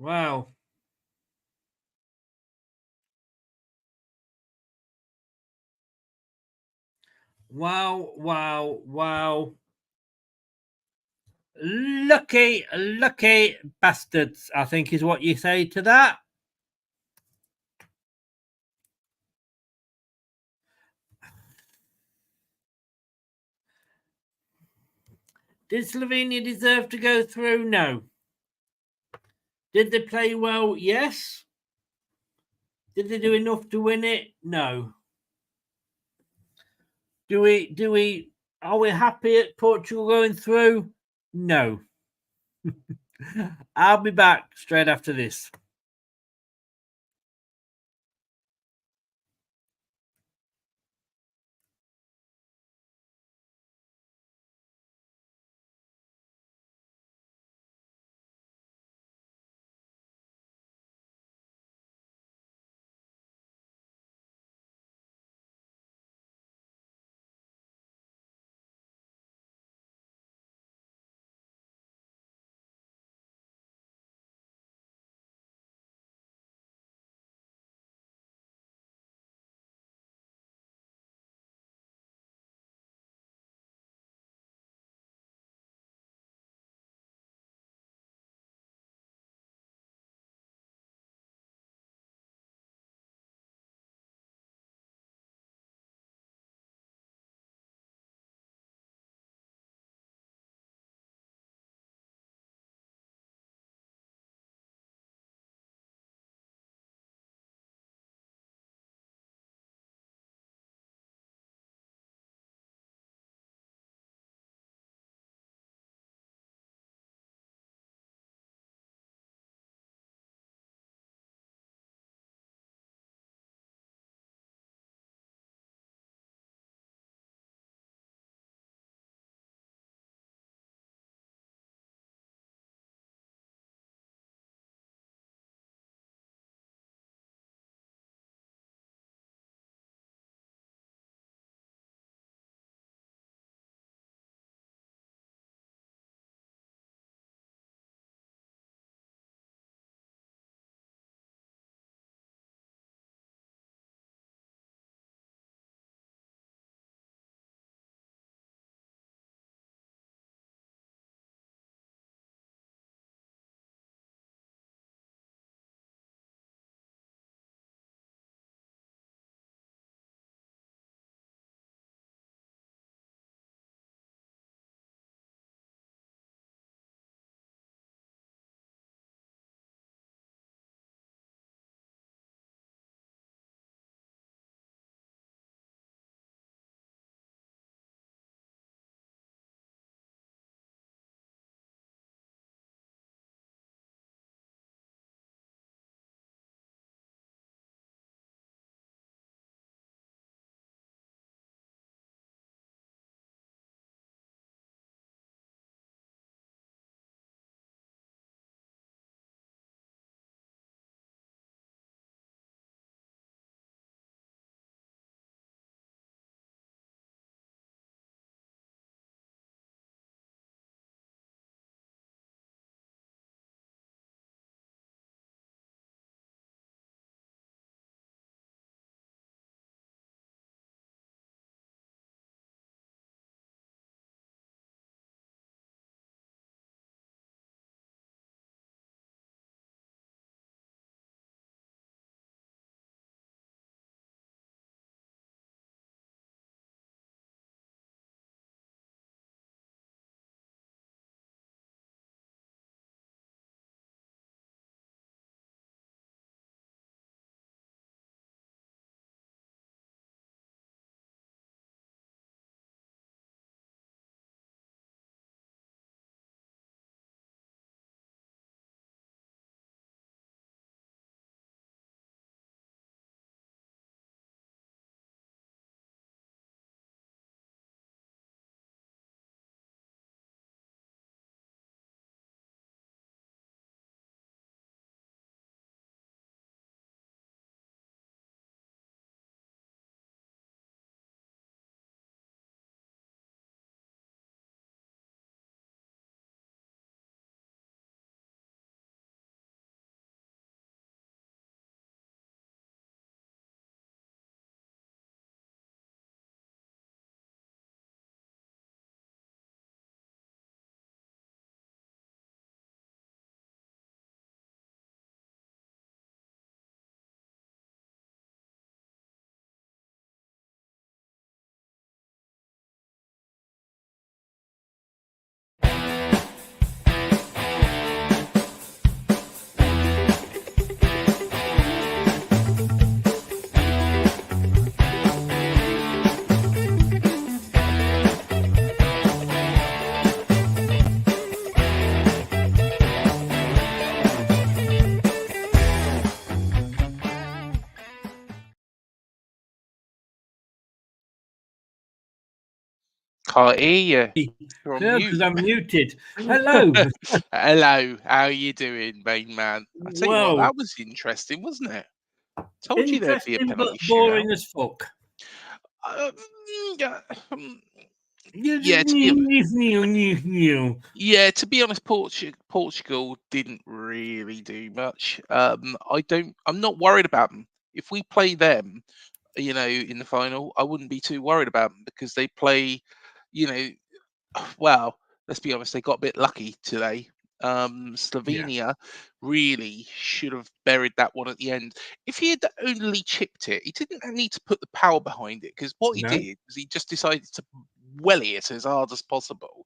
Wow. Wow, wow, wow. Lucky, lucky bastards, I think is what you say to that. Did Slovenia deserve to go through? No. Did they play well? Yes. Did they do enough to win it? No. Are we happy at Portugal going through? No. I'll be back straight after this. Can't hear you. You're on No, mute. because I'm muted. Hello. Hello, how are you doing, main man? I tell you what, Well, that was interesting, wasn't it? Told you there'd be a interesting but penalty boring shootout. as fuck. Um, yeah, um, You yeah, just new. yeah. To be honest, Portugal didn't really do much. I'm not worried about them. If we play them, in the final, I wouldn't be too worried about them because they play, you know, well, let's be honest, they got a bit lucky today. Yeah. Slovenia really should have buried that one at the end. If he had only chipped it, he didn't need to put the power behind it because what he No. did was he just decided to welly it as hard as possible,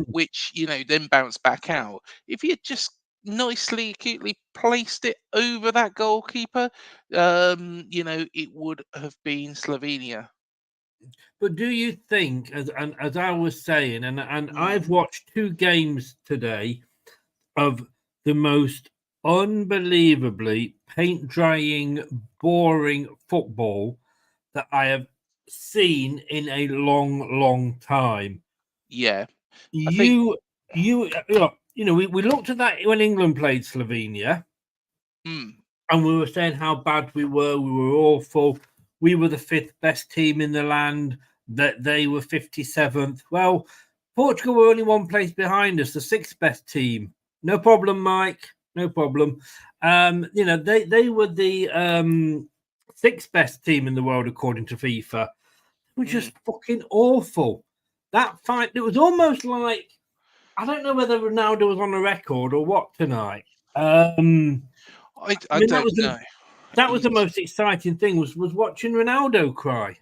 which, then bounced back out. If he had just nicely, acutely placed it over that goalkeeper, it would have been Slovenia. But do you think, as I was saying, and I've Mm, watched 2 games today of the most unbelievably paint drying, boring football that I have seen in a long, long time. yeah, I think. You, we looked at that when England played Slovenia, Mm, and we were saying how bad we were. We were awful. We were the 5th best team in the land. That they were 57th. Well, Portugal were only 1 place behind us, the 6th best team. No problem, Mike. No problem. They were the 6th best team in the world according to FIFA. It was mm. just fucking awful. That fight. It was almost like, I don't know whether Ronaldo was on a record or what tonight. I That don't was know. the He's. most exciting thing was watching Ronaldo cry.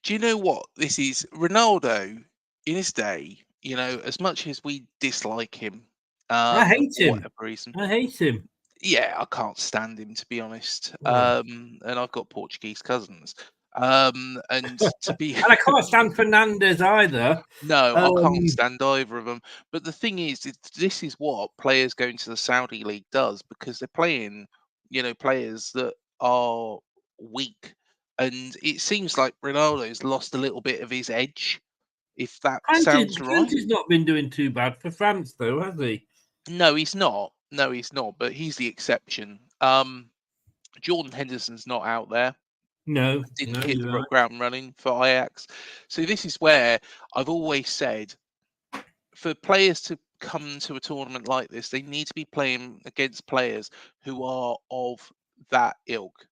Do you know what this is? Ronaldo in his day. As much as we dislike him, I hate for him. whatever reason, I hate him. yeah, I can't stand him to be honest. Oh. And I've got Portuguese cousins. And to be And I can't stand Fernandez either. no, I can't Um, stand either of them. But the thing is, this is what players going to the Saudi league does because they're playing, players that are weak, and it seems like Ronaldo's lost a little bit of his edge. If that sounds right. Kante's not been doing too bad for France, though, has he? No, he's not. No, he's not. But he's the exception. Jordan Henderson's not out there. No, Didn't hit the you're right. ground running for Ajax. So this is where I've always said, for players to come to a tournament like this, they need to be playing against players who are of that ilk.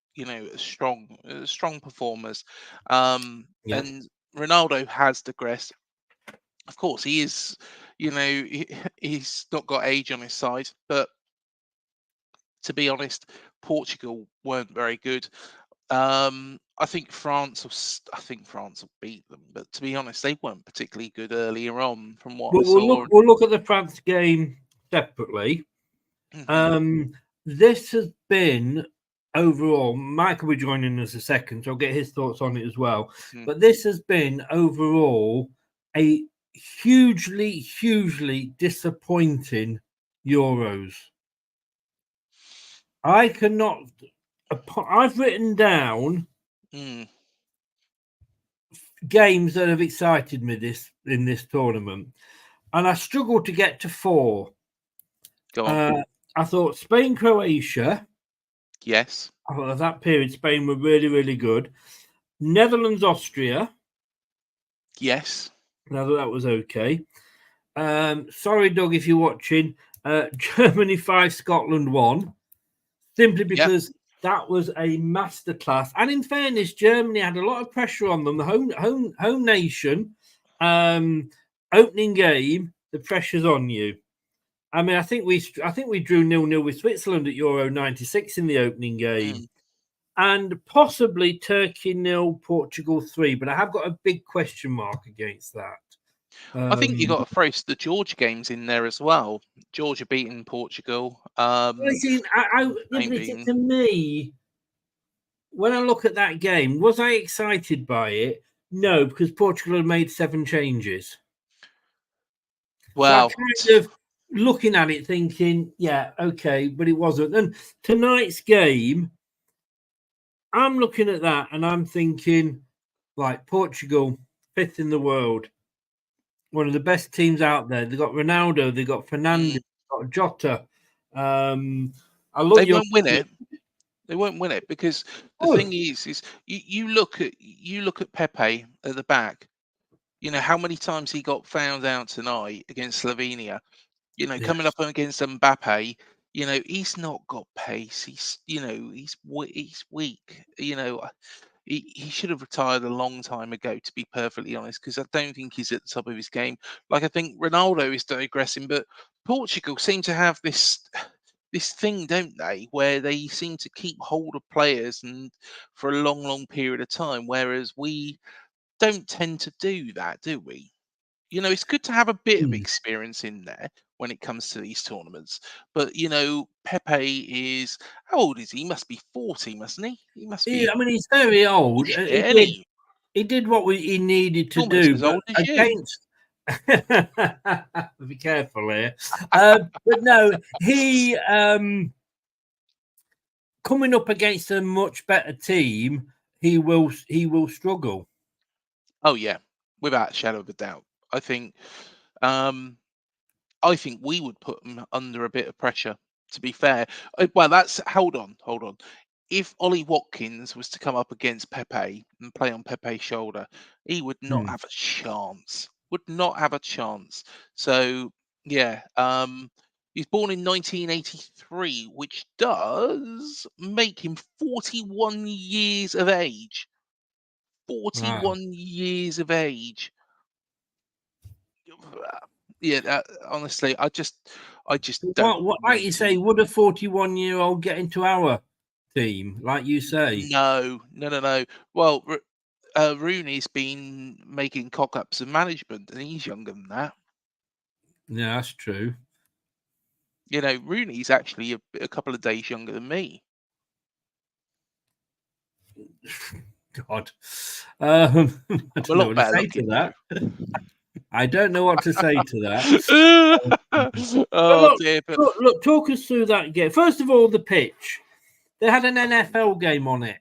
Strong performers. Yeah. And Ronaldo has digressed. Of course, he is. He's not got age on his side, but to be honest, Portugal weren't very good. I think France will beat them, but to be honest, they weren't particularly good earlier on, from what I But saw. we'll look at the France game separately. Mhm. This has been overall. Mike will be joining us a second, so I'll get his thoughts on it as well. Mm. But this has been overall a hugely disappointing Euros. I cannot. I've written down Mm. games that have excited me in this tournament, and I struggled to get to 4. Go on. I thought Spain, Croatia. Yes. I thought at that period Spain were really good. Netherlands, Austria. Yes. I thought that was okay. Sorry, Doug, if you're watching. Germany 5, Scotland 1. Simply Yep. because that was a masterclass. And in fairness, Germany had a lot of pressure on them. The home nation, opening game, the pressure's on you. I mean, I think we drew 0-0 with Switzerland at Euro '96 in the opening game, and possibly Turkey 0, Portugal 3. But I have got a big question mark against that. I think you got to throw the Georgia games in there as well. Georgia beating Portugal. To me, when I look at that game, was I excited by it? No, because Portugal had made 7 changes. Well, so I kind of looking at it thinking, yeah, okay, but it wasn't. And tonight's game, I'm looking at that and I'm thinking, right, Portugal 5th in the world. One of the best teams out there. They've got Ronaldo, they've got Fernandes, they've got Jota. I love They your. won't win it. They won't win it because the thing is you look at Pepe at the back. You know how many times he got found out tonight against Slovenia. You know, coming Yes. up against Mbappe. You know, he's not got pace. He's weak. You know, he should have retired a long time ago, to be perfectly honest, because I don't think he's at the top of his game. Like I think Ronaldo is digressing, but Portugal seem to have this thing, don't they, where they seem to keep hold of players and for a long period of time, whereas we don't tend to do that, do we? You know, it's good to have a bit of experience in there when it comes to these tournaments. But you know, Pepe is how old is he? He must be 40, mustn't he? He must be I mean, he's very old. pushing it, isn't he? He did what he needed to Almost do, as but old as you. against. Be careful here. But no, he coming up against a much better team, he will struggle. Oh yeah, without a shadow of a doubt. I think um I think we would put them under a bit of pressure. To be fair, well, that's hold on. If Ollie Watkins was to come up against Pepe and play on Pepe's shoulder, he would not have a chance. Would not have a chance. So yeah, he's born in 1983, which does make him 41 years of age. Wow. 41 years of age. Yeah, honestly, I just don't What, like you rate him. say, would a 41-year-old get into our team, like you say? No, no, no, no. Well, Rooney's been making cock-ups of management, and he's younger than that. Yeah, that's true. You know, Rooney's actually a couple of days younger than me. God. I I'm don't a know lot what to better say to looking that. though. I don't know what to say to that. But Oh dear, but look, talk us through that game. First of all, the pitch. They had an NFL game on it.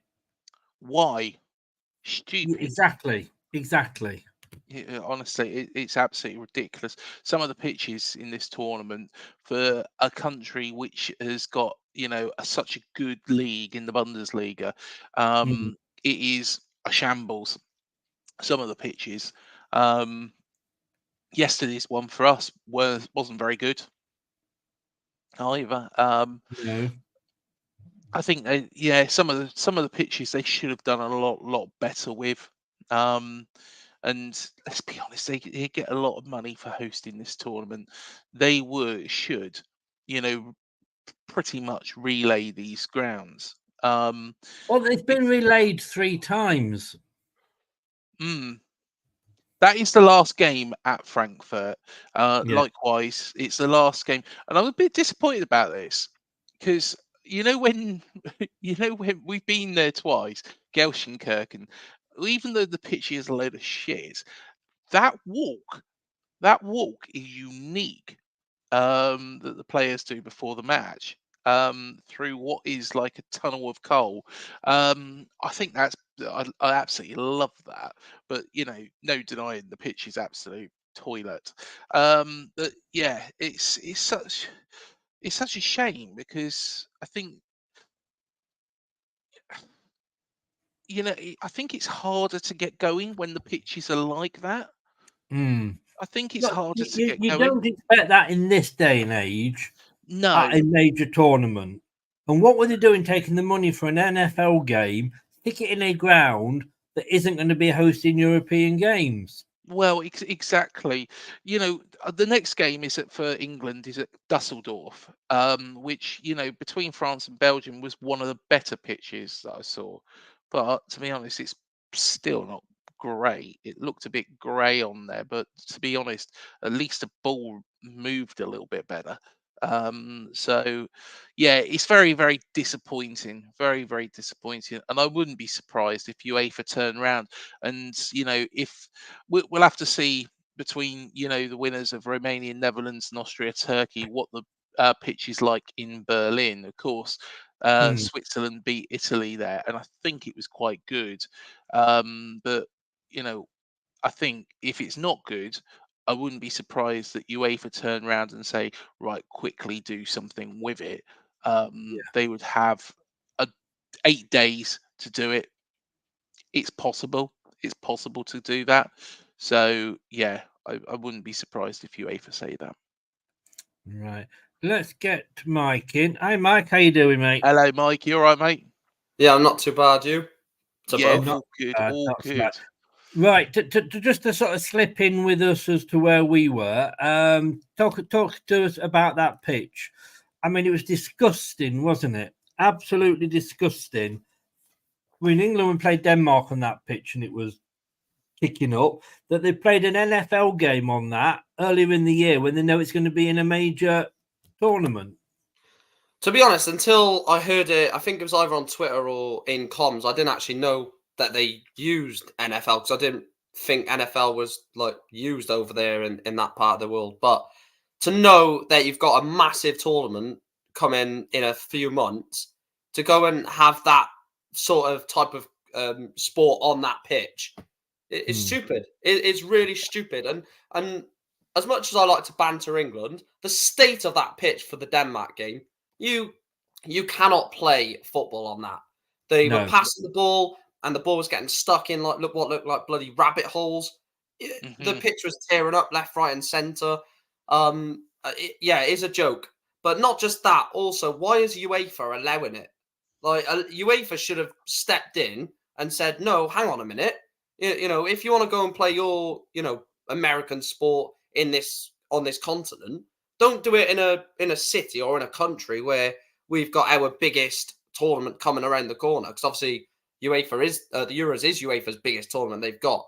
why? Stupid. Exactly. Yeah, honestly, it's absolutely ridiculous. Some of the pitches in this tournament for a country which has got, you know, such a good league in the Bundesliga, Mm, it is a shambles. Some of the pitches. Um, Yesterday's one for us wasn't very good either. no. I think yeah, some of the pitches they should have done a lot better with. Um, and let's be honest, they get a lot of money for hosting this tournament. They should, you know, pretty much relay these grounds. Well, it's It, been relayed 3 times. mm, that is the last game at Frankfurt. Yeah. Likewise, it's the last game, and I'm a bit disappointed about this because you know when you know when we've been there twice, Gelsenkirchen, even though the pitch is a load of shit, that walk that walk is unique that the players do before the match through what is like a tunnel of coal. I think I absolutely love that. But you know, no denying the pitch is absolute toilet. But yeah, it's such a shame because I think you know I think it's harder to get going when the pitches are like that. Mm. I think it's Look, harder to get you going. don't expect that in this day and age at No, a major tournament. And what were they doing taking the money for an NFL game, stick it in a ground that isn't going to be hosting European games? well, exactly. You know, the next game is for England is at Dusseldorf, which you know between France and Belgium was one of the better pitches that I saw. But to be honest, it's still not great. It looked a bit grey on there, but to be honest, at least the ball moved a little bit better. So yeah, it's very disappointing, very disappointing, and I wouldn't be surprised if UEFA turn around and you know if we'll have to see between you know the winners of Romania, Netherlands, and Austria, Turkey, what the pitch is like in Berlin. Of course, Mm. Switzerland beat Italy there, and I think it was quite good. But you know, I think if it's not good, I wouldn't be surprised that UEFA turn around and say, right, quickly do something with it. They would have 8 days to do it. It's possible. It's possible to do that. So yeah, I wouldn't be surprised if UEFA say that. Right. Let's get Mike in. Hi, Mike. How you doing, mate? Hello, Mike. You all right, mate? Yeah, I'm not too bad. You? Yeah, Both? all good. All Not so good. bad. Right, just to sort of slip in with us as to where we were. Talk to us about that pitch. I mean, it was disgusting, wasn't it? Absolutely disgusting. When England played Denmark on that pitch, and it was kicking up, that they played an NFL game on that earlier in the year when they know it's going to be in a major tournament. To be honest, until I heard it, I think it was either on Twitter or in comms, I didn't actually know that they used NFL because I didn't think NFL was like used over there in that part of the world. But to know that you've got a massive tournament coming in a few months, to go and have that sort of type of sport on that pitch, it's stupid. It's really stupid. And as much as I like to banter England, the state of that pitch for the Denmark game, you cannot play football on that. They were passing the ball, and the ball was getting stuck in what looked like bloody rabbit holes. The pitch was tearing up left, right, and centre. It is a joke. But not just that. Also, why is UEFA allowing it? Like UEFA should have stepped in and said, "No, hang on a minute. You know, if you want to go and play your, American sport on this continent, don't do it in a city or in a country where we've got our biggest tournament coming around the corner." Because obviously, UEFA is the Euros is UEFA's biggest tournament they've got,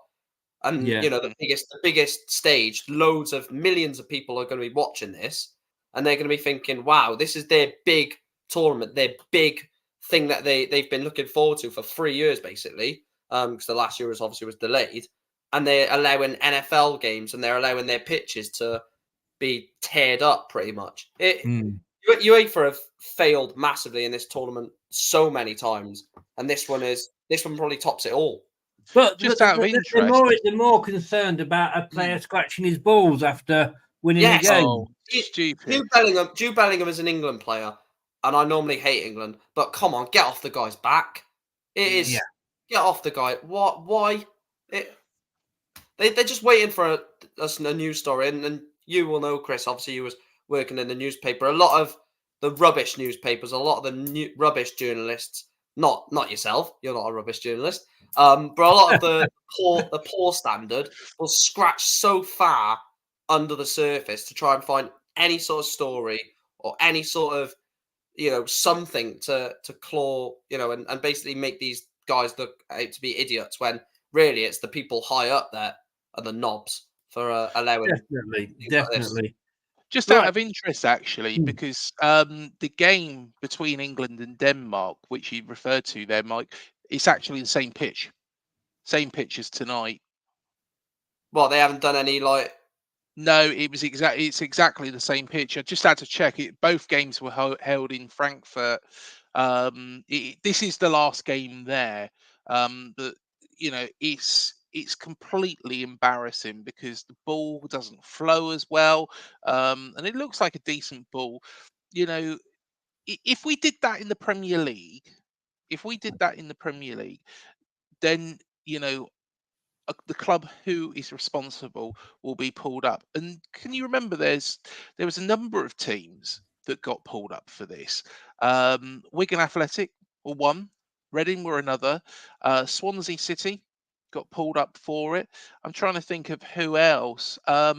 and the biggest stage. Loads of millions of people are going to be watching this, and they're going to be thinking, "Wow, this is their big tournament, their big thing that they've been looking forward to for 3 years, basically." Because the last Euros obviously was delayed, and they're allowing NFL games and they're allowing their pitches to be teared up pretty much. UEFA have failed massively in this tournament so many times, and this one probably tops it all. But Just out of interest, they're more concerned about a player scratching his balls after winning the game. Oh, stupid. Jude Bellingham is an England player, and I normally hate England, but come on, get off the guy's back. It is get off the guy. What? Why? They're just waiting for a news story, and you will know, Chris. Obviously, you was working in the newspaper. A lot of the rubbish newspapers, a lot of the rubbish journalists. Not yourself. You're not a rubbish journalist. But a lot of the poor standard will scratch so far under the surface to try and find any sort of story or any sort of something to claw and basically make these guys look out to be idiots when really it's the people high up there are the knobs for allowing definitely. Like just out of interest, actually, because the game between England and Denmark, which you referred to there, Mike, it's actually the same pitch as tonight. Well, they haven't done any No, it's exactly the same pitch. I just had to check it. Both games were held in Frankfurt. This is the last game there. But it's completely embarrassing because the ball doesn't flow as well, and it looks like a decent ball. If we did that in the Premier League, then the club who is responsible will be pulled up. And can you remember there was a number of teams that got pulled up for this. Wigan Athletic were one, Reading were another, Swansea City got pulled up for it. I'm trying to think of who else. But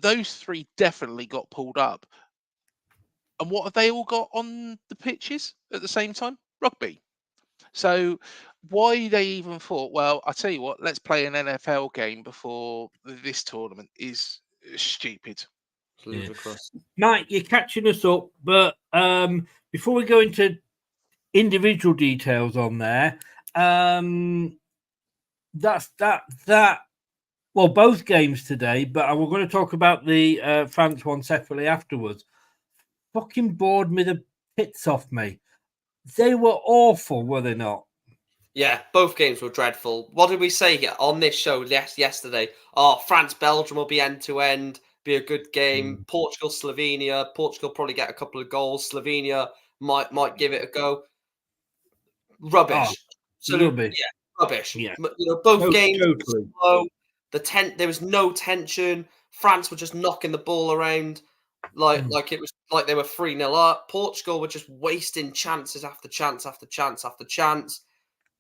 those three definitely got pulled up. And what have they all got on the pitches at the same time? Rugby. So why they even thought, well, I'll tell you what, let's play an NFL game before this tournament is stupid. ludicrous. Mike, you're catching us up, but before we go into individual details on there, that's that. Well, both games today, but we're going to talk about the France one separately afterwards. Fucking bored me the pits off me. They were awful, were they not? Yeah, both games were dreadful. What did we say on this show yesterday? Oh, France-Belgium will be end-to-end, be a good game. Portugal-Slovenia. Portugal probably get a couple of goals. Slovenia might give it a go. Oh, Rubbish. rubbish. Yeah, rubbish. Yeah. Both games Totally. slow. There was no tension. France were just knocking the ball around like it was like they were 3-0 up. Portugal were just wasting chances after chance after chance after chance.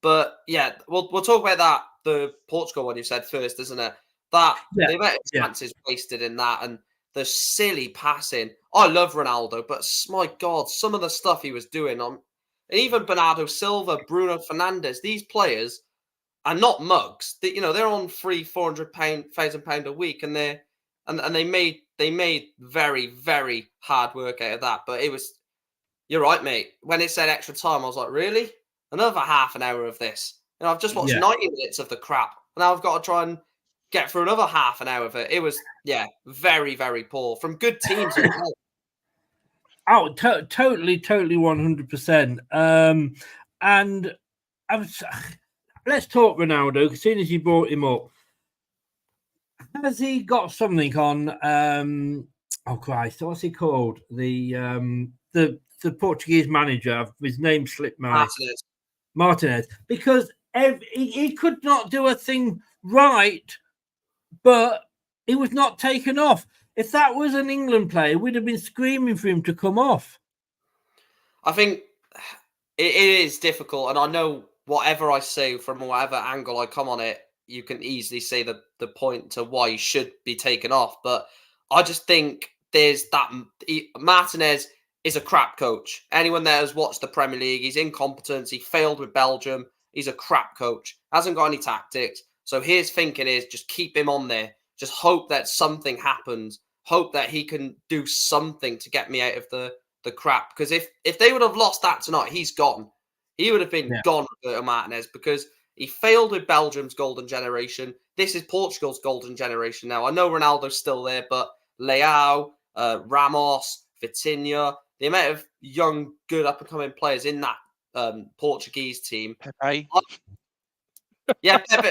But yeah, we'll talk about that. The Portugal one you said first, isn't it? That Yeah, the amount of yeah. chances wasted in that and the silly passing. I love Ronaldo, but my God, some of the stuff he was doing and even Bernardo Silva, Bruno Fernandes, these players are not mugs. They're on £300,000-400,000 a week, and they made very, very hard work out of that. But it was, you're right, mate. When it said extra time, I was like, really? Another half an hour of this? I've just watched 90 minutes of the crap, and now I've got to try and get through another half an hour of it. It was, very, very poor from good teams as well. Oh, totally, 100%. And let's talk Ronaldo. As soon as you brought him up, has he got something on? Oh Christ, what's he called? The Portuguese manager. His name slipped my Martinez, because he could not do a thing right, but he was not taken off. If that was an England player, we'd have been screaming for him to come off. I think it is difficult, and I know whatever I say from whatever angle I come on it, you can easily say the point to why he should be taken off. But I just think there's that Martinez is a crap coach. Anyone that has watched the Premier League, he's incompetent. He failed with Belgium. He's a crap coach. Hasn't got any tactics. So his thinking is just keep him on there. Just hope that something happens. Hope that he can do something to get me out of the crap. Because if they would have lost that tonight, he's gone. He would have been gone, Roberto Martinez, because he failed with Belgium's golden generation. This is Portugal's golden generation now. I know Ronaldo's still there, but Leao, Ramos, Vitinha, the amount of young, good up-and-coming players in that Portuguese team. Pepe. Yeah, Pepe,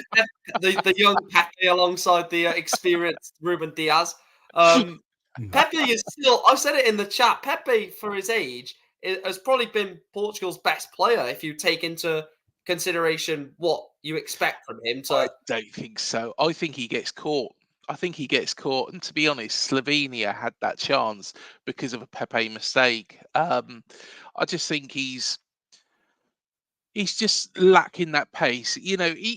the young Pepe alongside the experienced Ruben Diaz. Pepe is still, I said it in the chat, Pepe, for his age, has probably been Portugal's best player if you take into consideration what you expect from him. I don't think so. I think he gets caught. And to be honest, Slovenia had that chance because of a Pepe mistake. I just think he's just lacking that pace. He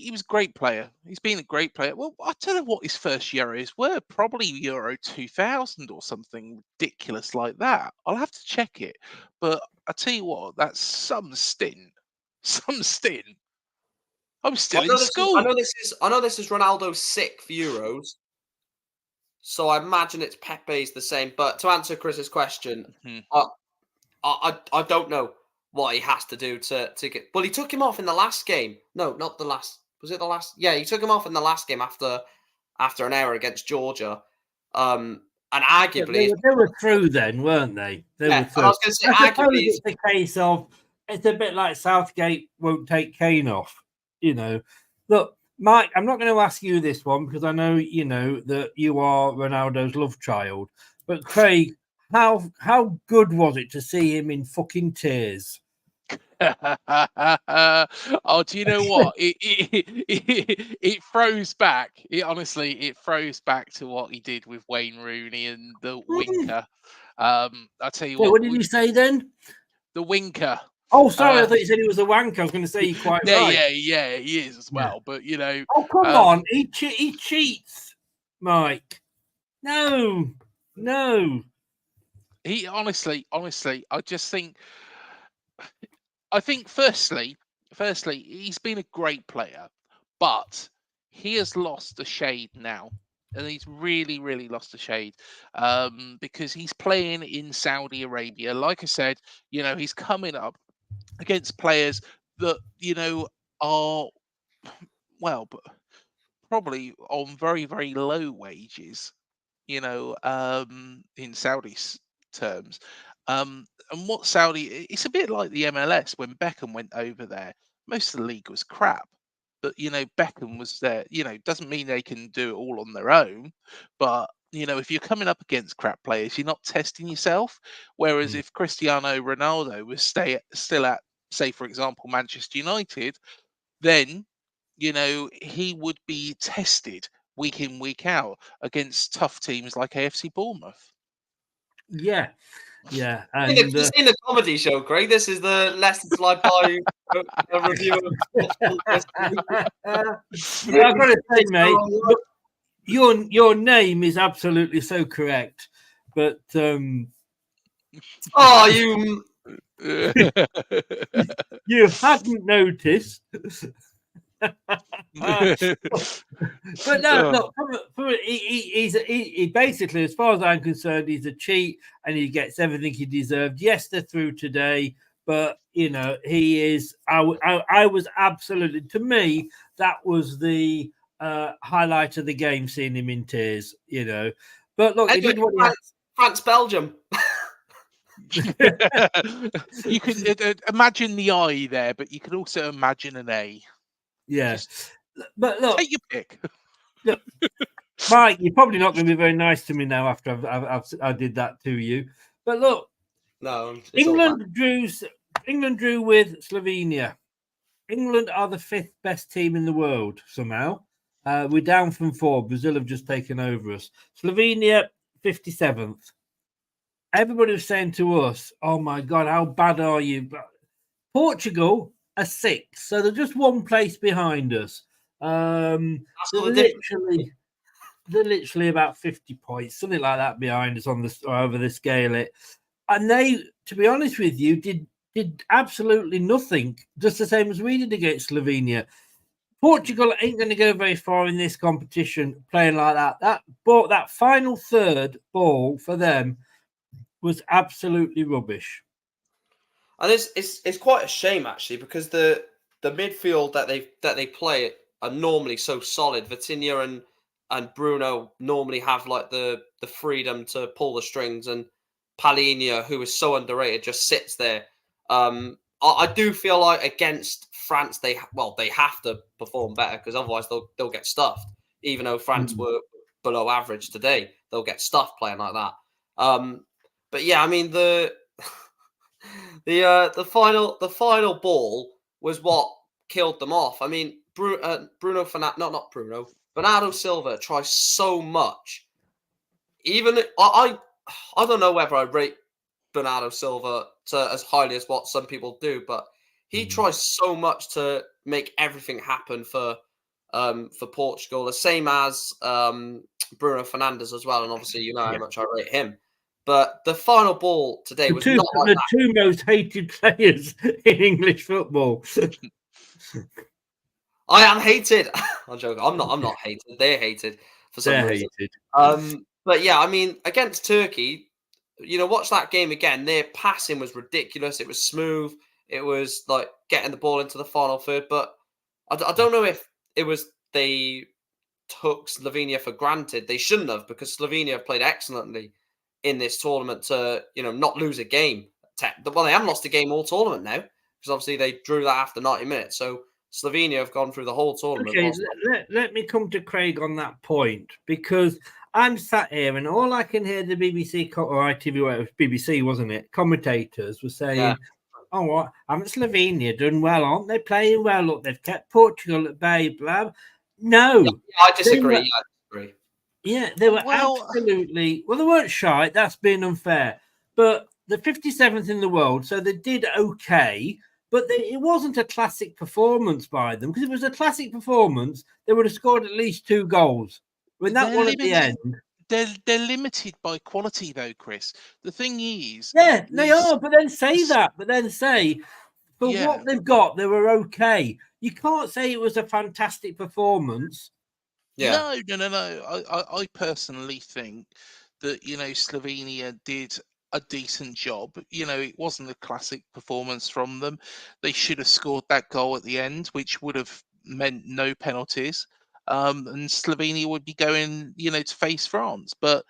was a great player. He's been a great player. Well, I don't know what his first Euros were. Probably Euro 2000 or something ridiculous like that. I'll have to check it. But I tell you what, that's some stint. Some stint. I'm still in school. I know this is Ronaldo's 6th Euros. So I imagine it's Pepe's the same. But to answer Chris's question, I don't know what he has to do to get. Well, he took him off in the last game. No, not the last. Was it the last? Yeah, he took him off in the last game after an hour against Georgia. And arguably, they were through then, weren't they? They were through. I was going to say, arguably, it's a case of it's a bit like Southgate won't take Kane off. Look, Mike, I'm not going to ask you this one because I know that you are Ronaldo's love child. But Craig, how good was it to see him in fucking tears? Oh, do you know what? It throws back. It throws back to what he did with Wayne Rooney and the Winker. I'll tell you what. What did he say then? The Winker. Oh, sorry, I thought you said he was a wanker. I was going to say you're quite right. Yeah, he is as well. But oh come on, he cheats, Mike. No. He honestly, I just think. I think firstly, he's been a great player, but he has lost the shade now. And he's really, really lost the shade because he's playing in Saudi Arabia. Like I said, he's coming up against players that, are, well, but probably on very, very low wages, in Saudi's terms. And what Saudi, it's a bit like the MLS when Beckham went over there. most of the league was crap. But Beckham was there. Doesn't mean they can do it all on their own. But if you're coming up against crap players, you're not testing yourself. Whereas if Cristiano Ronaldo was still at, say, for example, Manchester United, then he would be tested week in, week out against tough teams like AFC Bournemouth. Yeah. Yeah. You've seen the comedy show, Craig. This is the Lessons Like by a review of I've got to say, mate, your name is absolutely so correct. But oh, you you hadn't noticed. But no, look, he basically, as far as I'm concerned, he's a cheat and he gets everything he deserved. Yes, they're through today, but he is. I was absolutely, to me, that was the highlight of the game, seeing him in tears. But look, he did what he had. France, Belgium. You could imagine the I there, but you could also imagine an A. Yeah, but look, take your pick. Look, Mike, you're probably not going to be very nice to me now after I did that to you. But look, no, England drew with Slovenia. England are the 5th best team in the world somehow. We're down from 4. Brazil have just taken over us. Slovenia 57th. Everybody was saying to us, "Oh my God, how bad are you?" But Portugal are 6th, so they're just one place behind us. They're literally about 50 points, something like that, behind us on over the scale. And they, to be honest with you, did absolutely nothing, just the same as we did against Slovenia. Portugal ain't going to go very far in this competition playing like that. That final third ball for them was absolutely rubbish. And it's quite a shame actually, because the midfield that they play are normally so solid. Vitinha and Bruno normally have like the freedom to pull the strings, and Palhinha, who is so underrated, just sits there. I do feel like against France they have to perform better, because otherwise they'll get stuffed. Even though France were below average today, they'll get stuffed playing like that. But yeah, I mean the final ball was what killed them off. I mean, Bernardo Silva tries so much. Even I don't know whether I rate Bernardo Silva as highly as what some people do, but he tries so much to make everything happen for Portugal, the same as Bruno Fernandes as well, and obviously how much I rate him. But the final ball today was not like the two most hated players in English football. I am hated. I'm joking. I'm not hated. They're hated for some reason. Hated. But yeah, I mean, against Turkey, watch that game again. Their passing was ridiculous. It was smooth. It was like getting the ball into the final third. But I don't know if it was they took Slovenia for granted. They shouldn't have, because Slovenia have played excellently in this tournament to not lose a game. Well, they haven't lost a game all tournament now, because obviously they drew that after 90 minutes. So Slovenia have gone through the whole tournament. Okay, let me come to Craig on that point, because I'm sat here and all I can hear the BBC or ITV, well, it was BBC, wasn't it? Commentators were saying, "Oh, what? Haven't Slovenia done well? Aren't they playing well? Look, they've kept Portugal at bay." Blah. No, I disagree. Yeah, they were absolutely. Well, they weren't shy. That's being unfair. But the 57th in the world, so they did okay. But it wasn't a classic performance by them, because if it was a classic performance, they would have scored at least 2 goals. When that one at the end, they're limited by quality, though, Chris. The thing is, they are. But then say that. But then say, for what they've got, they were okay. You can't say it was a fantastic performance. No. I personally think that Slovenia did a decent job. It wasn't a classic performance from them. They should have scored that goal at the end, which would have meant no penalties. And Slovenia would be going, to face France. But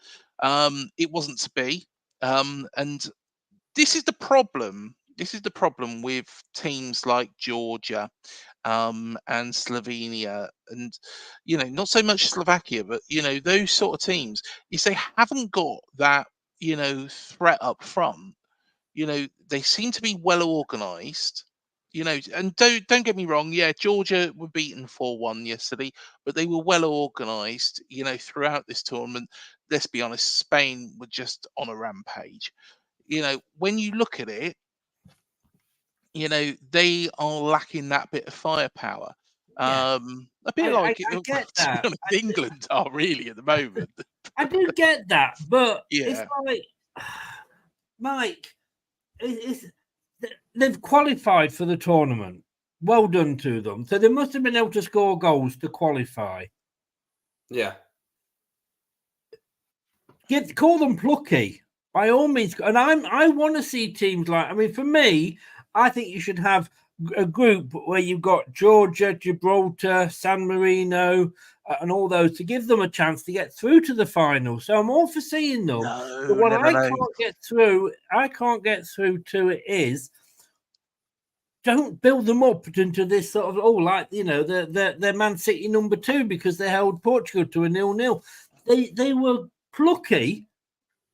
it wasn't to be. And this is the problem This is the problem with teams like Georgia and Slovenia, and not so much Slovakia, but those sort of teams. Is they haven't got that threat up front. They seem to be well organised. And don't get me wrong. Yeah, Georgia were beaten 4-1 yesterday, but they were well organised. Throughout this tournament. Let's be honest, Spain were just on a rampage. When you look at it, they are lacking that bit of firepower. Yeah. A bit I like get to be that. honest, England are really at the moment. I do get that, but it's Yeah. like, Mike, they've qualified for the tournament. Well done to them. So they must have been able to score goals to qualify. Yeah. Call them plucky by all means. And I want to see teams like. I mean, for me, I think you should have a group where you've got Georgia, Gibraltar, San Marino, and all those to give them a chance to get through to the final. So I'm all for seeing them. But what I can't get through to it is don't build them up into this sort of they're Man City number 2 because they held Portugal to a 0-0. They were plucky,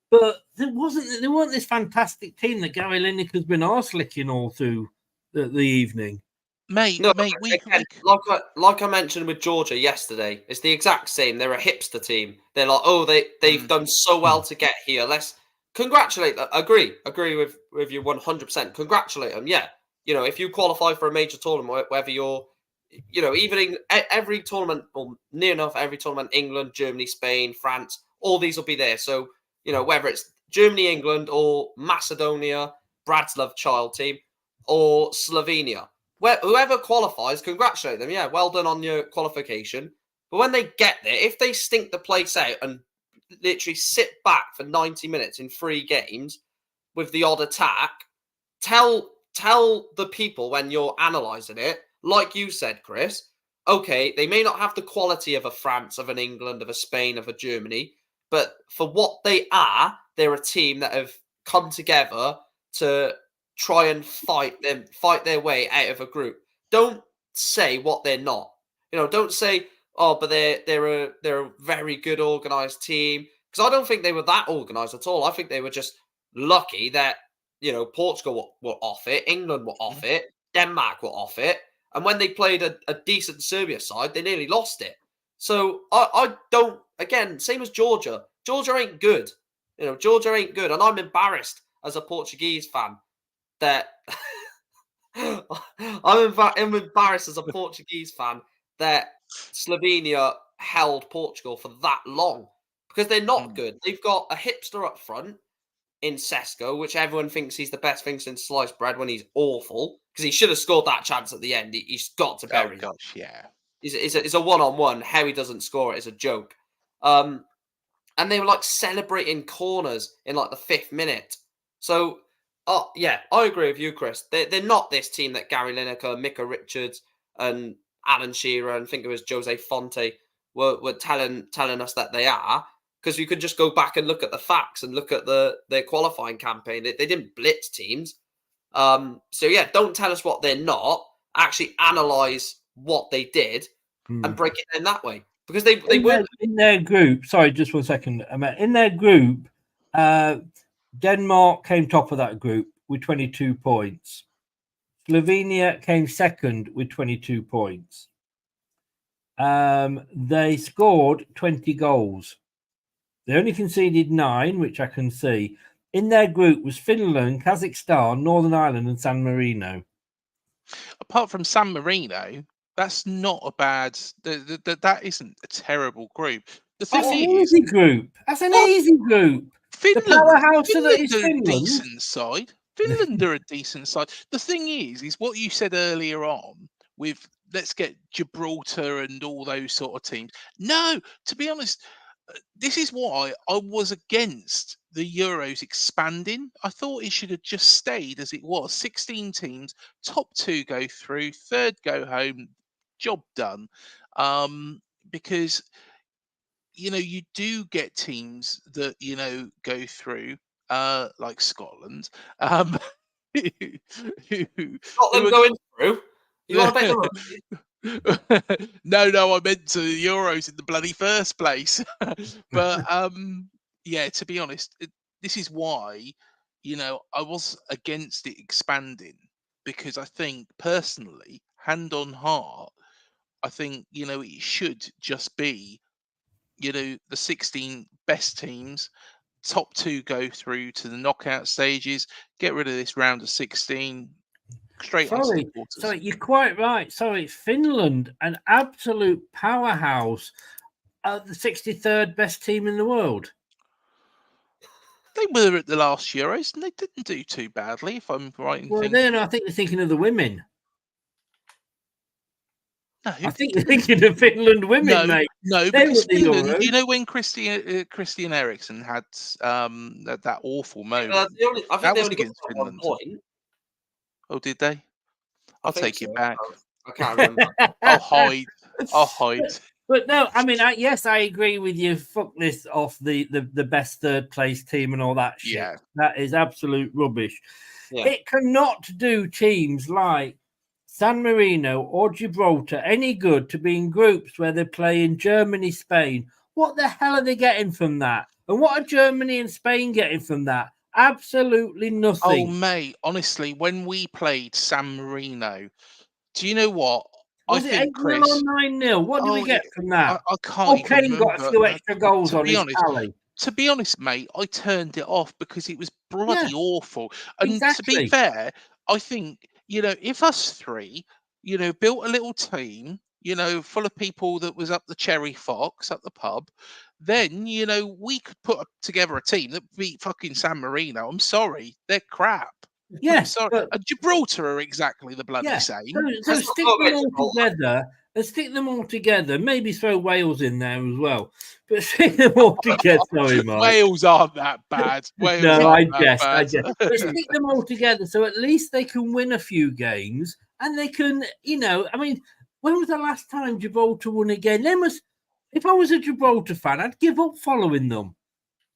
but they weren't this fantastic team that Gary Lineker's been arse licking all through the evening. Mate, like I mentioned with Georgia yesterday, it's the exact same. They're a hipster team. They're like, they've done so well to get here. Let's congratulate them. Agree with you 100%. Congratulate them. Yeah, if you qualify for a major tournament, whether you're, even in every tournament, or near enough every tournament, England, Germany, Spain, France, all these will be there. So whether it's Germany, England, or Macedonia, Brad's love child team, or Slovenia. Whoever qualifies, congratulate them. Yeah, well done on your qualification. But when they get there, if they stink the place out and literally sit back for 90 minutes in 3 games with the odd attack, tell the people when you're analysing it, like you said, Chris, okay, they may not have the quality of a France, of an England, of a Spain, of a Germany, but for what they are, they're a team that have come together to try and fight their way out of a group. Don't say what they're not. Don't say, oh, but they're a very good organised team, because I don't think they were that organised at all. I think they were just lucky that Portugal were off it, England were off it, Denmark were off it, and when they played a decent Serbia side, they nearly lost it. So I don't. Again, same as Georgia. Georgia ain't good. Georgia ain't good, and I'm embarrassed as a Portuguese fan that I'm embarrassed as a Portuguese fan that Slovenia held Portugal for that long, because they're not good. They've got a hipster up front in Sesko, which everyone thinks he's the best thing since sliced bread, when he's awful, because he should have scored that chance at the end. He's got to bury. Oh gosh, yeah. It's a one-on-one. How he doesn't score it is a joke. And they were like celebrating corners in like the 5th minute. So, yeah, I agree with you, Chris. They're not this team that Gary Lineker, Micah Richards, and Alan Shearer, and I think it was Jose Fonte were telling us that they are. Because you could just go back and look at the facts and look at their qualifying campaign. They didn't blitz teams. So yeah, don't tell us what they're not. Actually analyse what they did and break it down that way. Because they weren't in their group. Sorry, just 1 second. In their group, Denmark came top of that group with 22 points. Slovenia came second with 22 points. They scored 20 goals. They only conceded 9, which I can see. In their group was Finland, Kazakhstan, Northern Ireland, and San Marino. Apart from San Marino, that's not a bad. That isn't a terrible group. The thing That's an is, easy group. That's an easy group. Finland, the powerhouse Finland that is are Finland. a decent side. Finland are a decent side. The thing is what you said earlier on with let's get Gibraltar and all those sort of teams. No, to be honest, this is why I was against the Euros expanding. I thought it should have just stayed as it was. 16 teams, top 2 go through, 3rd go home, job done. Because you do get teams that go through, like Scotland, Scotland going through. You want to bet the rugby? No, I meant to the Euros in the bloody first place. But yeah, to be honest, this is why, I was against it expanding, because I think personally, hand on heart, I think, it should just be, the 16 best teams, top 2 go through to the knockout stages, get rid of this round of 16, straight onto the quarters. Sorry, you're quite right. Sorry, Finland, an absolute powerhouse, the 63rd best team in the world. They were at the last Euros and they didn't do too badly, if I'm right in thinking. Then I think you're thinking of the women. No, I think you're thinking of Finland women, mate. No, because Finland, when Christian Eriksen had that awful moment, that was against Finland. Oh, did they? I'll take it back. I can't remember. I'll hide. But no, I mean, yes, I agree with you. Fuck this off the best third place team and all that shit. Yeah. That is absolute rubbish. Yeah. It cannot do teams like San Marino or Gibraltar any good to be in groups where they play in Germany, Spain. What the hell are they getting from that? And what are Germany and Spain getting from that? Absolutely nothing. Oh, mate, honestly, when we played San Marino, do you know what? Was it 8-0 or 9-0? What do we get from that? I can't even remember. Got a few extra goals on his tally. To be honest, mate, I turned it off because it was bloody awful. And exactly. To be fair, I think, if us three, built a little team, full of people that was up the Cherry Fox, up the pub, then, we could put together a team that beat fucking San Marino. I'm sorry, they're crap. Yes, sorry. Gibraltar are exactly the bloody same. So stick them all together. Maybe throw Wales in there as well. But stick them all together. Sorry, Mike. Wales aren't that bad. I jest. But stick them all together so at least they can win a few games and they can, I mean, when was the last time Gibraltar won a game? If I was a Gibraltar fan, I'd give up following them.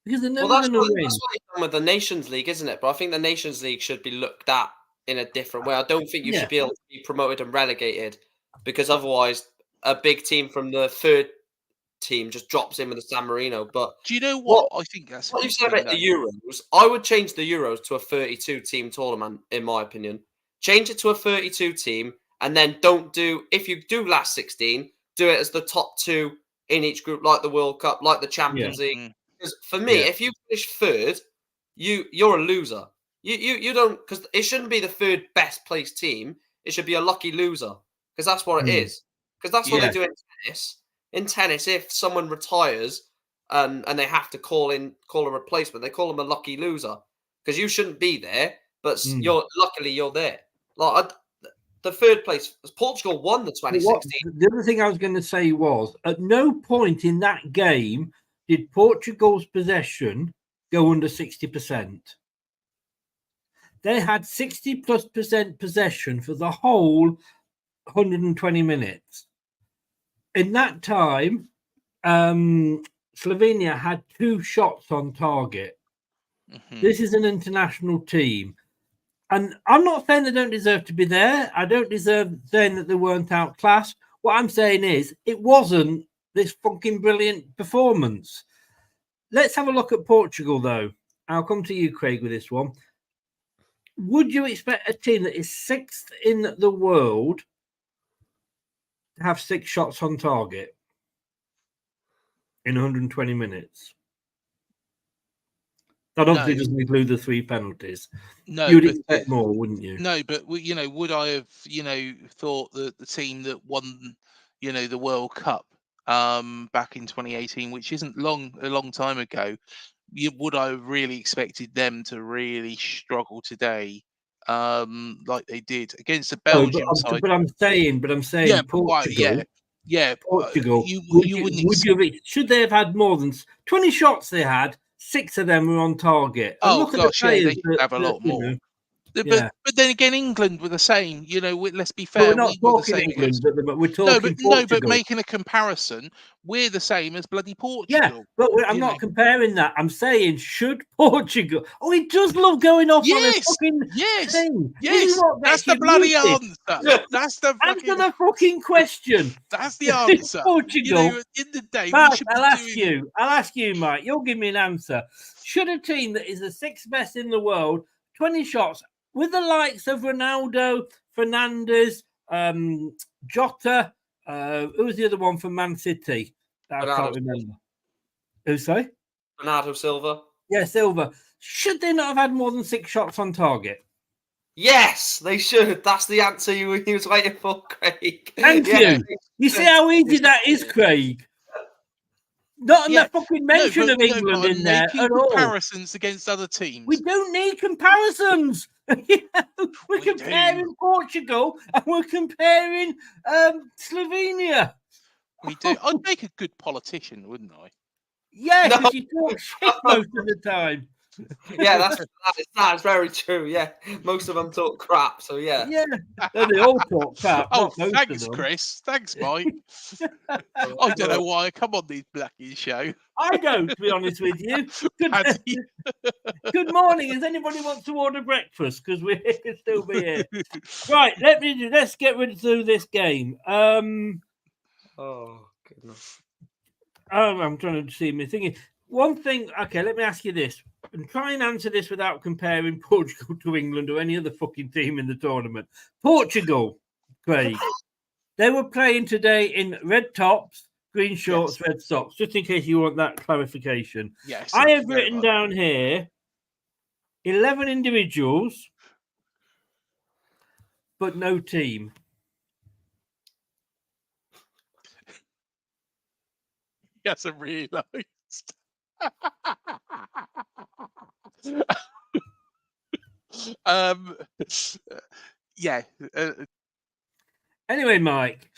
Because they're never going to win. That's what they've done with the Nations League, isn't it? But I think the Nations League should be looked at in a different way. I don't think you should be able to be promoted and relegated, because otherwise a big team from the third team just drops in with the San Marino. But do you know what? I think that's what you said about the Euros. I would change the Euros to a 32-team tournament, in my opinion. Change it to a 32-team, and then if you do last 16, do it as the top 2 in each group, like the World Cup, like the Champions League. Because for me, if you finish third, you're a loser. You don't, because it shouldn't be the third best placed team. It should be a lucky loser, because that's what it is. Because that's what they do in tennis. In tennis, if someone retires and they have to call a replacement, they call them a lucky loser, because you shouldn't be there, but luckily you're there. Like the third place, Portugal won the 2016. The other thing I was going to say was, at no point in that game did Portugal's possession go under 60%. They had 60+% possession for the whole 120 minutes. In that time, Slovenia had 2 shots on target. Mm-hmm. This is an international team. And I'm not saying they don't deserve to be there. I don't deserve saying that they weren't outclassed. What I'm saying is it wasn't this fucking brilliant performance. Let's have a look at Portugal, though. I'll come to you, Craig, with this one. Would you expect a team that is 6th in the world to have 6 shots on target in 120 minutes? That obviously doesn't include the 3 penalties. No, you'd expect more, wouldn't you? No, but would I have thought that the team that won the World Cup back in 2018, which isn't a long time ago, would I have really expected them to really struggle today, like they did against the Belgium side? But I'm saying, Portugal. Portugal. Should they have had more than 20 shots? They had 6 of them were on target. Oh gosh, they should have a lot more. But then again, England were the same. You know, let's be But fair. we're not We were the talking same. England, but we're No, talking but Portugal. making a comparison, we're the same as bloody Yeah, Portugal. but I'm not comparing that. I'm saying, should Portugal? Oh, he does love going off on a fucking thing. This is what That's gets the you bloody muted. answer. That's the Answer the fucking question. That's the answer. Portugal. You know, in the day, Mark, we should I'll ask you, Mike. You'll give me an answer. Should a team that is the sixth best in the world, 20 shots, with the likes of Ronaldo, Fernandes, Jota, who was the other one from Man City? I can't remember. Who, sorry? Bernardo Silva. Yeah, Silva. Should they not have had more than 6 shots on target? Yes, they should. That's the answer he was waiting for, Craig. Thank you. You see how easy that is, Craig? Not enough fucking mention of England in there at all. Comparisons against other teams. We don't need comparisons. We're comparing Portugal and we're comparing Slovenia. We do. I'd make a good politician, wouldn't I? Yeah, because you talk shit most of the time. Yeah, that's very true. Yeah, most of them talk crap. So yeah, they all talk crap. Oh, thanks, Chris. Thanks, Mike. I don't know why I come on these Blackies show. I don't, to be honest with you. Good morning. Does anybody want to order breakfast? Because we can still be here. Right, let's get through this game. Oh goodness. I'm trying to see me thinking. One thing. Okay, let me ask you this. And try and answer this without comparing Portugal to England or any other fucking team in the tournament. Portugal, Craig, they were playing today in red tops, green shorts, red socks, just in case you want that clarification. Yes. I have written down here 11 individuals, but no team. He hasn't realised. Anyway, Mike,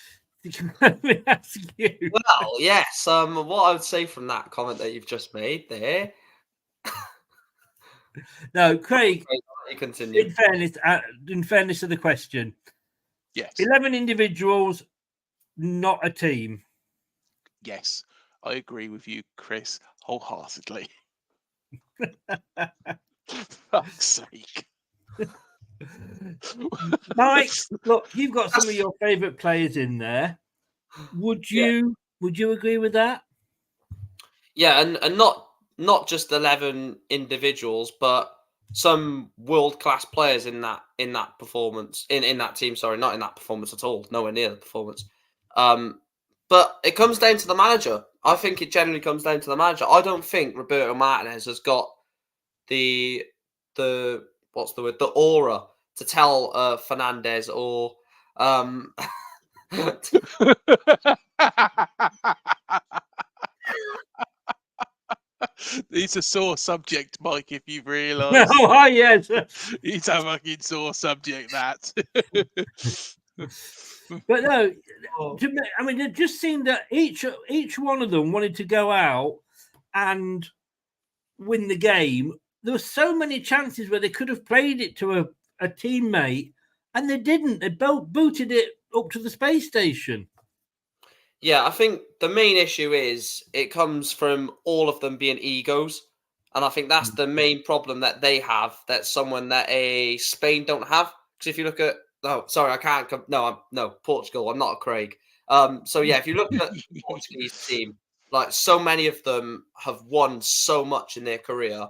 let me ask you. Well, yes. What I would say from that comment that you've just made there. No, Craig. You continue. In fairness to the question, yes, 11 individuals, not a team. Yes, I agree with you, Chris, wholeheartedly. Fuck's sake. Mike, look, you've got some of your favourite players in there. Would you agree with that? Yeah, and not just 11 individuals, but some world-class players in that performance, in that team, sorry, not in that performance at all, nowhere near the performance. But it comes down to the manager. I think it generally comes down to the manager. I don't think Roberto Martinez has got the what's the word? The aura to tell Fernandes or It's a sore subject, Mike, if you've realised. Oh, yes. It's a fucking sore subject, that. But no, I mean, it just seemed that each one of them wanted to go out and win the game. There were so many chances where they could have played it to a teammate, and they didn't. They both booted it up to the space station. Yeah, I think the main issue is it comes from all of them being egos. And I think that's the main problem that they have, that's someone that Spain don't have. Because if you look at... Oh, sorry, I can't... No, Portugal. I'm not a Craig. So, yeah, if you look at the Portuguese team, like, so many of them have won so much in their career.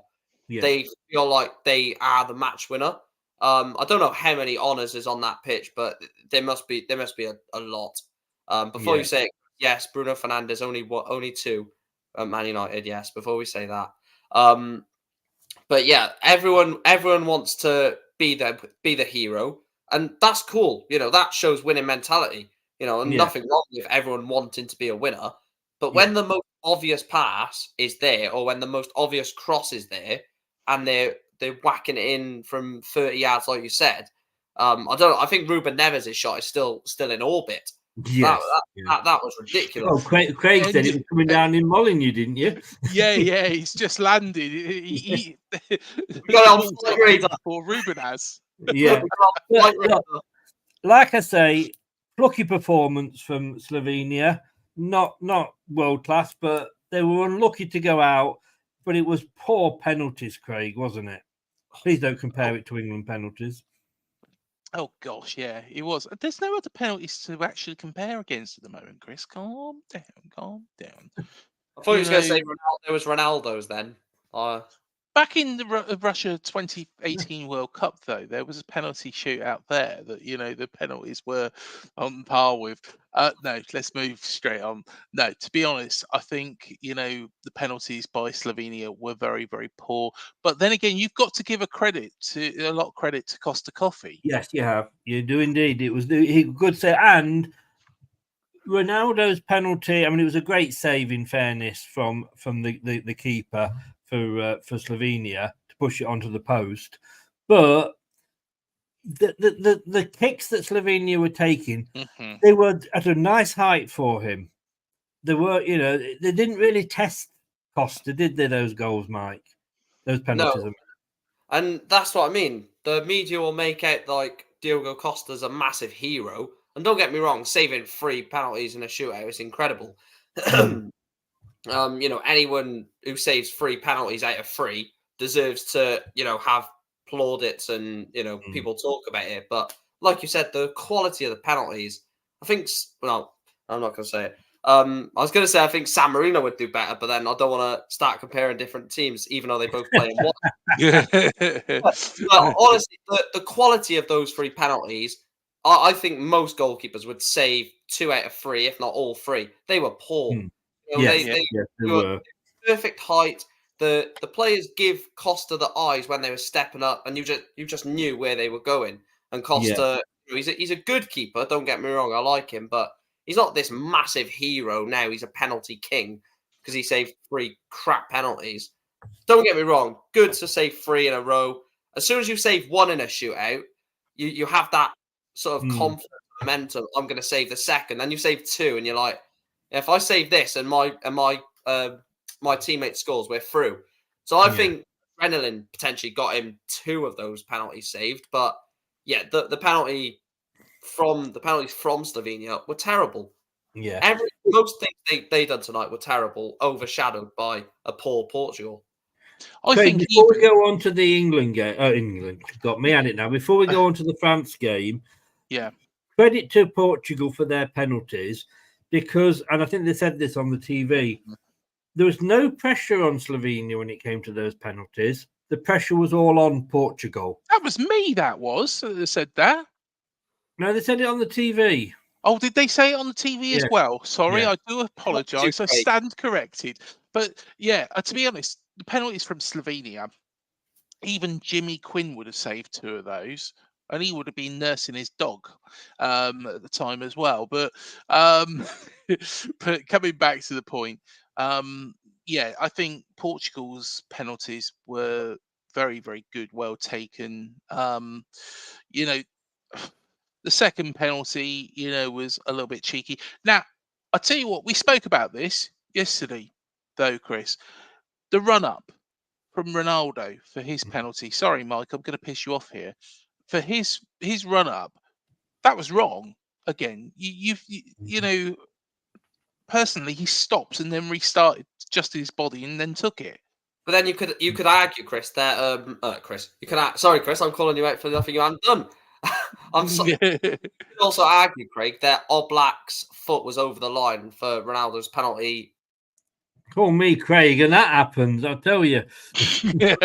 Yeah. They feel like they are the match winner. I don't know how many honours is on that pitch, but there must be a lot. Before you say it, yes, Bruno Fernandes only 2 at Man United. Yes, before we say that, but yeah, everyone wants to be the hero, and that's cool. You know, that shows winning mentality. You know, and nothing wrong with everyone wanting to be a winner. But when the most obvious pass is there, or when the most obvious cross is there, and they're whacking it in from 30 yards, like you said, I think Ruben Neves' shot is still in orbit. Yes, that was ridiculous. Oh, Craig said it was coming down in Molyneux, didn't you? Yeah, he's just landed. He got on before Ruben has. Yeah. Look, like I say, plucky performance from Slovenia. Not world class, but they were unlucky to go out. But it was poor penalties, Craig, wasn't it? Please don't compare it to England penalties. Oh gosh, yeah, it was. There's no other penalties to actually compare against at the moment, Chris. Calm down, calm down. I thought you was going to say Ronaldo was Ronaldo's then. Back in the Russia 2018 World Cup, though, there was a penalty shootout there that, the penalties were on par with. No, let's move straight on. No, to be honest, I think, the penalties by Slovenia were very, very poor. But then again, you've got to give a lot of credit to Costa Coffee. Yes, you have. You do indeed. It was he could say, and Ronaldo's penalty. I mean, it was a great save in fairness from the keeper for Slovenia to push it onto the post, but the kicks that Slovenia were taking, they were at a nice height for him. They were, they didn't really test Costa, did they? Those goals, Mike, those penalties. No. And that's what I mean. The media will make out like Diogo Costa's a massive hero. And don't get me wrong, saving 3 penalties in a shootout is incredible. Anyone who saves 3 penalties out of 3 deserves to, have plaudits and, people talk about it. But like you said, the quality of the penalties, I think, well, I'm not going to say it. I was going to say I think San Marino would do better, but then I don't want to start comparing different teams, even though they both play in one. but honestly, the quality of those 3 penalties, I think most goalkeepers would save 2 out of 3, if not all 3. They were poor. They were perfect height. The players give Costa the eyes when they were stepping up, and you just knew where they were going. And Costa, he's a good keeper. Don't get me wrong, I like him, but he's not this massive hero now. He's a penalty king because he saved 3 crap penalties. Don't get me wrong, good to save 3 in a row. As soon as you save 1 in a shootout, you have that sort of confidence, momentum. I'm going to save the second. Then you save 2, and you're like, if I save this and my teammate scores, we're through. So I think adrenaline potentially got him 2 of those penalties saved. But yeah, the penalties from Slovenia were terrible. Yeah, most things they done tonight were terrible, overshadowed by a poor Portugal. Before we go on to the England game, England got me at it now. Before we go on to the France game, credit to Portugal for their penalties because, and I think they said this on the TV, there was no pressure on Slovenia when it came to those penalties. The pressure was all on Portugal. That was me. That said that. No, they said it on the TV. Oh, did they say it on the TV as well? Sorry, I do apologise. I stand corrected. But yeah, to be honest, the penalties from Slovenia, even Jimmy Quinn would have saved 2 of those, and he would have been nursing his dog at the time as well. But but coming back to the point, I think Portugal's penalties were very, very good, well taken. The second penalty, was a little bit cheeky. Now, I'll tell you what, we spoke about this yesterday, though, Chris. The run-up from Ronaldo for his penalty. Sorry, Mike, I'm going to piss you off here. For his run-up, that was wrong. Again, you personally, he stopped and then restarted, adjusted his body, and then took it. But then you could argue, Chris, that Chris, sorry, Chris, I'm calling you out for nothing you haven't done. I'm sorry. You could also argue, Craig, that Oblak's foot was over the line for Ronaldo's penalty. Call me Craig, and that happens, I'll tell you. Sorry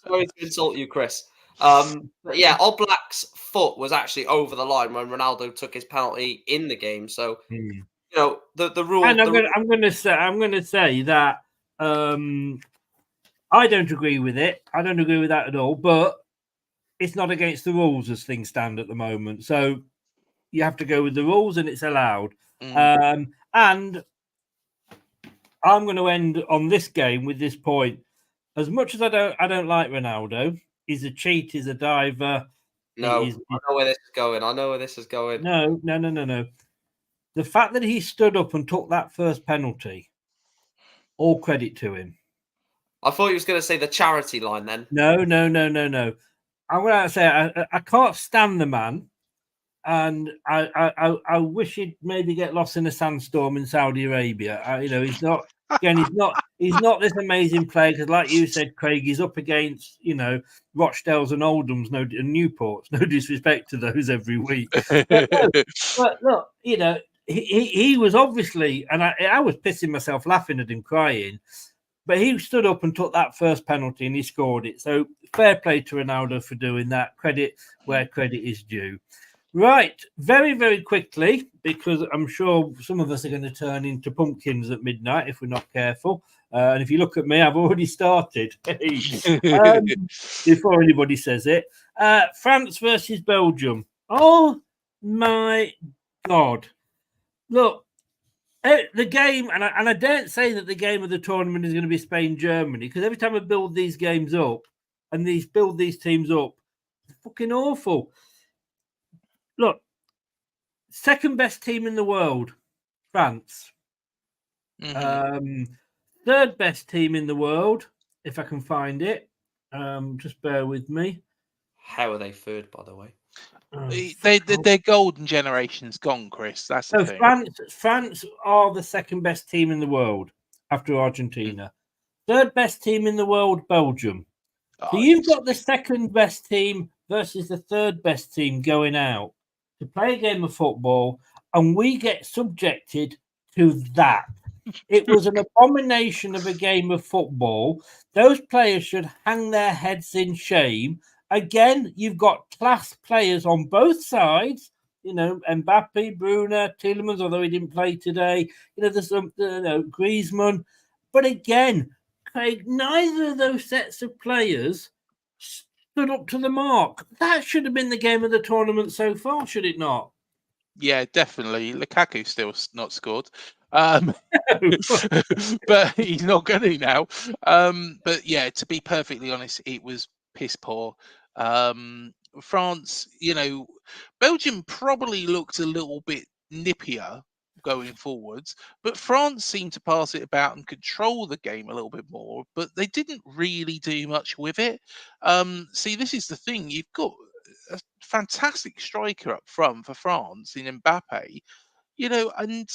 to insult you, Chris. But yeah, Oblak's foot was actually over the line when Ronaldo took his penalty in the game. So the rule. And I'm going to say that I don't agree with it. I don't agree with that at all. But it's not against the rules as things stand at the moment. So you have to go with the rules, and it's allowed. And I'm going to end on this game with this point. As much as I don't like Ronaldo, he's a cheat, he's a diver. No, I know where this is going. No. The fact that he stood up and took that first penalty, all credit to him. I thought he was going to say the charity line then. No. I'm going to say I can't stand the man, and I wish he'd maybe get lost in a sandstorm in Saudi Arabia. He's not. Again, he's not this amazing player because, like you said, Craig, he's up against Rochdales and Oldhams, and Newports. No disrespect to those every week, but look, he was obviously, and I was pissing myself laughing at him crying, but he stood up and took that first penalty and he scored it. So fair play to Ronaldo for doing that. Credit where credit is due. Right, very, very quickly, because I'm sure some of us are going to turn into pumpkins at midnight if we're not careful. And if you look at me, I've already started. Before anybody says it. France versus Belgium. Oh, my God. Look, the game, and I don't say that the game of the tournament is going to be Spain-Germany, because every time I build these games up and build these teams up, it's fucking awful. Look, second best team in the world, France. Third best team in the world, if I can find it. Just bear with me. How are they third, by the way? Their golden generation's gone, Chris. That's the thing. France are the second best team in the world after Argentina. Third best team in the world, Belgium. So you've got the second best team versus the third best team going out to play a game of football, and we get subjected to that. It was an abomination of a game of football. Those players should hang their heads in shame. Again, you've got class players on both sides. Mbappe, Bruno, Tielemans, although he didn't play today. There's some, Griezmann. But again, Craig, neither of those sets of players stood up to the mark. That should have been the game of the tournament so far, should it not? Yeah, definitely. Lukaku still not scored. But he's not going to now. But yeah, to be perfectly honest, it was piss poor. France, Belgium probably looked a little bit nippier going forwards, but France seemed to pass it about and control the game a little bit more, but they didn't really do much with it. See, this is the thing. You've got a fantastic striker up front for France in Mbappe, and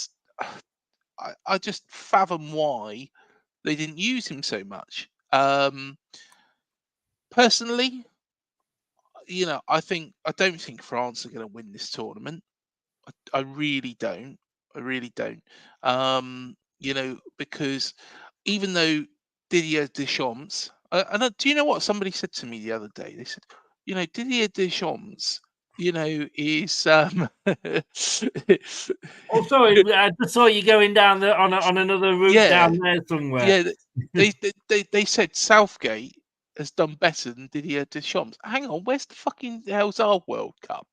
I just fathom why they didn't use him so much. Personally, I don't think France are going to win this tournament. I really don't. I really don't. Because even though Didier Deschamps, do you know what somebody said to me the other day? They said, Didier Deschamps, is Oh, sorry, I just saw you going down there on another route down there somewhere. Yeah, they said Southgate has done better than Didier Deschamps. Hang on, where's the fucking hell's our World Cup?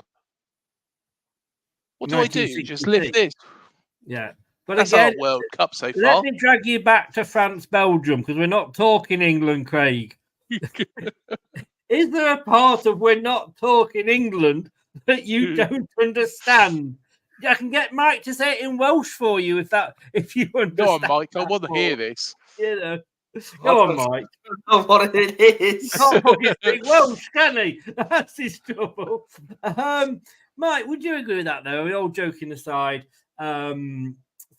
What do I do? Just lift this? Yeah. But that's again, our World Cup so far. Let me drag you back to France-Belgium, because we're not talking England, Craig. Is there a part of we're not talking England that you don't understand? I can get Mike to say it in Welsh for you if you understand. Go on, Mike. I want to hear this. Go on, Mike. I know what it is. He can't fucking speak Welsh, can he? That's his trouble. Mike, would you agree with that, though? All joking aside,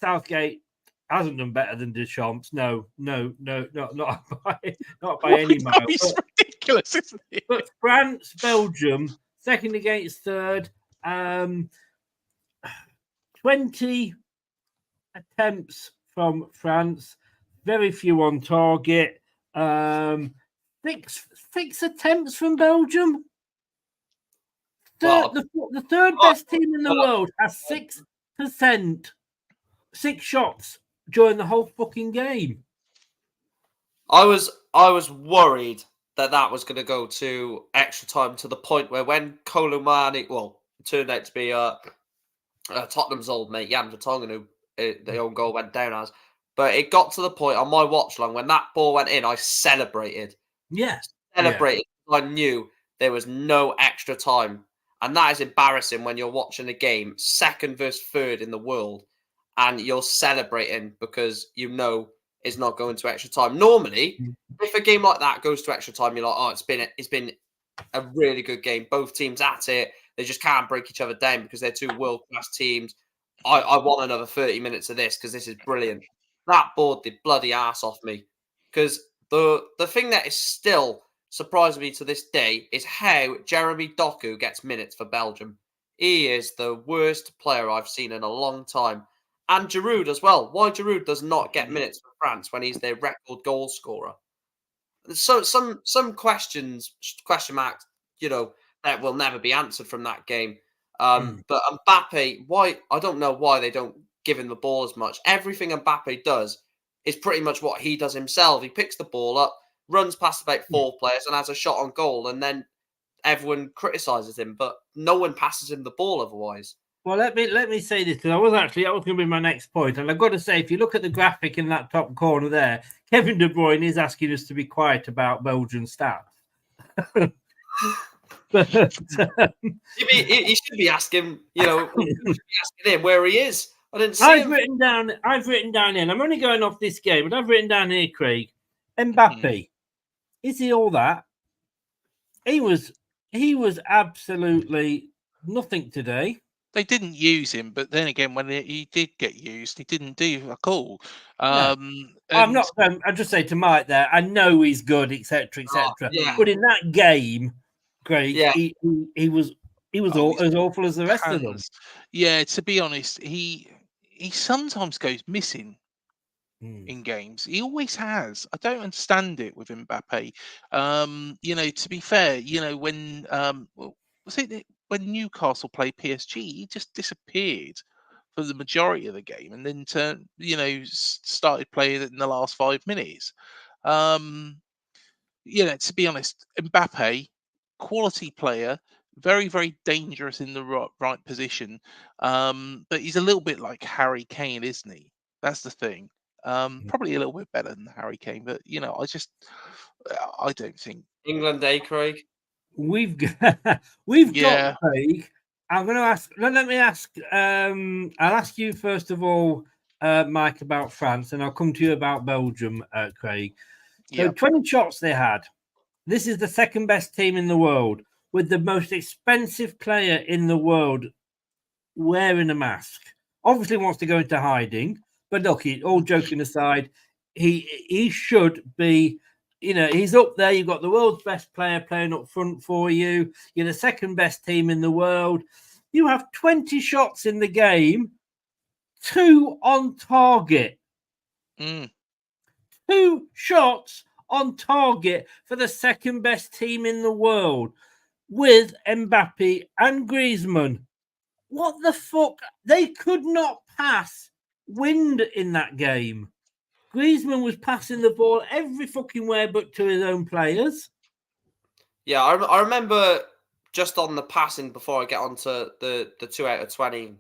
Southgate hasn't done better than Deschamps. No, not by any mile. It's ridiculous, isn't it? But France, Belgium, second against third. 20 attempts from France, very few on target. 6 attempts from Belgium. The third best team in the world has 6%, 6 shots during the whole fucking game. I was worried that was going to go to extra time, to the point where when Colomani, it turned out to be Tottenham's old mate Jan Vertonghen, who the own goal went down as, but it got to the point on my watch long when that ball went in, I celebrated. Yeah, celebrated. Yeah. I knew there was no extra time, and that is embarrassing when you're watching a game, second versus third in the world, and you're celebrating because it's not going to extra time. Normally, if a game like that goes to extra time, you're like, oh, it's been a really good game. Both teams at it. They just can't break each other down because they're two world-class teams. I want another 30 minutes of this because this is brilliant. That bored the bloody ass off me. Because the thing that is still surprising me to this day is how Jeremy Doku gets minutes for Belgium. He is the worst player I've seen in a long time. And Giroud as well. Why Giroud does not get minutes for France when he's their record goal scorer? So some question marks, that will never be answered from that game. But Mbappe, why? I don't know why they don't give him the ball as much. Everything Mbappe does is pretty much what he does himself. He picks the ball up, runs past about 4 players, and has a shot on goal, and then everyone criticizes him, but no one passes him the ball otherwise. Well, let me say this, because that was going to be my next point, and I've got to say, if you look at the graphic in that top corner there, Kevin De Bruyne is asking us to be quiet about Belgian stats. But he should be asking, we should be asking him where he is. I didn't see I've him. written down here, and I'm only going off this game, but I've written down here, Craig, Mbappe. Is he all that? He was absolutely nothing today. They didn't use him, but then again, when he did get used, he didn't do a call. I'm not. I just say to Mike there, I know he's good, etc., etc. But in that game, Craig, he was as awful as the rest of them. Yeah, to be honest, he sometimes goes missing in games. He always has. I don't understand it with Mbappe. To be fair, when was it when Newcastle played PSG, he just disappeared for the majority of the game, and then started playing it in the last 5 minutes. To be honest, Mbappe, quality player, very, very dangerous in the right position. But he's a little bit like Harry Kane, isn't he? That's the thing. Probably a little bit better than Harry Kane, but I don't think England Day, Craig. We've got Craig. I'm going to ask. Let me ask. I'll ask you first of all, Mike, about France, and I'll come to you about Belgium, Craig. So 20 shots they had. This is the second best team in the world with the most expensive player in the world wearing a mask. Obviously wants to go into hiding, but look, all joking aside, he should be. He's up there. You've got the world's best player playing up front for you. You're the second best team in the world. You have 20 shots in the game, 2 on target. 2 shots on target for the second best team in the world with Mbappe and Griezmann. What the fuck? They could not pass wind in that game. Griezmann was passing the ball every fucking where but to his own players. Yeah, I remember just on the passing before I get onto the 2 out of 20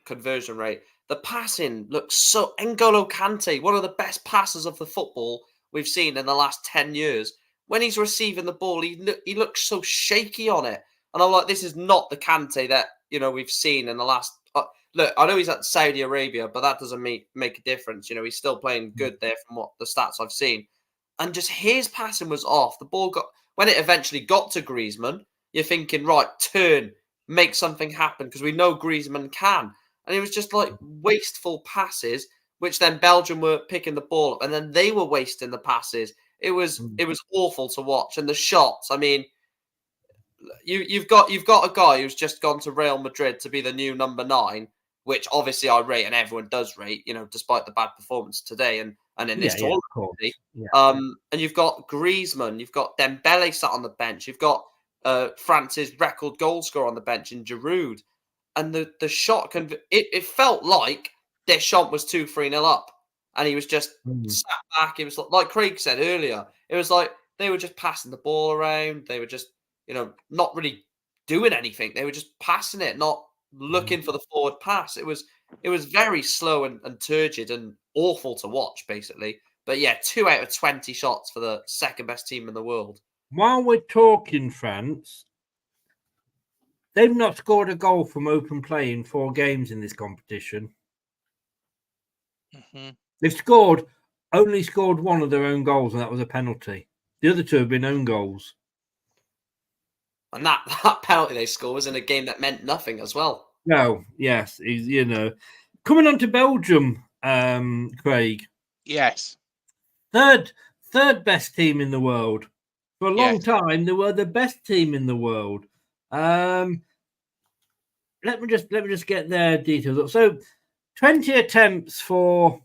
conversion rate. The passing looks so... N'Golo Kante, one of the best passers of the football we've seen in the last 10 years. When he's receiving the ball, he looks so shaky on it. And I'm like, this is not the Kante that, we've seen in the last... look, I know he's at Saudi Arabia, but that doesn't make a difference. He's still playing good there from what the stats I've seen. And just his passing was off. The ball when it eventually got to Griezmann, you're thinking, right, turn, make something happen, because we know Griezmann can. And it was just like wasteful passes, which then Belgium were picking the ball up, and then they were wasting the passes. It was awful to watch. And the shots, I mean, you've got a guy who's just gone to Real Madrid to be the new number 9, which obviously I rate and everyone does rate, despite the bad performance today and in this tournament. And you've got Griezmann, you've got Dembele sat on the bench, you've got France's record goal scorer on the bench in Giroud. And the shot, it felt like Deschamps was 2-3-0 up. And he was just sat back. It was like Craig said earlier, it was like they were just passing the ball around. They were just, not really doing anything. They were just passing it, not looking for the forward pass. It was very slow and turgid and awful to watch, basically. But yeah, 2 out of 20 shots for the second best team in the world. While we're talking France, they've not scored a goal from open play in 4 games in this competition. They've only scored 1 of their own goals, and that was a penalty. The other 2 have been own goals. And that penalty they scored was in a game that meant nothing as well. No, yes, coming on to Belgium, Craig. Yes. Third best team in the world. For a long Yes. time, they were the best team in the world. Let me just get their details up. So 20 attempts for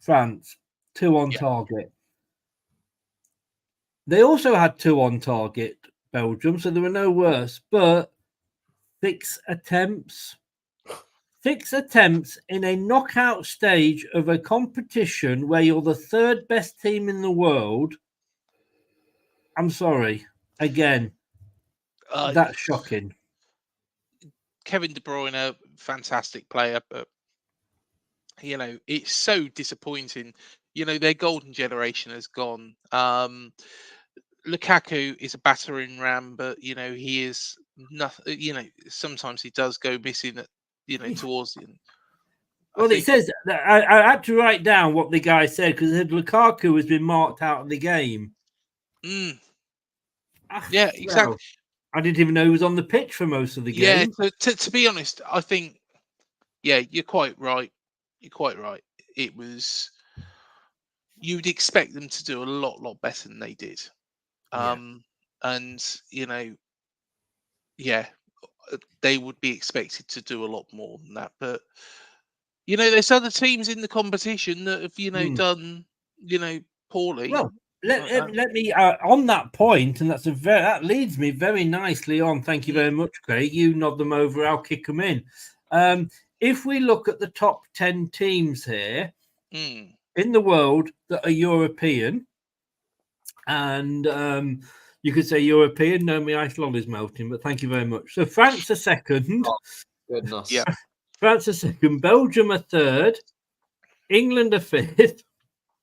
France, 2 on target. They also had 2 on target, Belgium, so they were no worse, but 6 attempts. 6 attempts in a knockout stage of a competition where you're the third best team in the world. I'm sorry. Again, that's shocking. Kevin De Bruyne, fantastic player, but it's so disappointing. Their golden generation has gone. Lukaku is a battering ram, but he is nothing. Sometimes he does go missing at towards the end. Well, it says that I had to write down what the guy said because Lukaku has been marked out of the game. Yeah, exactly. Well, I didn't even know he was on the pitch for most of the game. Yeah, to be honest, I think, you're quite right. You're quite right. It was, you'd expect them to do a lot better than they did. And, they would be expected to do a lot more than that. But, there's other teams in the competition that have, done, poorly. Well, let me on that point, and that leads me very nicely on. Thank you very much, Craig. You nod them over, I'll kick them in. If we look at the top 10 teams here in the world that are European, and you could say European. No, my ice lolly's melting, but thank you very much. So France are second. Oh, goodness. Yeah. France are second. Belgium are third. England are fifth.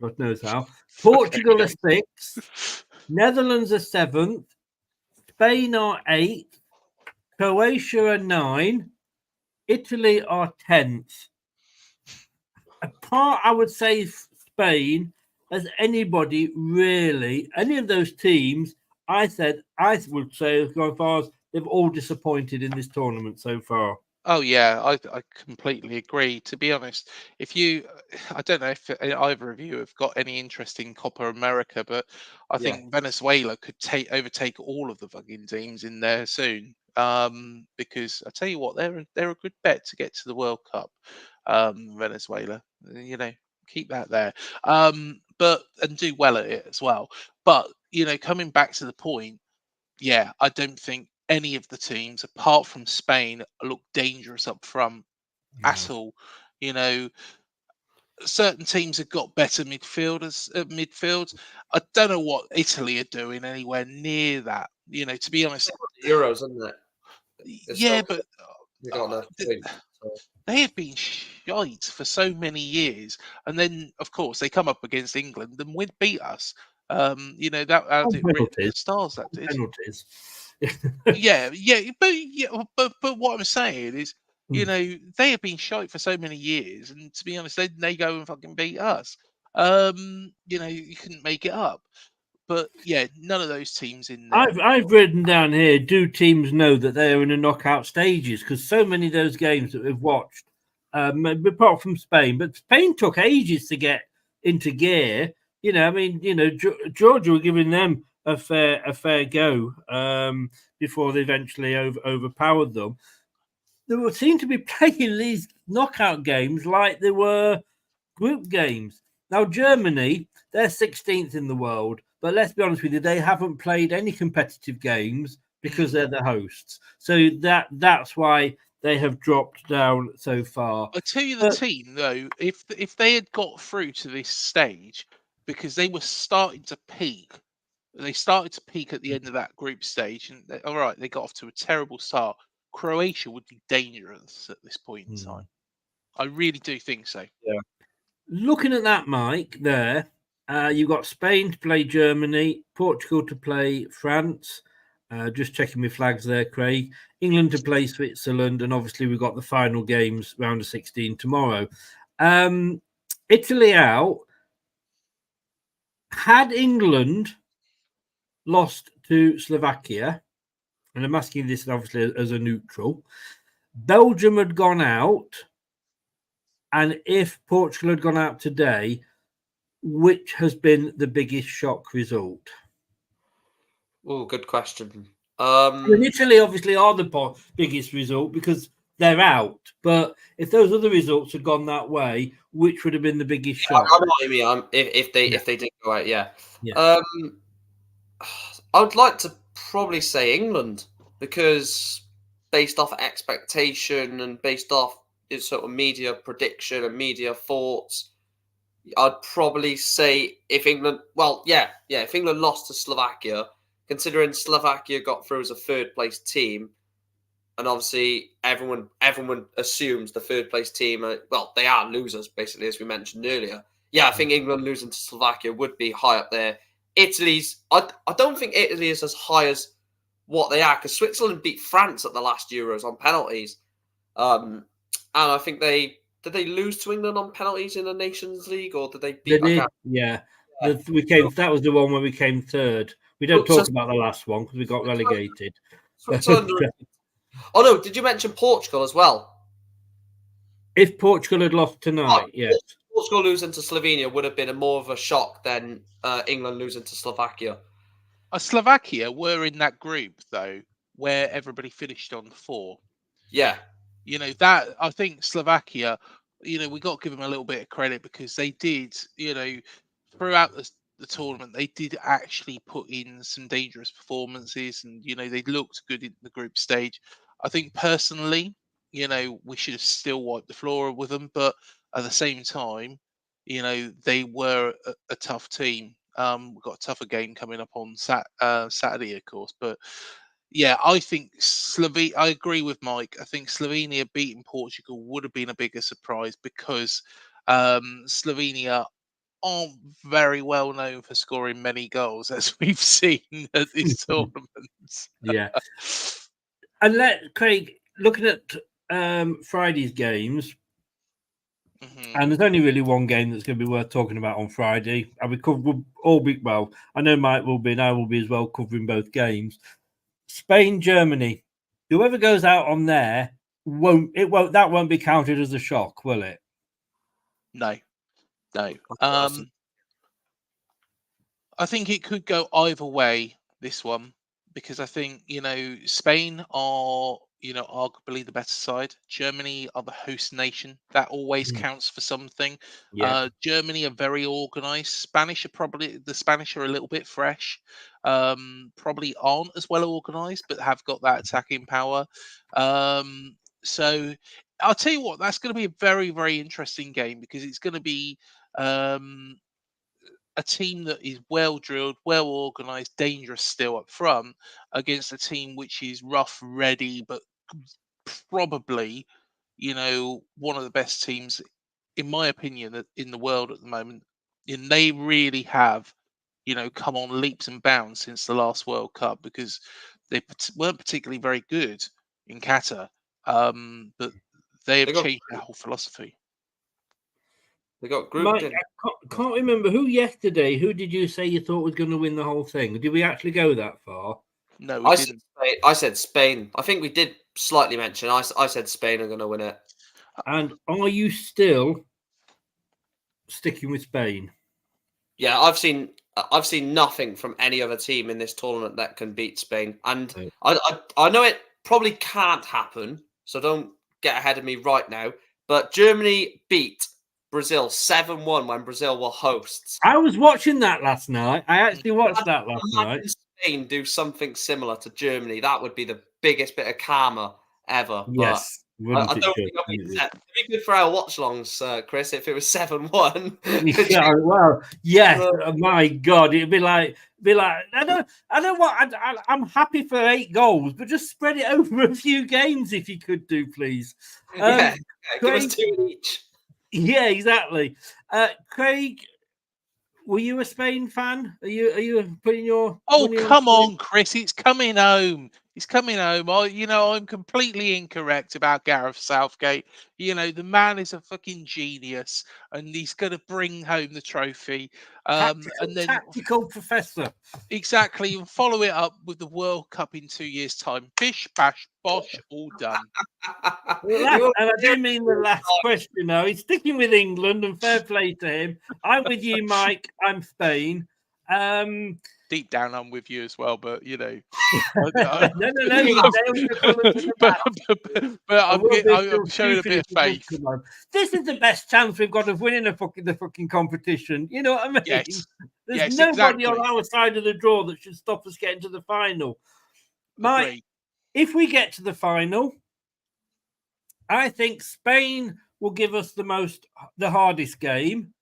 God knows how. Portugal are sixth. Netherlands are seventh. Spain are eighth. Croatia are 9. Italy are 10th. Apart, I would say, Spain, as anybody really, any of those teams, I would say, as far as they've all disappointed in this tournament so far. Oh yeah, I completely agree. To be honest, I don't know if either of you have got any interest in Copa America, but I think Venezuela could overtake all of the fucking teams in there soon. Because I tell you what, they're a good bet to get to the World Cup. Venezuela, keep that there. But and do well at it as well. But coming back to the point, I don't think any of the teams, apart from Spain, look dangerous up front at all. Certain teams have got better midfielders at midfield. I don't know what Italy are doing anywhere near that. To be honest, Euros, isn't it? But they got enough points, so. They have been shite for so many years, and then of course they come up against England and beat us. That had it written in the stars. That did. Penalties. But what I'm saying is, they have been shite for so many years, and to be honest, they go and fucking beat us. You couldn't make it up. But none of those teams in there. I've written down here, do teams know that they are in the knockout stages? Because so many of those games that we've watched, apart from Spain, but Spain took ages to get into gear. Georgia were giving them a fair go before they eventually overpowered them. They seem to be playing these knockout games like they were group games. Now, Germany, they're 16th in the world. But let's be honest with you, they haven't played any competitive games because they're the hosts. So that's why they have dropped down so far. I tell you, the team though, if they had got through to this stage, because they were starting to peak, they started to peak at the end of that group stage, and they got off to a terrible start. Croatia would be dangerous at this point in time. I really do think so. Yeah. Looking at that, Mike, there. You've got Spain to play Germany, Portugal to play France. Just checking my flags there, Craig. England to play Switzerland, and obviously we've got the final games, round of 16 tomorrow. Italy out. Had England lost to Slovakia, and I'm asking this obviously as a neutral, Belgium had gone out, and if Portugal had gone out today, which has been the biggest shock result? Oh, good question. And Italy obviously are the biggest result because they're out. But if those other results had gone that way, which would have been the biggest shock? I know what you mean. If they did go out, yeah. Yeah. I would like to probably say England because based off expectation and based off sort of media prediction and media thoughts, I'd probably say if England, if England lost to Slovakia, considering Slovakia got through as a third place team, and obviously everyone assumes the third place team, they are losers basically, as we mentioned earlier. Yeah, I think England losing to Slovakia would be high up there. I don't think Italy is as high as what they are because Switzerland beat France at the last Euros on penalties, and I think did they lose to England on penalties in the Nations League, or did they beat? They did, yeah. That was the one where we came third. We don't talk about the last one because we got relegated. Switzerland. Oh no! Did you mention Portugal as well? If Portugal had lost tonight, yes. Portugal losing to Slovenia would have been more of a shock than England losing to Slovakia. Slovakia were in that group though, where everybody finished on 4. Yeah, that I think Slovakia. We got to give them a little bit of credit because they did. Throughout the tournament, they did actually put in some dangerous performances, and they looked good in the group stage. I think personally, we should have still wiped the floor with them, but at the same time, they were a tough team. We've got a tougher game coming up on Saturday, of course, but yeah, I think I agree with Mike. I think Slovenia beating Portugal would have been a bigger surprise because Slovenia aren't very well known for scoring many goals, as we've seen at this tournament. Yeah. And Craig, looking at Friday's games, and there's only really one game that's going to be worth talking about on Friday. And we'll all be, well, I know Mike will be, and I will be as well, covering both games. Spain, Germany. Whoever goes out on there that won't be counted as a shock, will it? No. I think it could go either way, this one, because I think, Spain are, arguably the better side. Germany are the host nation. That always counts for something. Yeah. Germany are very organized. The Spanish are a little bit fresh. Probably aren't as well organized, but have got that attacking power. So I'll tell you what, that's going to be a very, very interesting game because it's going to be a team that is well drilled, well organised, dangerous still up front against a team which is rough, ready, but probably, one of the best teams, in my opinion, in the world at the moment. And they really have, come on leaps and bounds since the last World Cup because they weren't particularly very good in Qatar, but they have changed their whole philosophy. They got grouped in. I can't remember who did you say you thought was going to win the whole thing? Did we actually go that far? No, we didn't. I said Spain. I think we did slightly mention. I said Spain are going to win it. And are you still sticking with Spain? Yeah, I've seen nothing from any other team in this tournament that can beat Spain, and I know it probably can't happen. So don't get ahead of me right now. But Germany beat Brazil 7-1 when Brazil were hosts. I was watching that last night. I actually watched that last night. Spain do something similar to Germany. That would be the biggest bit of karma ever. Yes. I don't think it'd be good for our watchalongs, Chris, if it was 7-1. Yeah, well, yes. My God, it'd be like I'm happy for 8 goals, but just spread it over a few games if you could do, please. Craig, give us 2 each. Yeah, exactly. Craig, were you a Spain fan? Are you putting your? Oh, come on, Chris! It's coming home. He's coming home. I'm completely incorrect about Gareth Southgate. The man is a fucking genius, and he's going to bring home the trophy. And then Tactical professor. exactly, and follow it up with the World Cup in 2 years' time. Bish, bash, bosh, all done. And I do mean the last question now. He's sticking with England, and fair play to him. I'm with you, Mike. I'm Spain. Deep down, I'm with you as well, but No. But I'm showing a bit of faith. This is the best chance we've got of winning the fucking competition. You know what I mean? Yes. There's nobody on our side of the draw that should stop us getting to the final. Mike, if we get to the final, I think Spain will give us the hardest game,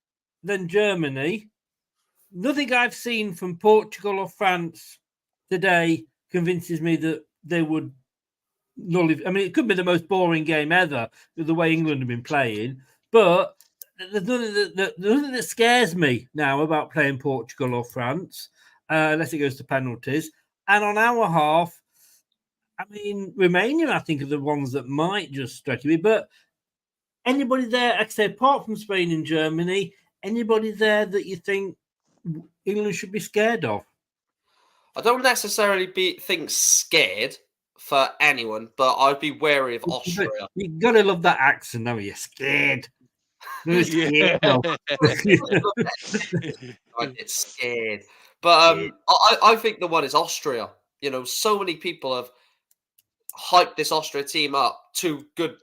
then Germany. Nothing I've seen from Portugal or France today convinces me that they would nullify. I mean, it could be the most boring game ever with the way England have been playing, but there's nothing that scares me now about playing Portugal or France, unless it goes to penalties. And on our half, I mean, Romania, I think, are the ones that might just stretch me. But anybody there, like I say, apart from Spain and Germany, anybody there that you think England should be scared of? I don't necessarily think scared for anyone, but I'd be wary of Austria. You've got to love that accent, though. You're scared. Scared. It's scared. But I think the one is Austria. So many people have hyped this Austria team up to good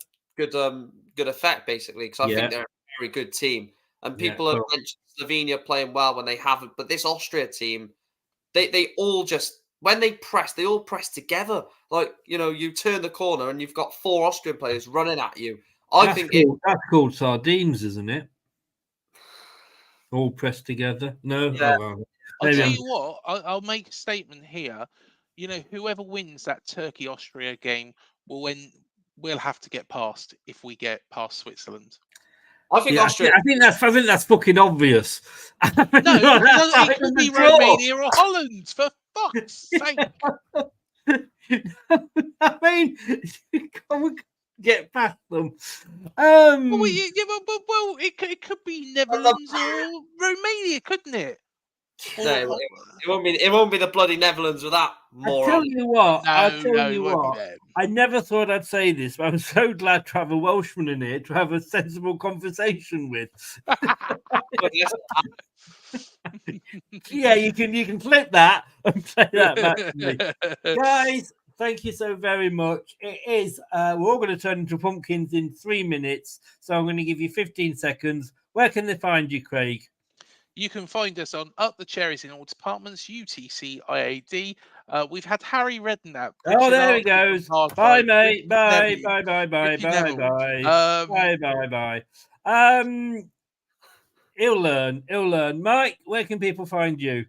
effect, basically, because I think they're a very good team. And people have mentioned Slovenia playing well when they haven't. But this Austria team, they all just, when they press, they all press together. Like, you turn the corner and you've got 4 Austrian players running at you. That's called sardines, isn't it? All pressed together. No? Yeah. I'll tell you what, I'll make a statement here. Whoever wins that Turkey-Austria game we'll have to get past if we get past Switzerland. I think Austria. I think that's fucking obvious. No, it could be Romania or Holland, for fuck's sake. I mean, get past them. It could be Netherlands or Romania, couldn't it? No, it won't be the bloody Netherlands with that moron. I'll tell you what. I never thought I'd say this, but I'm so glad to have a Welshman in here to have a sensible conversation with. Yeah, you can flip that and play that back to me. Guys, thank you so very much. It is we're all going to turn into pumpkins in 3 minutes, so I'm going to give you 15 seconds. Where can they find you, Craig? You can find us on Up the Cherries in All Departments, UTC IAD. We've had Harry Redknapp. Oh, there he goes. Bye, mate. Bye. He'll learn. Mike, where can people find you?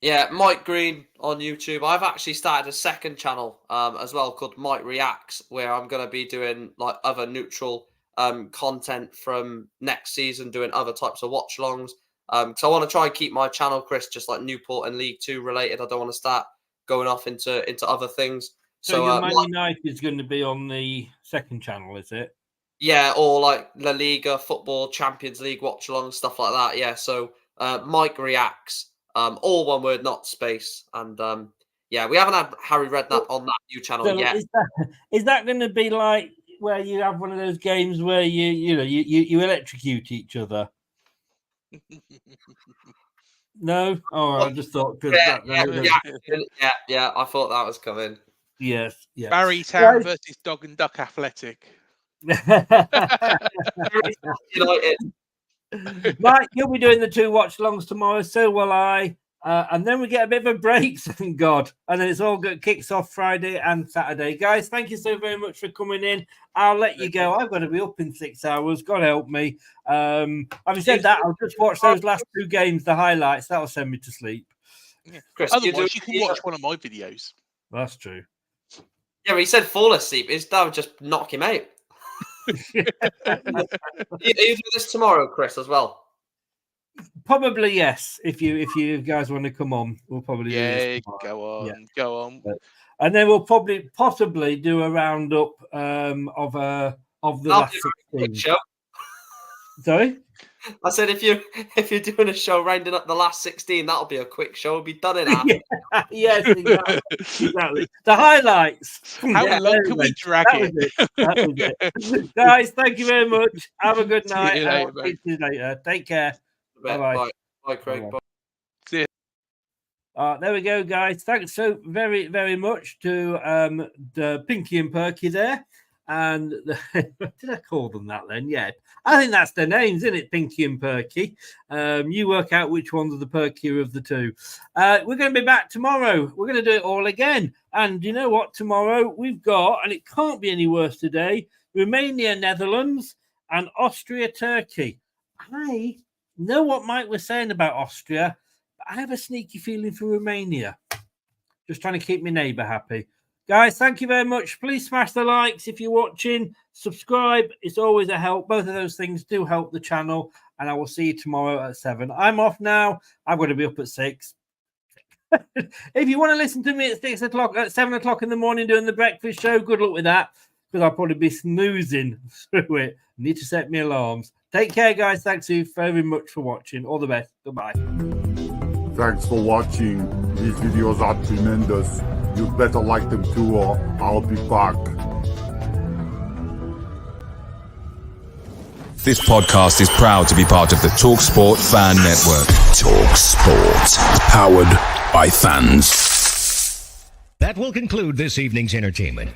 Yeah, Mike Green on YouTube. I've actually started a second channel as well called Mike Reacts, where I'm going to be doing like other neutral content from next season, doing other types of watch-alongs. So I want to try and keep my channel, Chris, just like Newport and League 2 related. I don't want to start going off into other things. So your Man United is going to be on the second channel, is it? Yeah, or like La Liga, football, Champions League, watch along, stuff like that. Yeah, so Mike Reacts, all one word, not space. And yeah, we haven't had Harry Redknapp on that new channel yet. Is that going to be like where you have one of those games where you electrocute each other? No? Oh, I just thought. Yeah, I thought that was coming. Yes, yeah. Barry Town versus Dog and Duck Athletic. Mike, you'll be doing the 2 watch-alongs tomorrow, so will I. And then we get a bit of a break, thank God. And then it's all good, kicks off Friday and Saturday. Guys, thank you so very much for coming in. I'll let you go. I've got to be up in 6 hours. God help me. Having said that, I'll just watch those last 2 games, the highlights. That'll send me to sleep. Yeah. Chris, otherwise, you can watch one of my videos. That's true. Yeah, but he said fall asleep. That would just knock him out. You do this tomorrow, Chris, as well? Probably yes. If you guys want to come on, we'll probably do this go on, Yeah. go on. And then we'll possibly do a roundup of the last 16. Show. Sorry. I said if you're doing a show rounding up the last 16, that'll be a quick show. It'll be done in half. Yes, exactly. The highlights. How long can we drag it? That was it. Guys, thank you very much. Have a good night. See you later, See you later. Take care. Bye. Bye, Craig. Bye. See you. There we go, guys. Thanks so very, very much to the Pinky and Perky there. And did I call them that then? Yeah, I think that's their names, isn't it? Pinky and Perky. You work out which ones are the perkier of the two. We're going to be back tomorrow. We're going to do it all again. And you know what? Tomorrow we've got, and it can't be any worse today, Romania, Netherlands, and Austria, Turkey. I know what Mike was saying about Austria, but I have a sneaky feeling for Romania. Just trying to keep my neighbour happy. Guys, thank you very much. Please smash the likes if you're watching. Subscribe. It's always a help. Both of those things do help the channel. And I will see you tomorrow at 7. I'm off now. I'm going to be up at 6. If you want to listen to me at 6 o'clock, at 7 o'clock in the morning doing the breakfast show, good luck with that. Because I'll probably be snoozing through it. Need to set me alarms. Take care, guys. Thanks you very much for watching. All the best. Goodbye. Thanks for watching. These videos are tremendous. You better like them too, or I'll be back. This podcast is proud to be part of the TalkSport Fan Network. TalkSport. Powered by fans. That will conclude this evening's entertainment.